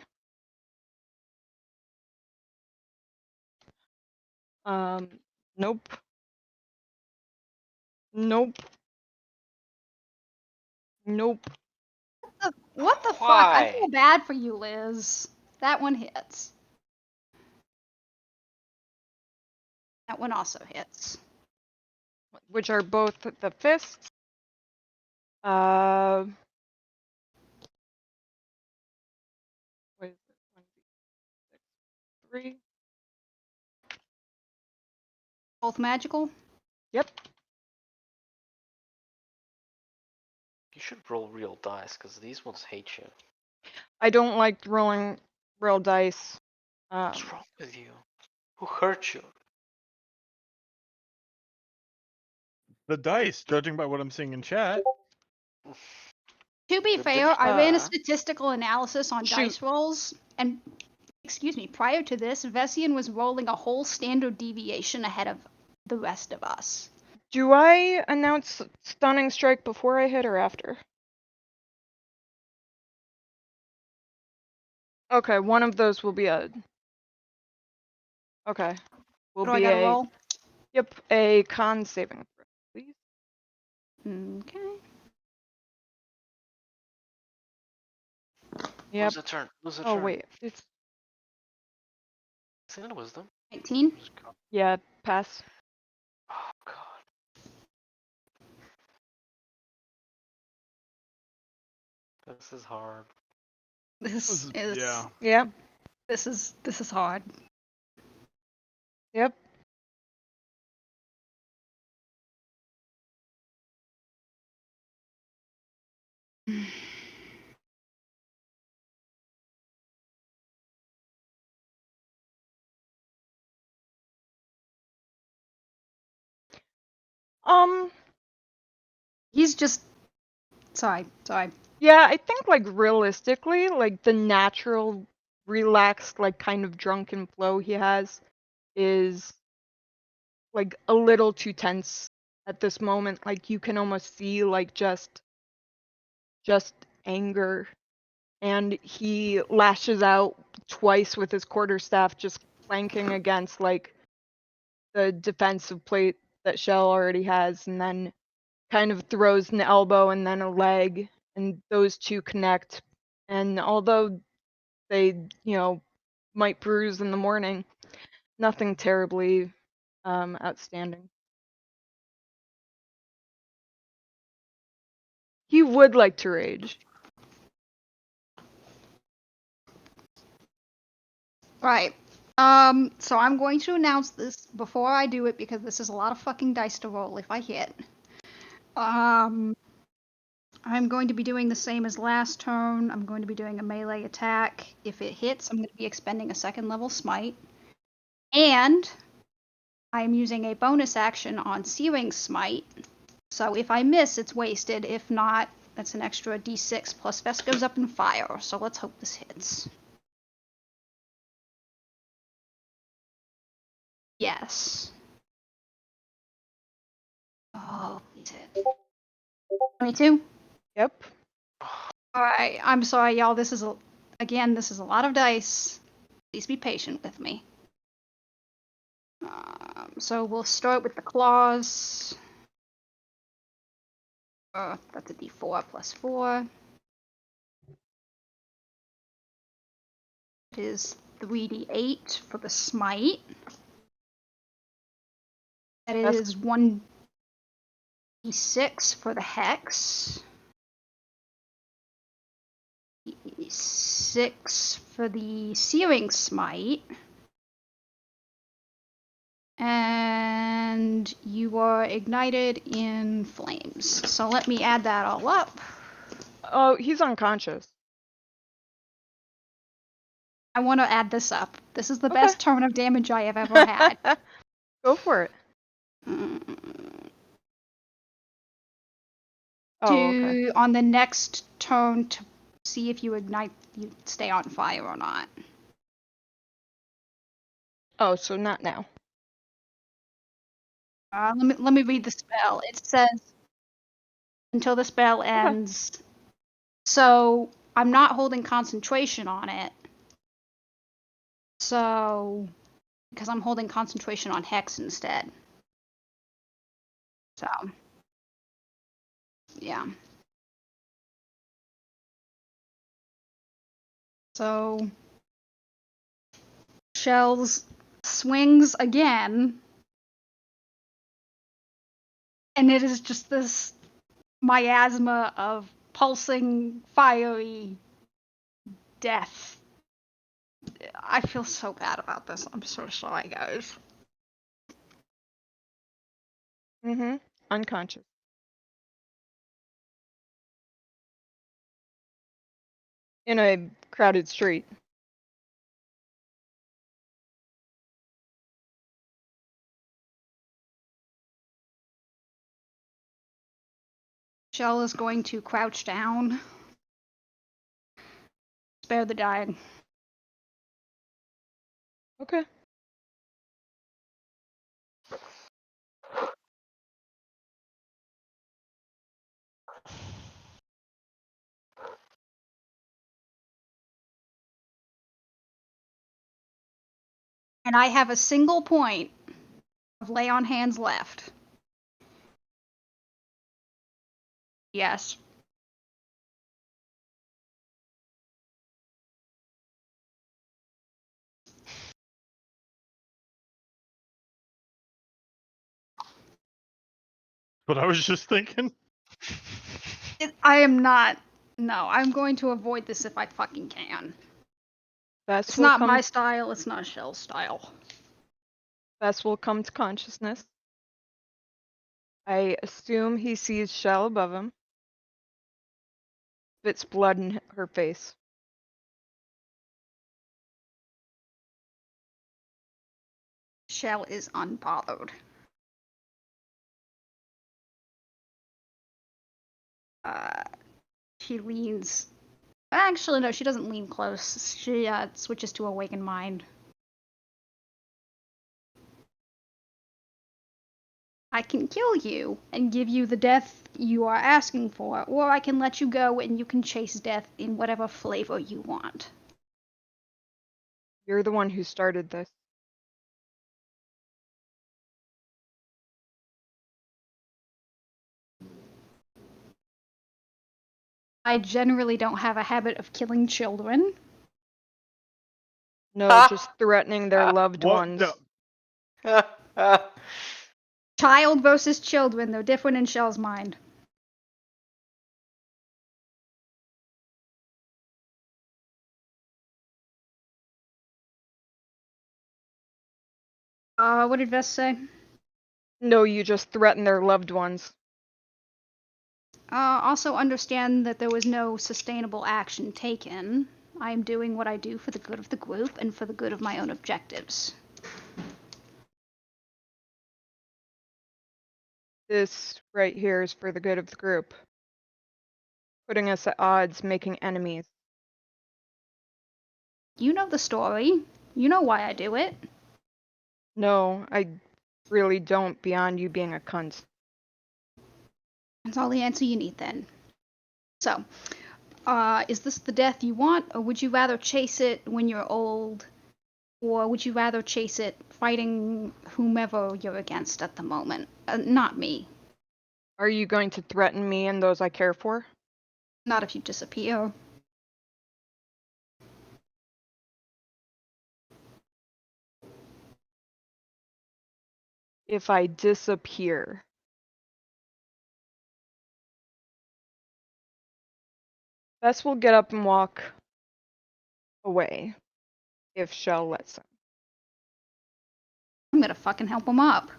Nope. Nope. Nope. What the fuck? I Why? feel bad for you, Liz. That one hits. That one also hits. Which are both the fists. What is it? 3. Both magical. Yep. You should roll real dice, because these ones hate you. I don't like rolling real dice. What's wrong with you? Who hurt you? The dice, judging by what I'm seeing in chat. To be Good fair, that I ran a Uh, statistical analysis on shoot. dice rolls, and excuse me, prior to this, Vessian was rolling a whole standard deviation ahead of the rest of us. Do I announce stunning strike before I hit or after? Okay, one of those will be a. Okay, will What do I be gotta a. roll? Yep, a con saving throw, please. Okay. Yep. Lose a turn. Lose a Oh turn. wait, it's Isn't it wisdom? 19. yeah, pass. Oh god. This is hard. This is Yeah. Yep. this is hard. Yep. He's just sorry. Yeah, I think like realistically, like the natural, relaxed, like kind of drunken flow he has is like a little too tense at this moment. Like you can almost see like just anger, and he lashes out twice with his quarterstaff, just clanking against like the defensive plate that Shell already has, and then kind of throws an elbow and then a leg, and those two connect. And although they, might bruise in the morning, nothing terribly outstanding. He would like to rage. Right. So I'm going to announce this before I do it because this is a lot of fucking dice to roll if I hit. I'm going to be doing the same as last turn. I'm going to be doing a melee attack. If it hits, I'm going to be expending a second level smite. And I'm using a bonus action on Searing Smite. So if I miss, it's wasted. If not, that's an extra d6 plus Vest goes up in fire. So let's hope this hits. Yes. Oh, please hit. 22? Yep. Alright, I'm sorry, y'all. This is a lot of dice. Please be patient with me. So we'll start with the claws. That's a d4 plus 4. It is 3d8 for the smite. That is 1d6 for the hex. 6 for the searing smite. And you are ignited in flames. So let me add that all up. Oh, he's unconscious. I want to add this up. This is the Okay. best turn of damage I have ever had. Go for it. Oh, okay. On the next turn to see if you stay on fire or not. Oh, so not now. Let me read the spell. It says until the spell ends. So I'm not holding concentration on it. So because I'm holding concentration on Hex instead. So yeah. So Shells swings again. And it is just this miasma of pulsing, fiery death. I feel so bad about this. I'm so sorry, guys. Mm-hmm. Unconscious. In a crowded street. Shell is going to crouch down. Spare the dying. Okay. And I have a single point of lay on hands left. Yes. But I was just thinking. I am not. No, I'm going to avoid this if I fucking can. Bess It's will not come. my style. It's not Shell's style. Bess will come to consciousness. I assume he sees Shell above him. Spits blood in her face. Shell is unbothered. She leans. Actually, no, she doesn't lean close. She switches to Awakened Mind. I can kill you and give you the death you are asking for, or I can let you go and you can chase death in whatever flavor you want. You're the one who started this. I generally don't have a habit of killing children. No, Ah! just threatening their loved What? ones. No. Child versus children, they're different in Shell's mind. What did Vess say? No, you just threaten their loved ones. Also understand that there was no sustainable action taken. I am doing what I do for the good of the group and for the good of my own objectives. This right here is for the good of the group. Putting us at odds, making enemies. You know the story. You know why I do it. No, I really don't, beyond you being a cunt. That's all the answer you need then. So, is this the death you want, or would you rather chase it when you're old? Or would you rather chase it fighting whomever you're against at the moment? Not me. Are you going to threaten me and those I care for? Not if you disappear. If I disappear. Bess will get up and walk away. If Shell lets him. I'm gonna fucking help him up.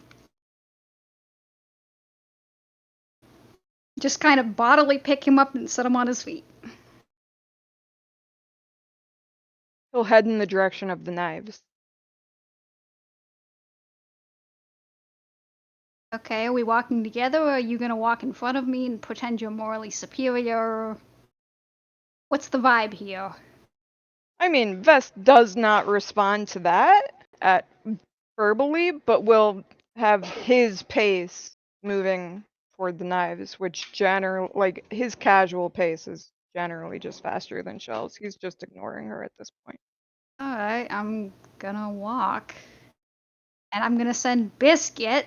just kind of bodily pick him up and set him on his feet. He'll head in the direction of the knives. Okay, are we walking together, or are you gonna walk in front of me and pretend you're morally superior? What's the vibe here? I mean, Vest does not respond to that at verbally, but will have his pace moving toward the knives, which like his casual pace is generally just faster than Shell's. He's just ignoring her at this point. Alright, I'm gonna walk. And I'm gonna send Biscuit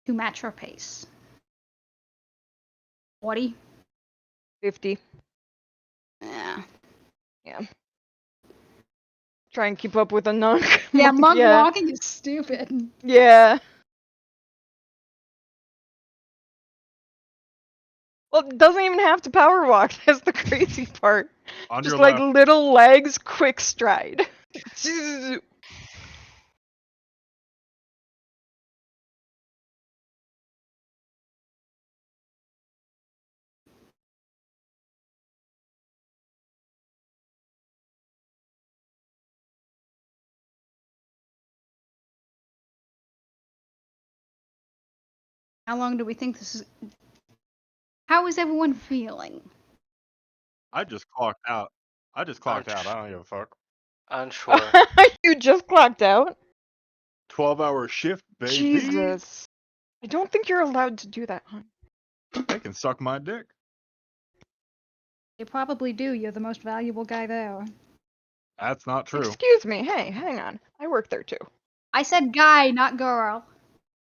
to match her pace. 40? 50. Yeah. Yeah. Try and keep up with a monk. Yeah, monk yeah. walking is stupid. Yeah. Well, it doesn't even have to power walk. That's the crazy part. On Just your like left. little legs, quick stride. How long do we think this is? How is everyone feeling? I just clocked out. I don't give a fuck. Unsure. You just clocked out? 12-hour shift, baby. Jesus. I don't think you're allowed to do that, hon. They can suck my dick. You probably do. You're the most valuable guy there. That's not true. Excuse me. Hey, hang on. I work there too. I said guy, not girl.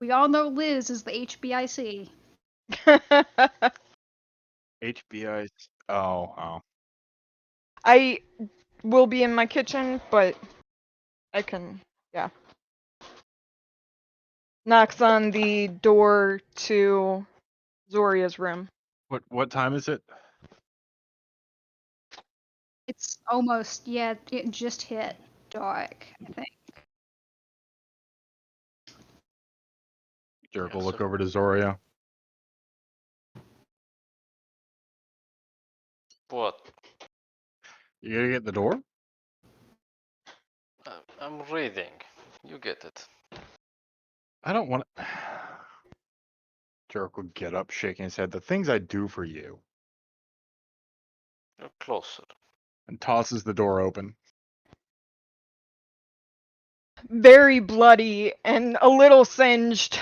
We all know Liz is the HBIC. HBI. Oh. I will be in my kitchen, but I can, yeah. Knocks on the door to Zoria's room. What time is it? It's almost, yeah, it just hit dark, I think. Dirk Yeah, will look so- over to Zoria. What? You gonna get the door? I'm reading. You get it. I don't want to. Dirk would get up, shaking his head. The things I do for you. You're closer. And tosses the door open. Very bloody and a little singed.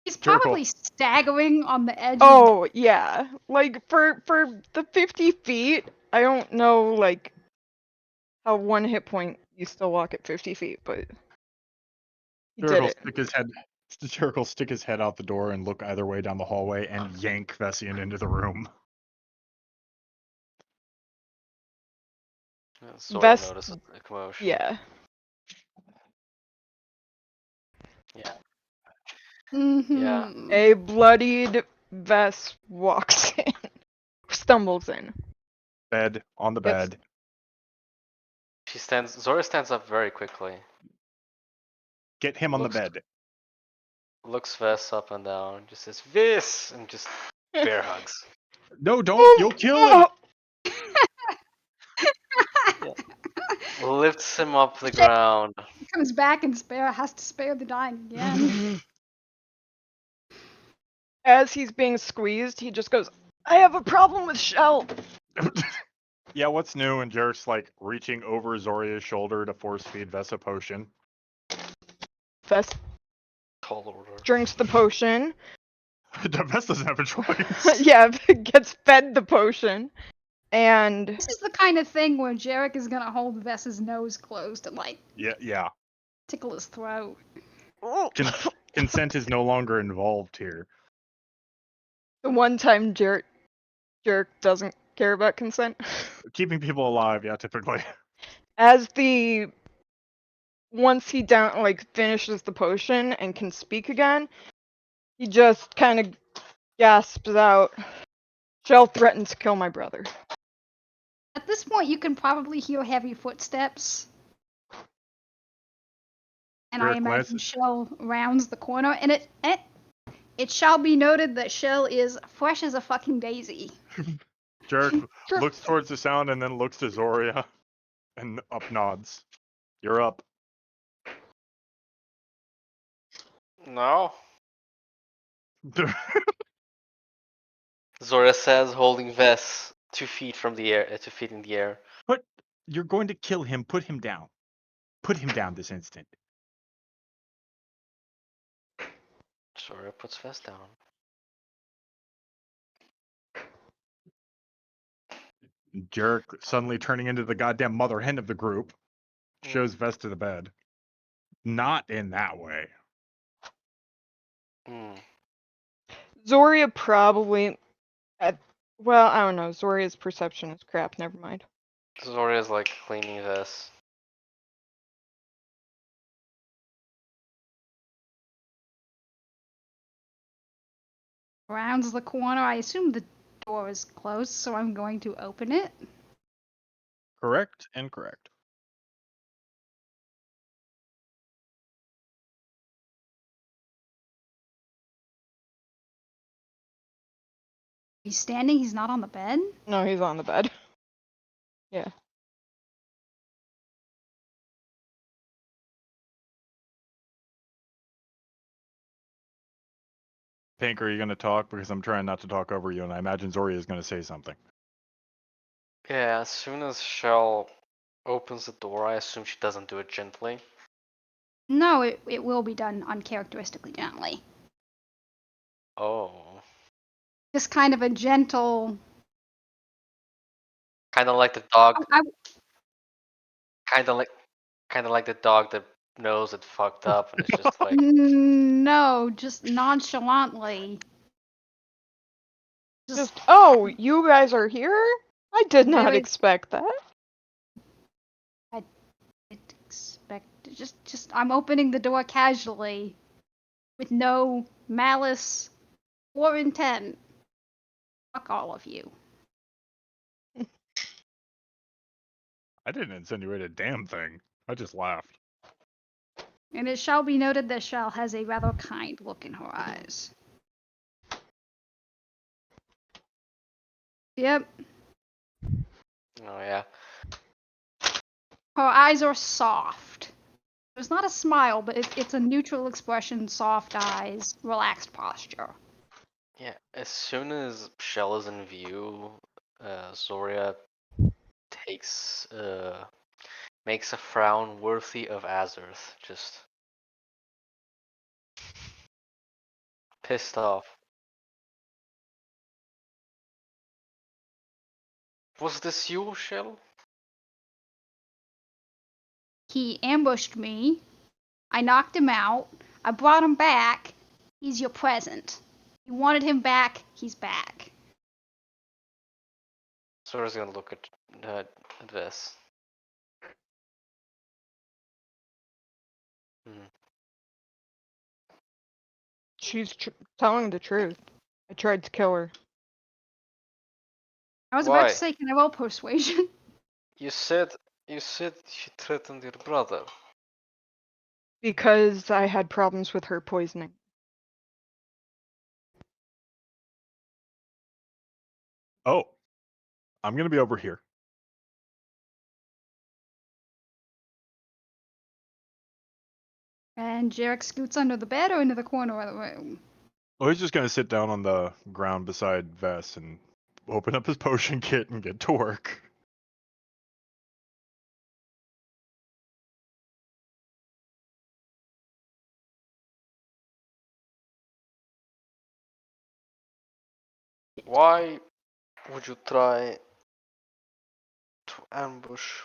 He's Jerk probably staggering on the edge. Oh, yeah. Like, for the 50 feet, I don't know, like, how one hit point you still walk at 50 feet, but he Jerk did will it. stick his head. Jerk will stick his head out the door and look either way down the hallway and yank Vessian into the room. Zora Vest- notices the commotion. Yeah. Yeah. Mm-hmm. A bloodied Vest walks in. Stumbles in. Bed on the Gets- bed. Zora stands up very quickly. Get him on Looks- the bed. Looks Vess up and down. Just says Vis and just bear hugs. No, don't. You'll kill him. Lifts him up the ground. He comes back and has to spare the dying again. As he's being squeezed, he just goes, I have a problem with Shell. Yeah, what's new? And Jerk's like reaching over Zoria's shoulder to force feed Vess a potion. Vest Tall order. drinks the potion. Vess doesn't have a choice. Yeah, gets fed the potion. And This is the kind of thing where Jarek is gonna hold Vess's nose closed and like Yeah. tickle his throat. Consent is no longer involved here. the one time Jerk doesn't care about consent. Keeping people alive, yeah, typically. As once he finishes the potion and can speak again, he just kind of gasps out, Shell threatened to kill my brother. At this point, you can probably hear heavy footsteps. And I Jarek imagine glances. Shell rounds the corner, and it shall be noted that Shell is fresh as a fucking daisy. Jarek Sure. looks towards the sound and then looks to Zoria and up nods. You're up. No. Zora says, holding Vess 2 feet from the air, 2 feet in the air. You're going to kill him. Put him down. Put him down this instant. Zora puts Vess down. Jarek, suddenly turning into the goddamn mother hen of the group, shows Vest to the bed. Not in that way. Zoria probably. Well, I don't know. Zoria's perception is crap. Never mind. Zoria's like cleaning Vess. Rounds the corner. I assume the door is closed, so I'm going to open it. Correct and correct. He's standing. He's not on the bed. No, he's on the bed. Yeah. Pink, are you going to talk? Because I'm trying not to talk over you, and I imagine Zoria is going to say something. Yeah, as soon as Shell opens the door, I assume she doesn't do it gently. No, it will be done uncharacteristically gently. Oh. Just kind of a gentle. Kind of like the dog. I, Kind of like the dog that knows it fucked up and it's just like. no, just nonchalantly. Just, oh, you guys are here? I did not Very- expect that. I didn't expect. Just. I'm opening the door casually, with no malice or intent. Fuck all of you. I didn't insinuate a damn thing. I just laughed. And it shall be noted that Shell has a rather kind look in her eyes. Yep. Oh yeah. Her eyes are soft. There's not a smile, but it's a neutral expression, soft eyes, relaxed posture. Yeah. As soon as Shell is in view, Zoria takes makes a frown worthy of Azurth. Just pissed off. Was this you, Shell? He ambushed me. I knocked him out. I brought him back. He's your present. You wanted him back. He's back. Zora's gonna look at this. She's telling the truth. I tried to kill her. I was about Why? to say, can I roll persuasion? You said she threatened your brother. Because I had problems with her poisoning. Oh, I'm going to be over here. And Jarek scoots under the bed or into the corner of the room. Oh, he's just going to sit down on the ground beside Vess and open up his potion kit and get to work. Why would you try to ambush?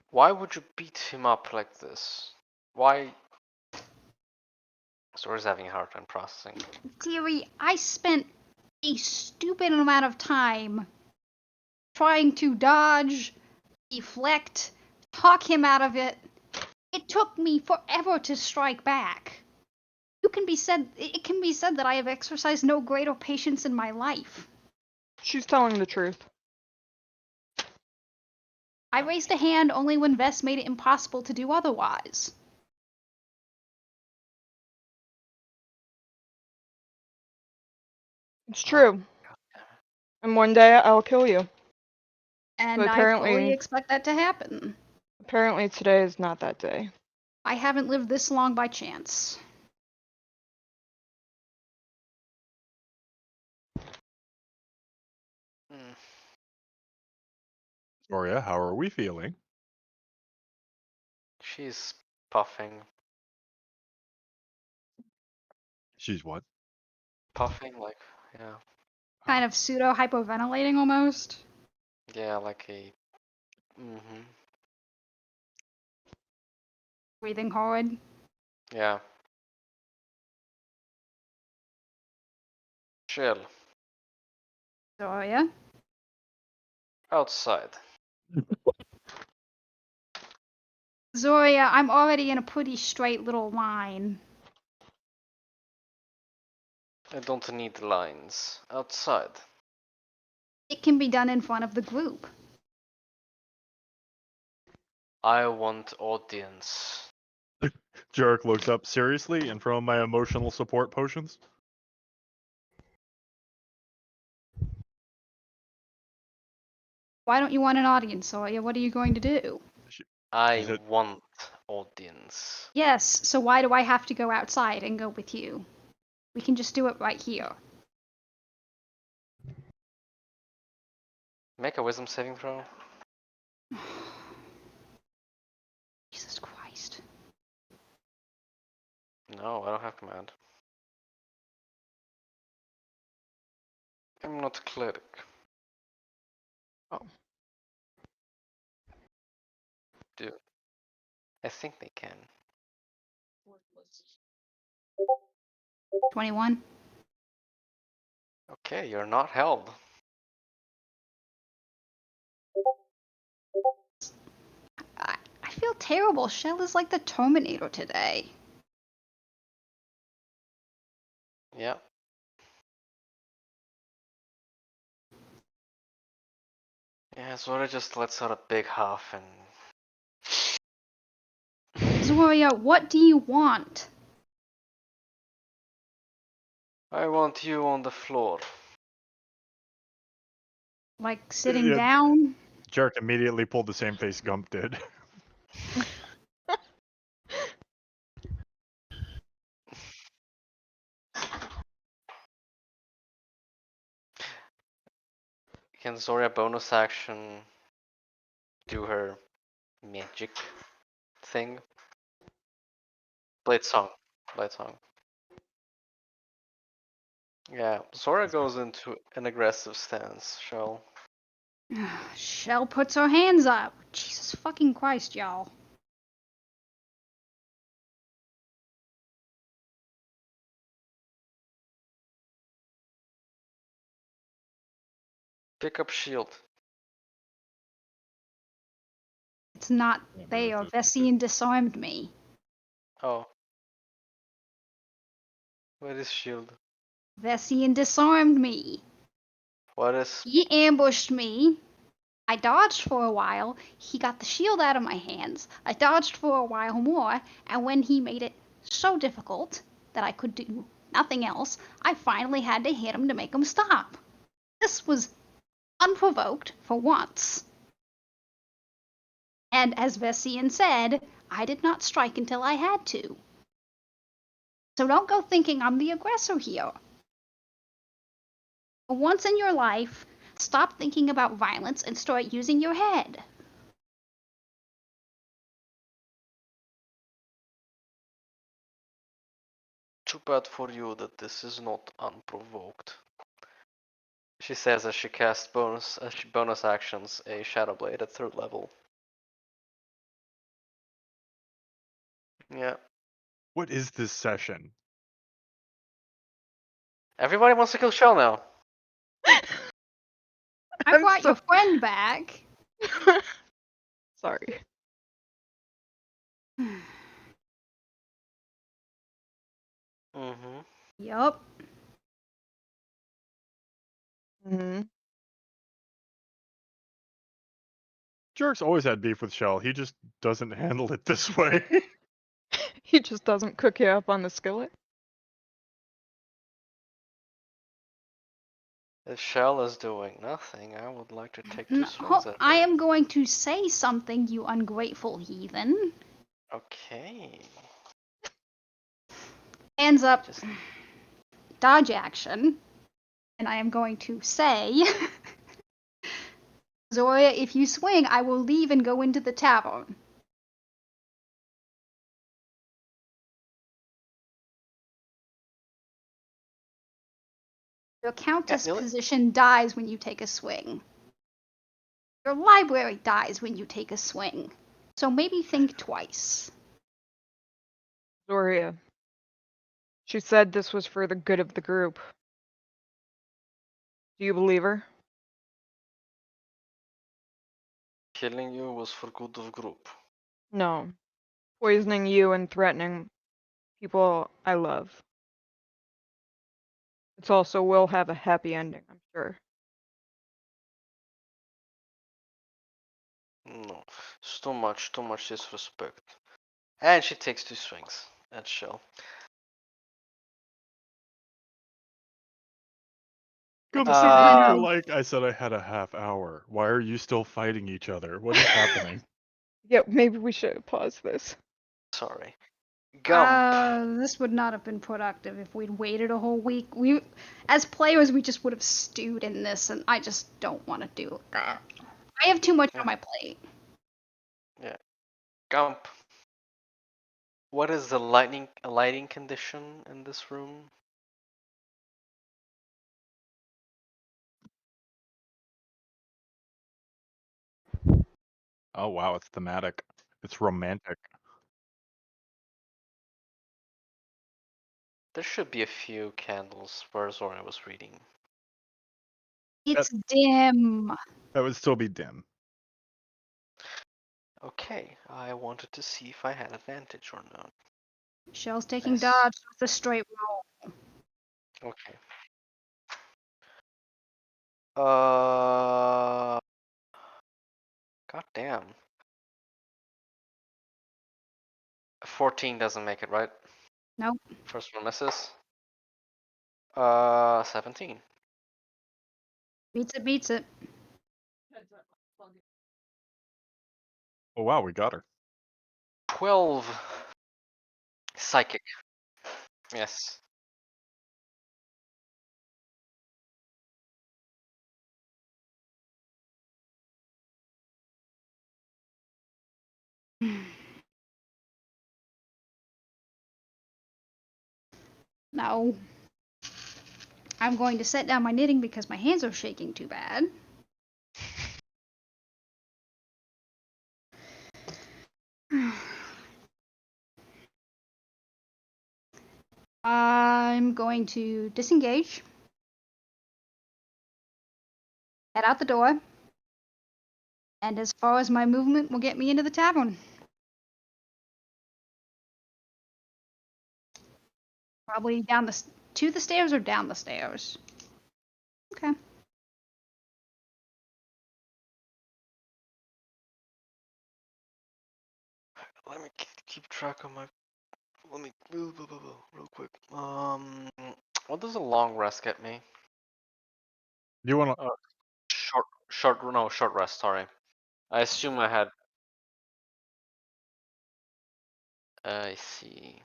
Why would you beat him up like this? Why? Zora's having a hard time processing. Theory, I spent a stupid amount of time trying to dodge, deflect, talk him out of it. It took me forever to strike back. It can be said that I have exercised no greater patience in my life. She's telling the truth. I raised a hand only when Vess made it impossible to do otherwise. It's true. And one day I'll kill you. And But I fully apparently, expect that to happen. apparently today is not that day. I haven't lived this long by chance. Mm. Zoria, how are we feeling? She's puffing. She's what? Puffing, like, yeah. Kind of pseudo hypoventilating almost. Yeah, like a. Mm-hmm. Breathing hard. Yeah. Chill. Zoria. Outside. Zoria, I'm already in a pretty straight little line. I don't need lines. Outside. It can be done in front of the group. I want audience. Jarek looks up seriously and from my emotional support potions. Why don't you want an audience, Zoria? What are you going to do? I said- want audience. Yes, so why do I have to go outside and go with you? We can just do it right here. Make a wisdom saving throw. Jesus Christ. No, I don't have command. I'm not a cleric. Oh. Do. I think they can. Worthless. 21. Okay, you're not held. I feel terrible. Shell is like the Terminator today. Yeah. Yeah, Zora just lets out a big huff and. Zoria, what do you want? I want you on the floor. Like sitting Yeah, down? Jarek immediately pulled the same face Gump did. Can Zora bonus action do her magic thing? Blade song. Blade song. Yeah, Zora goes into an aggressive stance, Shell. Shell puts her hands up. Jesus fucking Christ, y'all. Pick up shield. It's not there. Vessian disarmed me. Oh. What is shield? Vessian disarmed me. What is. He ambushed me. I dodged for a while. He got the shield out of my hands. I dodged for a while more, and when he made it so difficult that I could do nothing else, I finally had to hit him to make him stop. This was unprovoked for once. And as Vessian said, I did not strike until I had to. So don't go thinking I'm the aggressor here. For once in your life, stop thinking about violence and start using your head. Too bad for you that this is not unprovoked. She says as she casts bonus actions a Shadow Blade at 3rd level. Yeah. What is this session? Everybody wants to kill Shell now. I I'm brought so your friend back. sorry. Mm-hmm. Yup. Hmm. Jerk's always had beef with Shell. He just doesn't handle it this way. He just doesn't cook you up on the skillet. If Shell is doing nothing, I would like to take 2 No, swings at I her. am going to say something, you ungrateful heathen. Okay. Hands up, Just dodge action. And I am going to say, Zoria, if you swing, I will leave and go into the tavern. Your countess Neely. position dies when you take a swing. Your library dies when you take a swing. So maybe think twice. Zoria. She said this was for the good of the group. Do you believe her? Killing you was for good of group. No. Poisoning you and threatening people I love. It's also will have a happy ending, I'm sure. No. It's too much disrespect. And she takes 2 swings at Shell. Go the same way Uh, you're like, I said I had a half hour. Why are you still fighting each other? What is happening? Yeah, maybe we should pause this. Sorry. Gump. This would not have been productive if we'd waited a whole week. We, as players, we just would have stewed in this, and I just don't want to do that. I have too much on my plate. Yeah. Gump. What is the lighting condition in this room? Oh wow, it's thematic. It's romantic. There should be a few candles where Zora was reading. It's dim. That would still be dim. Okay, I wanted to see if I had advantage or not. Shell's taking Yes. dodge with a straight roll. Okay. God damn. 14 doesn't make it, right? Nope. First one misses. 17. Beats it, beats it. Heads up, plug it. Oh wow, we got her. 12. Psychic. Yes. No. I'm going to set down my knitting because my hands are shaking too bad. I'm going to disengage, head out the door, and as far as my movement will get me into the tavern. Probably down to the stairs or down the stairs. Okay. Let me keep track of my. Let me real quick. What does a long rest get me? Do you want to? Short rest. Sorry. I assume I had. I see.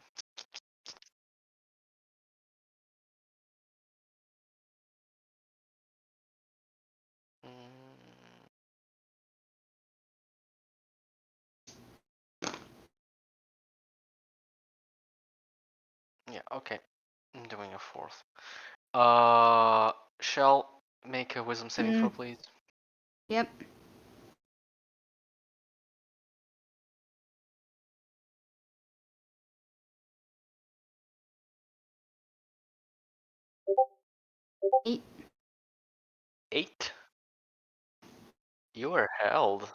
Mm, yeah. Okay. I'm doing a fourth. Shall make a wisdom saving throw, please. Yep. Eight. 8. You are held.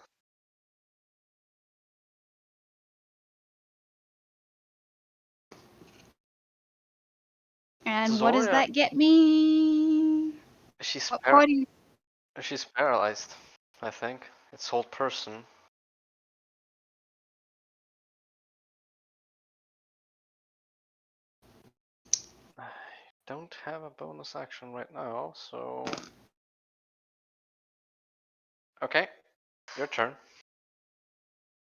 And what does Zoria, that get me? she's What party? she's paralyzed. I think It's hold person. I don't have a bonus action right now, so. Okay, your turn.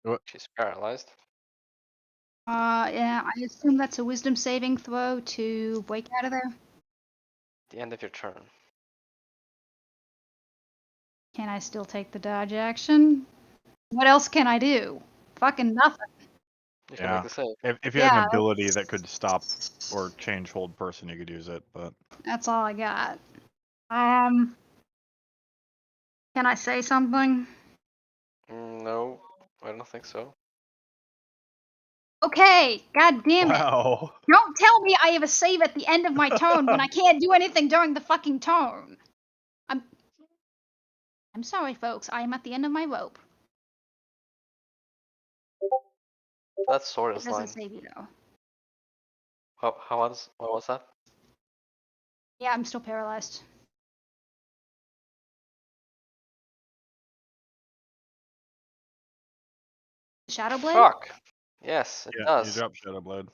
What? She's paralyzed. Yeah, I assume that's a wisdom saving throw to break out of there. The end of your turn. Can I still take the dodge action? What else can I do? Fucking nothing. You can make Yeah. the save. If you had an Yeah, ability that could stop or change hold person, you could use it. But that's all I got. Can I say something? No, I don't think so. Okay, god damn it. wow. Don't tell me I have a save at the end of my turn when I can't do anything during the fucking turn. I'm sorry, folks. I am at the end of my rope. That sword It is doesn't line. save you though. What was that? Yeah, I'm still paralyzed. Shadow Blade? Fuck. Yes, it Yeah, you does. drop Shadow Blade.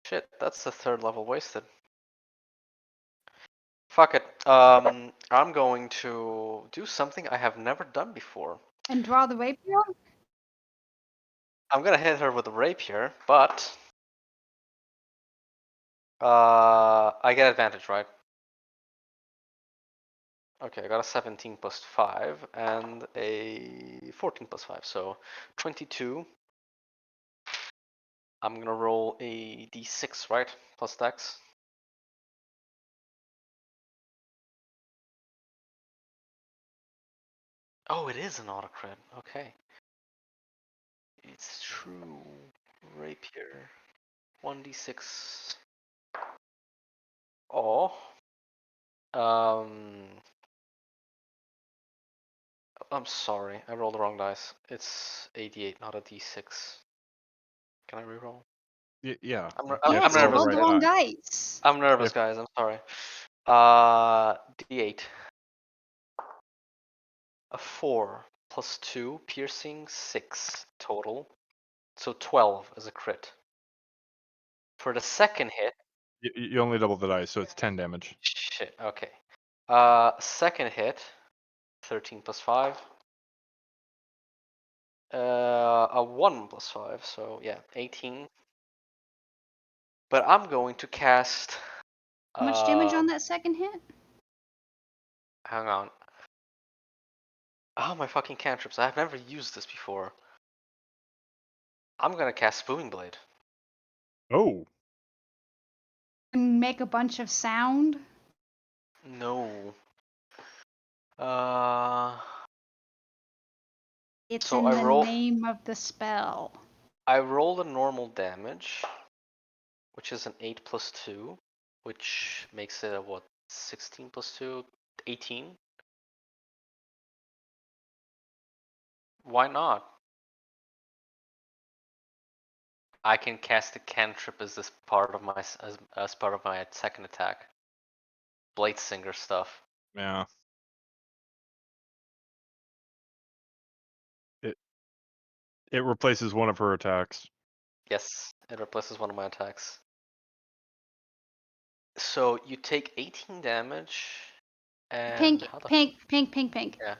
Shit, that's the third level wasted. Fuck it. I'm going to do something I have never done before. And draw the rapier? I'm gonna hit her with a rapier, but I get advantage, right? Okay, I got a 17 plus 5 and a 14 plus 5, so 22. I'm gonna roll a d6, right? Plus dex. Oh, it is an auto crit. Okay. It's true. Rapier. 1d6. Oh. Um. I'm sorry. I rolled the wrong dice. It's a d8, not a d6. Can I reroll? Yeah. You have I'm to Yes, you roll the nervous. rolled the right wrong die. dice. I'm nervous, If guys. I'm sorry. D8. A 4 plus 2, piercing 6 total. So 12 is a crit. For the second hit, you only double the dice, so it's 10 damage. shit, okay. Second hit, 13 plus 5. A 1 plus 5, so yeah, 18. But I'm going to cast. How much damage on Um, that second hit? hang on. Oh, my fucking cantrips. I've never used this before. I'm gonna cast Booming Blade. Oh. And make a bunch of sound? No. Uh, It's so in the name of the spell. I rolled a normal damage, which is an 8 plus 2, which makes it a what? 16 plus 2? 18? Why not? I can cast a cantrip as this part of my as part of my second attack. Blade Singer stuff. Yeah. It replaces one of her attacks. Yes, it replaces one of my attacks. So you take 18 damage, and Pink, how the pink, pink, pink, pink. yeah?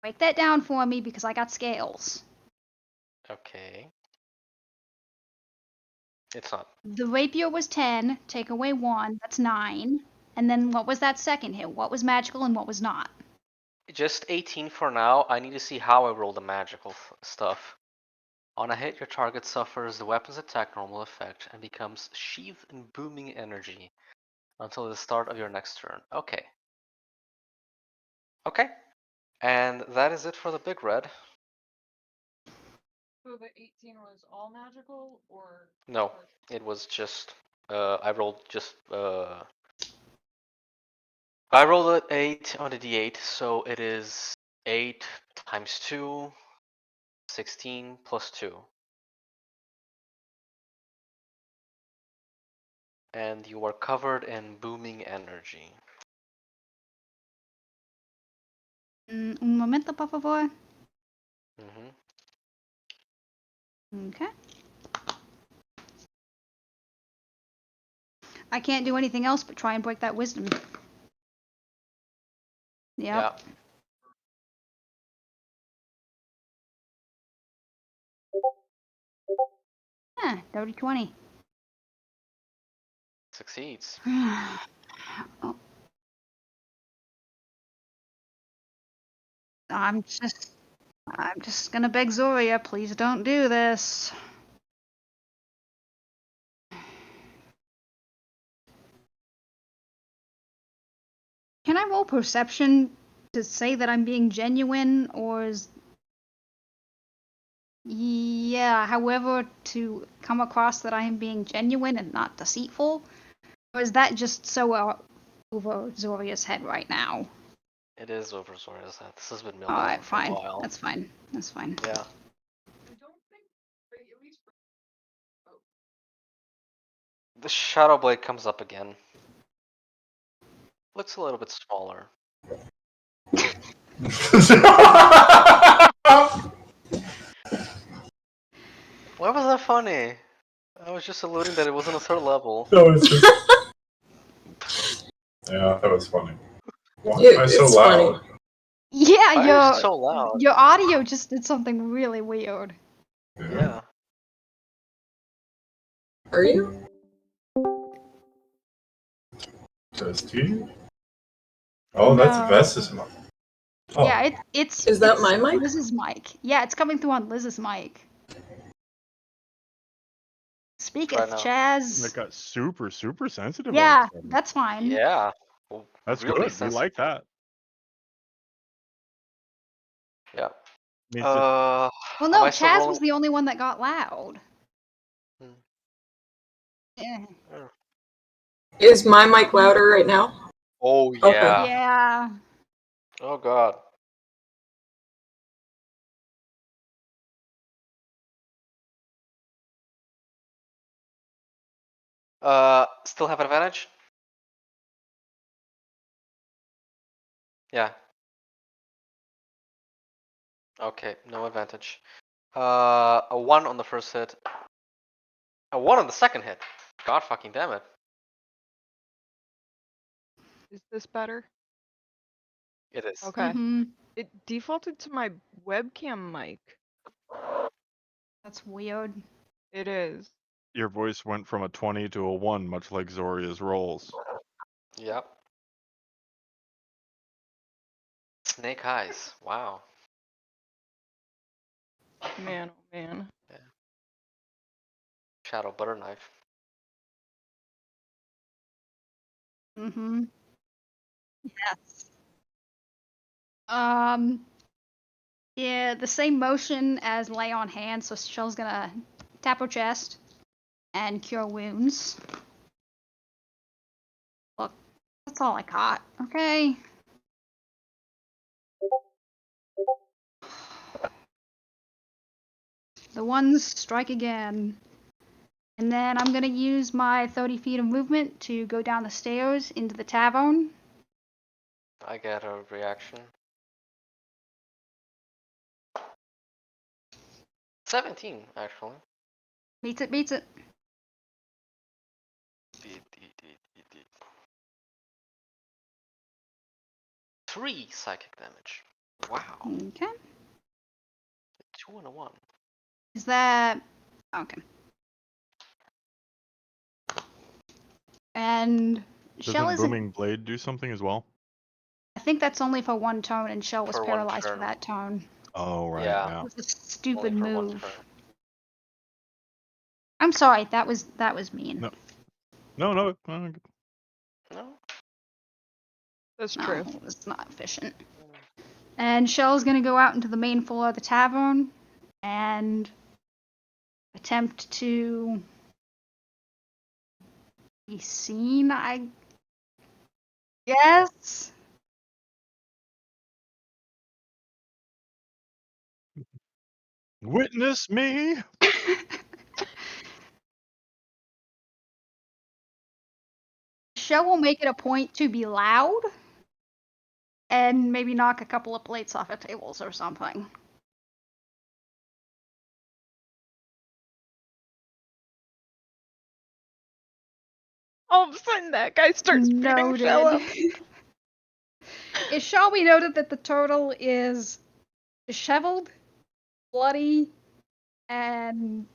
Break that down for me because I got scales. Okay. It's not. The rapier was 10, take away 1, that's 9. And then what was that second hit? What was magical and what was not? Just 18 for now. I need to see how I roll the magical stuff. On a hit, your target suffers the weapon's attack normal effect and becomes sheathed in booming energy until the start of your next turn. Okay. Okay. And that is it for the big red. So the 18 was all magical or? No, it was just I rolled just I rolled an 8 on the d8, so it is 8 times 2, 16 plus 2. And you are covered in booming energy. Un momento, por favor. Mm-hmm. Okay. I can't do anything else but try and break that wisdom. Yep. Yeah. 30-20. Succeeds. Oh, I'm just gonna beg Zoria, please don't do this. Can I roll perception to say that I'm being genuine, or is... Yeah, however, to come across that I am being genuine and not deceitful? Or is that just so over Zoria's head right now? It is over Zora's head. This has been milled Alright, over for a fine. while. That's fine. That's fine. Yeah. I don't think, at least for The Shadow Blade comes up again. Looks a little bit smaller. Why was that funny? I was just alluding that it wasn't a third level. No, it's just. Yeah, that was funny. Why am I so It's loud? funny. Yeah, Why are you so loud? your audio just did something really weird. Yeah. Are you? Just you? Oh, that's No. Vess's mic. Oh. Yeah, it's Is that it's my mic? Liz's mic. Yeah, it's coming through on Liz's mic. Speaketh, Try now. Chaz. That got super sensitive. all Yeah, of a sudden. that's fine. Yeah. Well, That's really good. We sensitive. like that. Yeah. Means that Well, Am no, I still Chaz rolling? was the only one that got loud. Hmm. Yeah. Is my mic louder right now? Oh Okay. yeah. Yeah. Oh god. Still have advantage? Yeah. Okay, no advantage. A 1 on the first hit. A 1 on the second hit. God fucking damn it. Is this better? It is. Okay. Mm-hmm. It defaulted to my webcam mic. That's weird. It is. your voice went from a 20 to a 1, much like Zoria's rolls. Yep. Snake eyes. Wow. Man, oh man. Yeah. Shadow butter knife. Mm-hmm. Yes. Um. Yeah, the same motion as lay on hands, so Shell's gonna tap her chest and cure wounds. Look, that's all I got, okay? The ones strike again. And then I'm gonna use my 30 feet of movement to go down the stairs into the tavern. I get a reaction. 17, actually. Beats it, beats it. 3 psychic damage. Wow. Okay. 2 and a 1. Is that... Okay. And Shell Doesn't isn't... Booming Blade do something as well? I think that's only for one turn, and Shell was For one paralyzed for turn. that turn. Oh, right, Yeah. yeah. It was a Only stupid for one move. turn. I'm sorry, that was mean. No. No. No? That's No, true. it was not efficient. And Shell's gonna go out into the main floor of the tavern and attempt to be seen, I guess. Witness me! Shell will make it a point to be loud and maybe knock a couple of plates off of tables or something. All of a sudden, that guy starts beating Shell up. Noted. It shall be noted that the turtle is disheveled, bloody, and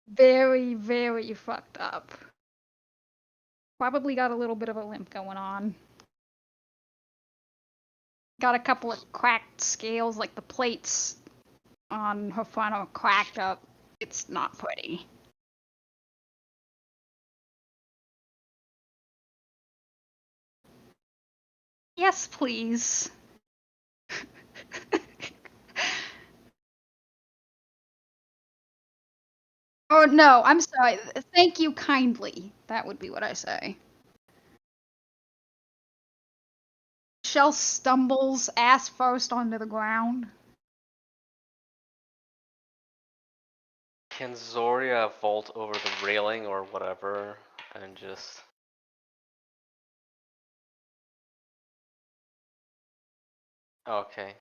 very, very fucked up. Probably got a little bit of a limp going on. Got a couple of cracked scales, like the plates on her front are cracked up. It's not pretty. Yes, please. Oh, no, I'm sorry. Thank you kindly. That would be what I say. Shell stumbles ass first onto the ground. Can Zoria vault over the railing or whatever and just... Okay.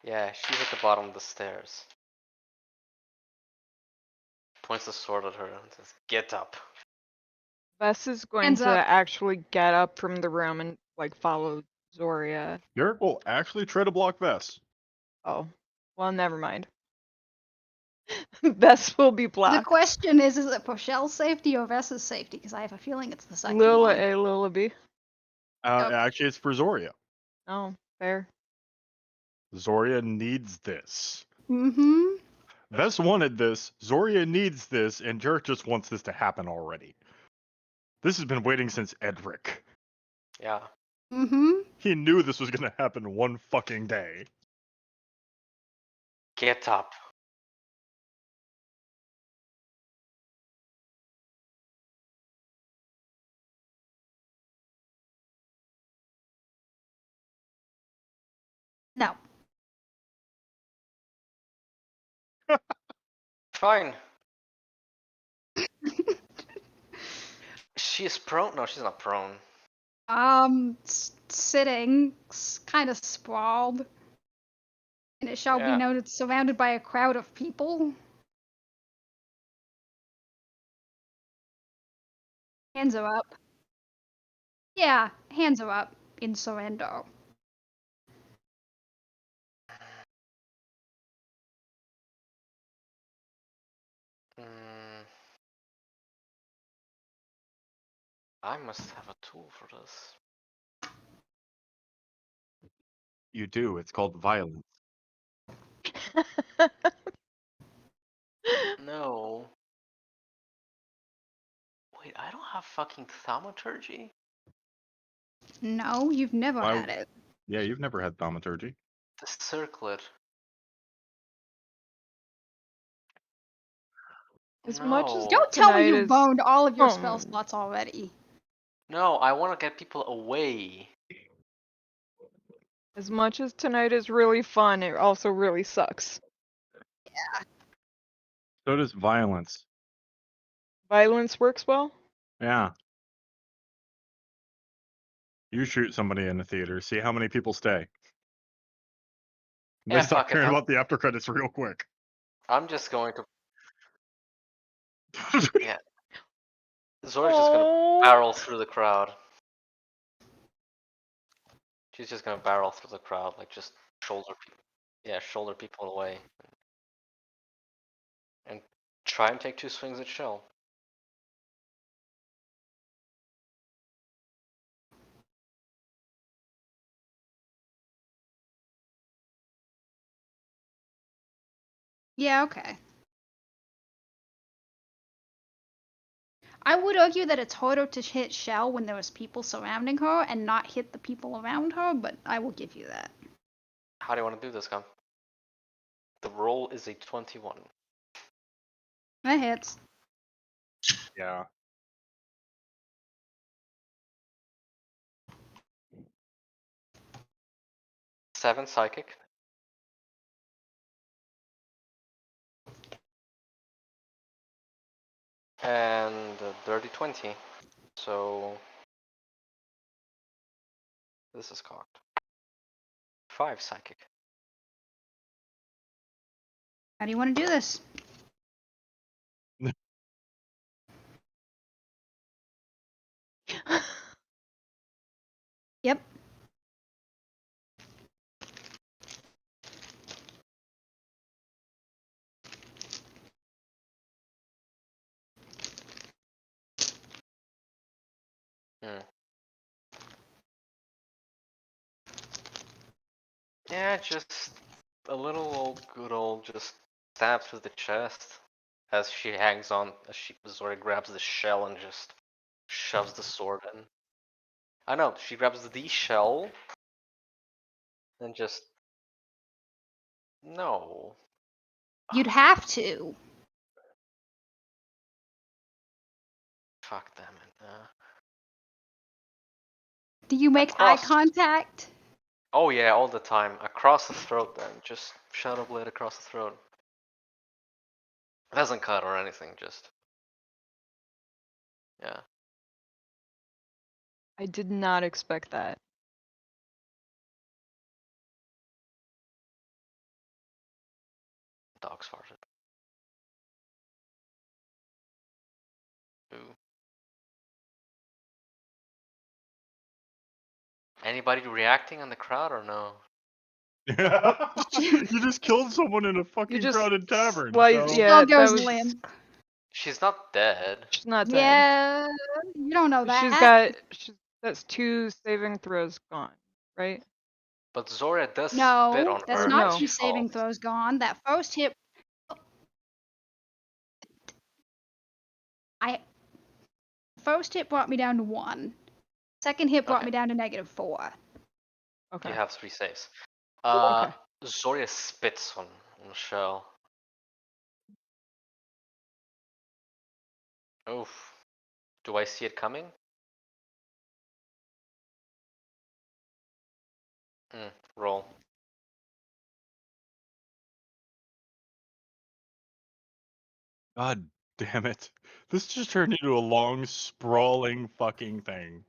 Yeah, she's at the bottom of the stairs. Points the sword at her and says, "Get up." Vess is going Hands to up. actually get up from the room and like follow Zoria. Derek will actually try to block Vess. Oh, well, never mind. Vess will be The blocked. question is it for Shell's safety or Vess's safety? Because I have a feeling it's the second Lila one. A, Lila B. Okay. Actually, it's for Zoria. Oh, fair. Zoria needs this. Mm-hmm. Vess wanted this, Zoria needs this, and Jarek just wants this to happen already. This has been waiting since Edric. Yeah. Mm-hmm. He knew this was gonna happen one fucking day. Get up. No. Fine. She's prone? No, she's not prone. Sitting, kind of sprawled. And it shall be Yeah. noted, surrounded by a crowd of people. Hands are up. Yeah, hands are up in surrender. Mm, I must have a tool for this. You do, it's called violence. No. Wait, I don't have fucking thaumaturgy? No, you've never Why- had it. Yeah, you've never had thaumaturgy. The circlet. As much as No. Don't tell me tonight you've is boned all of your spell Oh. slots already. No, I want to get people away. as much as tonight is really fun, it also really sucks. So does violence. Violence works well. Yeah. You shoot somebody in the theater, see how many people stay. They Yeah, stop fuck it. caring about the after credits real quick. I'm just going to. Yeah. Zori's just gonna barrel through the crowd. She's just gonna barrel through the crowd, like just shoulder people. Yeah, shoulder people away. And try and take 2 swings at Shell. Yeah, okay. I would argue that it's harder to hit Shell when there's people surrounding her and not hit the people around her, but I will give you that. How do you want to do this, Gum? The roll is a 21. That hits. Yeah. Seven psychic. And a dirty 20. So This is cocked. 5 psychic. How do you want to do this? Yep. Hmm. Yeah, just a little old, good old, just stab through the chest as she hangs on, as she Zora grabs the shell and just shoves the sword in. I know, she grabs the shell and just. No. You'd have to. Fuck them. Do you make eye Across. contact? Oh yeah, all the time. Across the throat then. Just shadow blade across the throat. It doesn't cut or anything, just. Yeah. I did not expect that. Dogs farted. Ooh. Anybody reacting in the crowd or no? You just killed someone in a You fucking just crowded tavern. sliced, So. yeah, Still that goes was. limp. She's not dead. She's not dead. Yeah, you don't know She's that. that's 2 saving throws gone, right? But Zora does spit No, on that's her Or not as no. she two saving falls. throws gone. That first hit, first hit brought me down to 1. Second hit brought Okay. me down to -4. Okay. You have 3 saves. Okay. Zoria spits on Shell. Oof. Do I see it coming? Roll. God damn it. This just turned into a long, sprawling fucking thing.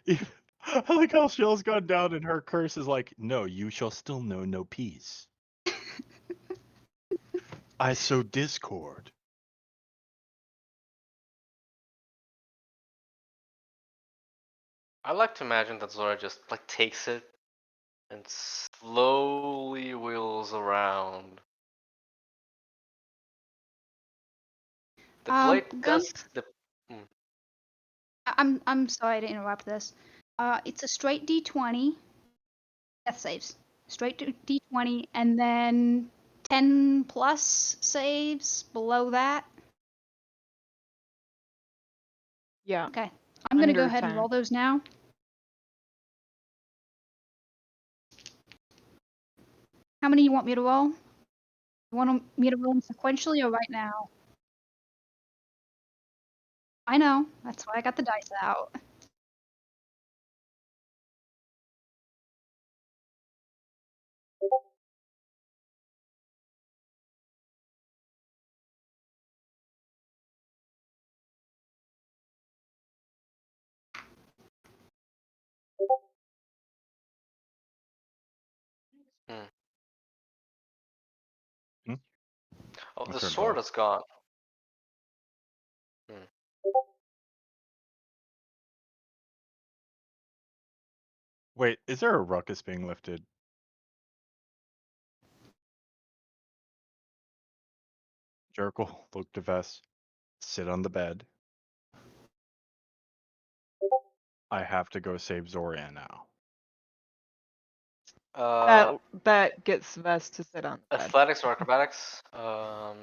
I like how Shell's gone down and her curse is like, no, you shall still know no peace. I sow discord. I like to imagine that Zora just like takes it and slowly wheels around. The blade does Gunk, the. Mm, I'm sorry to interrupt this. It's a straight D20. Death saves. Straight to D20, and then 10 plus saves below that. Yeah. Okay, I'm gonna go Under ahead and 10. roll those now. How many you want me to roll? You want me to roll them sequentially or right now? I know. That's why I got the dice out. mm. Hmm? Oh, I the turned it sword off. is gone. Wait, is there a ruckus being lifted? Jerkle, look to Vess. Sit on the bed. I have to go save Zoria now. That gets Vest to sit on the bed. Athletics or acrobatics? I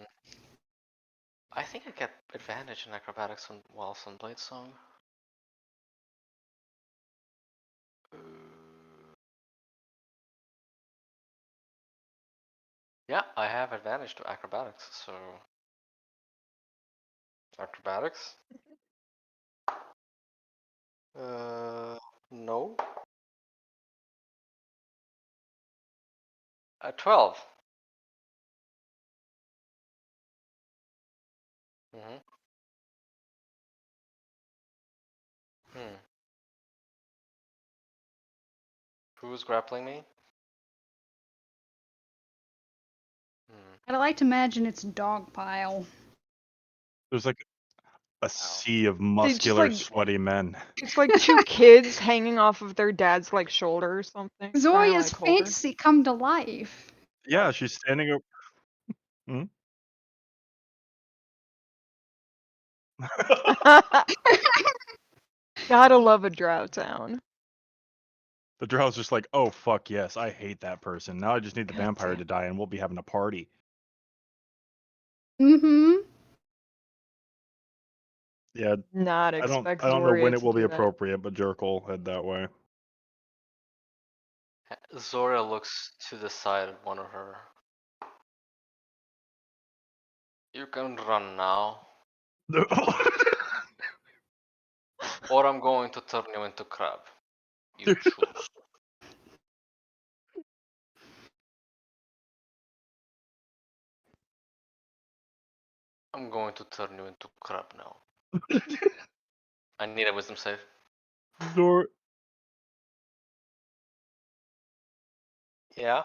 think I get advantage in acrobatics whilst on Blade Song. Yeah, I have advantage to acrobatics, so. Acrobatics? No. 12. Mm-hmm. Hmm. Who's grappling me? I'd like to imagine it's Dogpile. There's like a sea of They just, muscular, like- sweaty men. It's like two kids hanging off of their dad's like shoulder or something. trying to, Zoria's like, hold her. fantasy come to life. Yeah, she's standing up. Gotta love a drow town. The drow's just like, oh fuck yes, I hate that person. Now I just need the God vampire damn. to die, and we'll be having a party. Mm-hmm. Yeah, Not I expect don't know when Zoria it to will do be that. appropriate, but Jerk will head that way. Zoria looks to the side of one of her. You can run now, or I'm going to turn you into crab. You choose. I'm going to turn you into crab now. I need a wisdom save. Zor Yeah.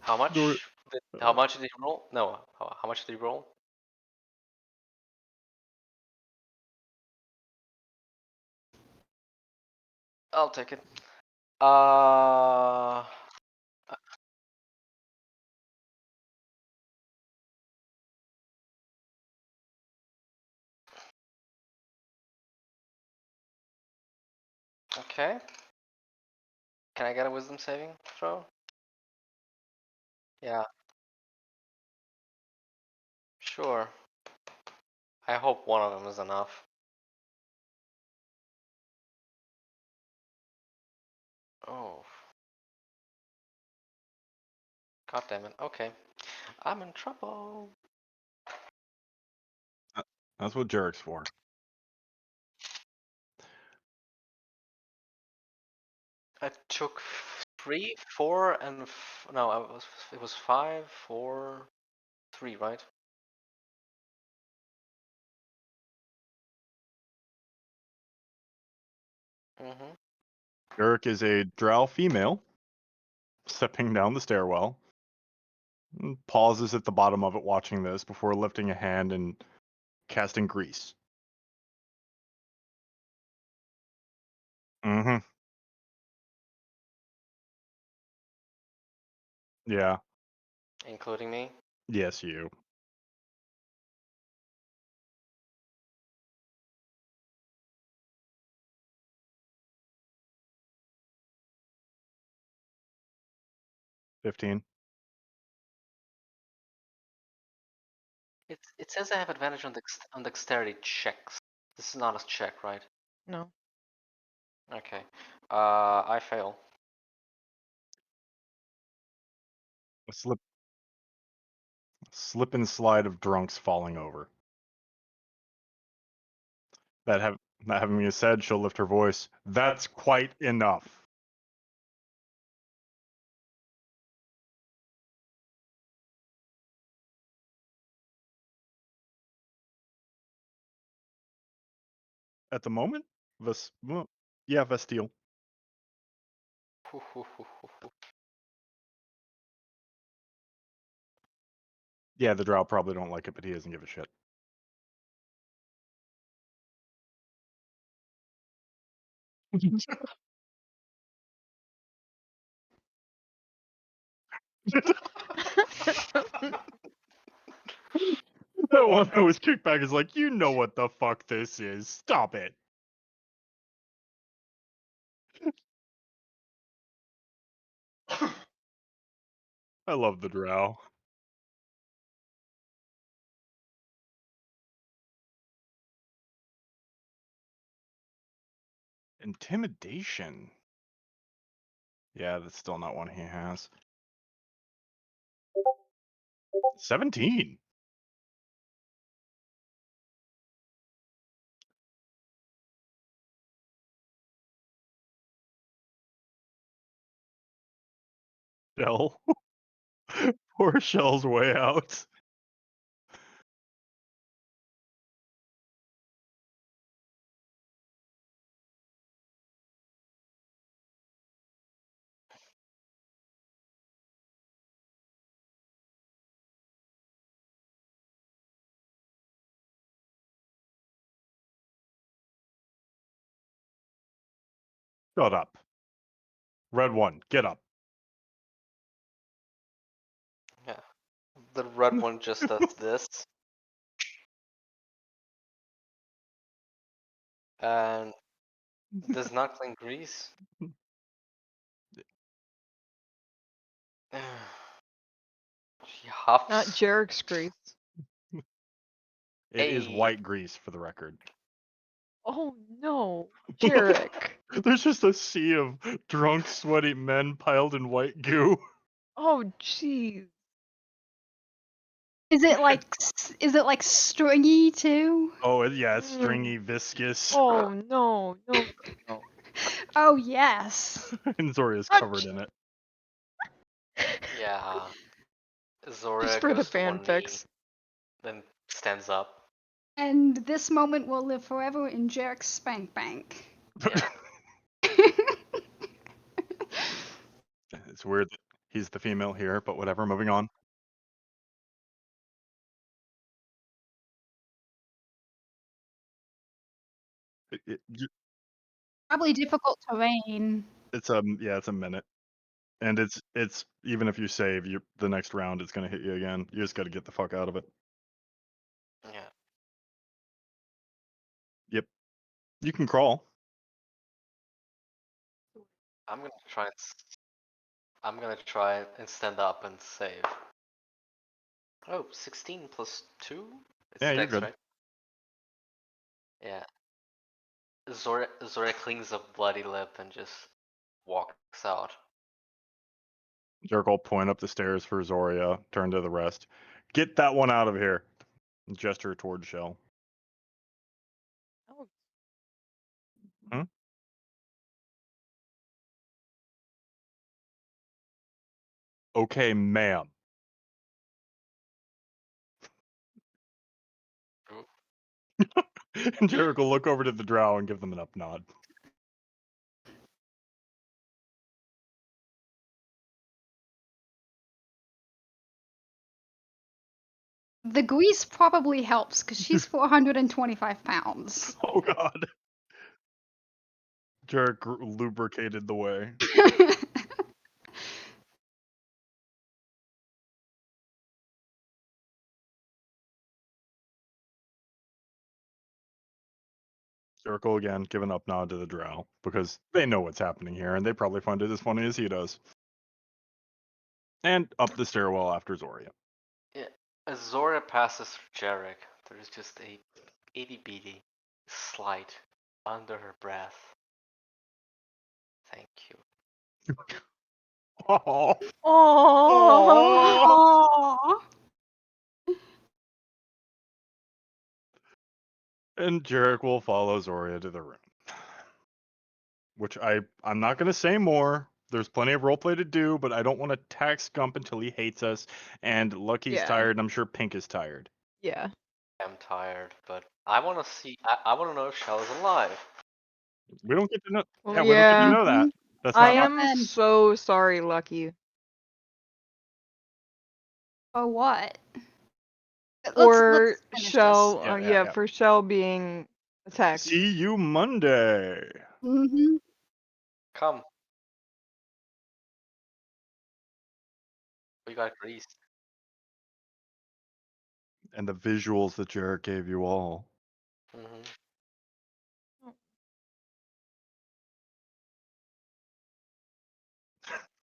How much? Zor How much did he roll? No. How much did he roll? I'll take it. Okay. Can I get a wisdom saving throw? Yeah. Sure. I hope one of them is enough. Oh. God damn it. Okay. I'm in trouble. That's what Jerk's for. I took 3, 4, and no, it was 5, 4, 3, right? Mm-hmm. Jerk is a drow female, stepping down the stairwell, pauses at the bottom of it watching this before lifting a hand and casting grease. Mm-hmm. Yeah. Including me. Yes, you. $15. It says I have advantage on dexterity checks. This is not a check, right? No. Okay. I fail. A slip and slide of drunks falling over. That having been said, she'll lift her voice. That's quite enough. At the moment, yeah, Vestile. Yeah, the drow probably don't like it, but he doesn't give a shit. That one that was kicked back is like, you know what the fuck this is. Stop it. I love the drow. Intimidation. Yeah, that's still not one he has. 17. Shell. Poor Shell's way out. Shut up. Red one, get up. Yeah. The red one just does this. And does not clean grease. She huffs. Not Jarek's grease. It is Hey. white grease for the record. Oh no, Jarek. There's just a sea of drunk, sweaty men piled in white goo. Oh jeez. Is it like stringy too? Oh, yeah, it's stringy, viscous. Oh no, no, no. Oh yes. And Zoria's covered in it. Yeah. Just Zoria for the goes to one knee, fanfics. then stands up. And this moment will live forever in Jarek's spank bank. Yeah. It's weird that he's the female here, but whatever, moving on. Probably difficult terrain. It's a minute. And it's even if you save, the next round it's gonna hit you again. You just gotta get the fuck out of it. Yeah. Yep. You can crawl. I'm gonna try and I'm gonna try and stand up and save. Oh, 16 plus 2? It's Yeah, you're dex, good. right? Yeah. Zoria cleans a bloody lip and just walks out. Jerk will point up the stairs for Zoria, turn to the rest. Get that one out of here. And gesture toward Shell. Oh. Hmm? Okay, ma'am. And Jarek will look over to the drow and give them an up nod. The grease probably helps because she's 425 pounds. Oh god. Jarek lubricated the way. Jarek will again give an up nod to the drow because they know what's happening here and they probably find it as funny as he does. And up the stairwell after Zoria. Yeah. As Zoria passes through Jarek, there's just a itty bitty slight under her breath. Thank you. Oh. Oh. Aww. And Jarek will follow Zoria to the room. Which I'm not going to say more. There's plenty of roleplay to do, but I don't want to tax Gump until he hates us. And Lucky's Yeah. tired, and I'm sure Pink is tired. Yeah. I'm tired, but I want to see. I want to know if Shell is alive. We don't get to know. Well, Yeah, we don't get to yeah. know that. That's I not. am Then- so sorry, Lucky. Oh what? For Let's finish Shell, Yeah, yeah. for Shell being attacked. See you Monday. Mm-hmm. Come. We got grease. And the visuals that Jarek gave you all. Mm-hmm.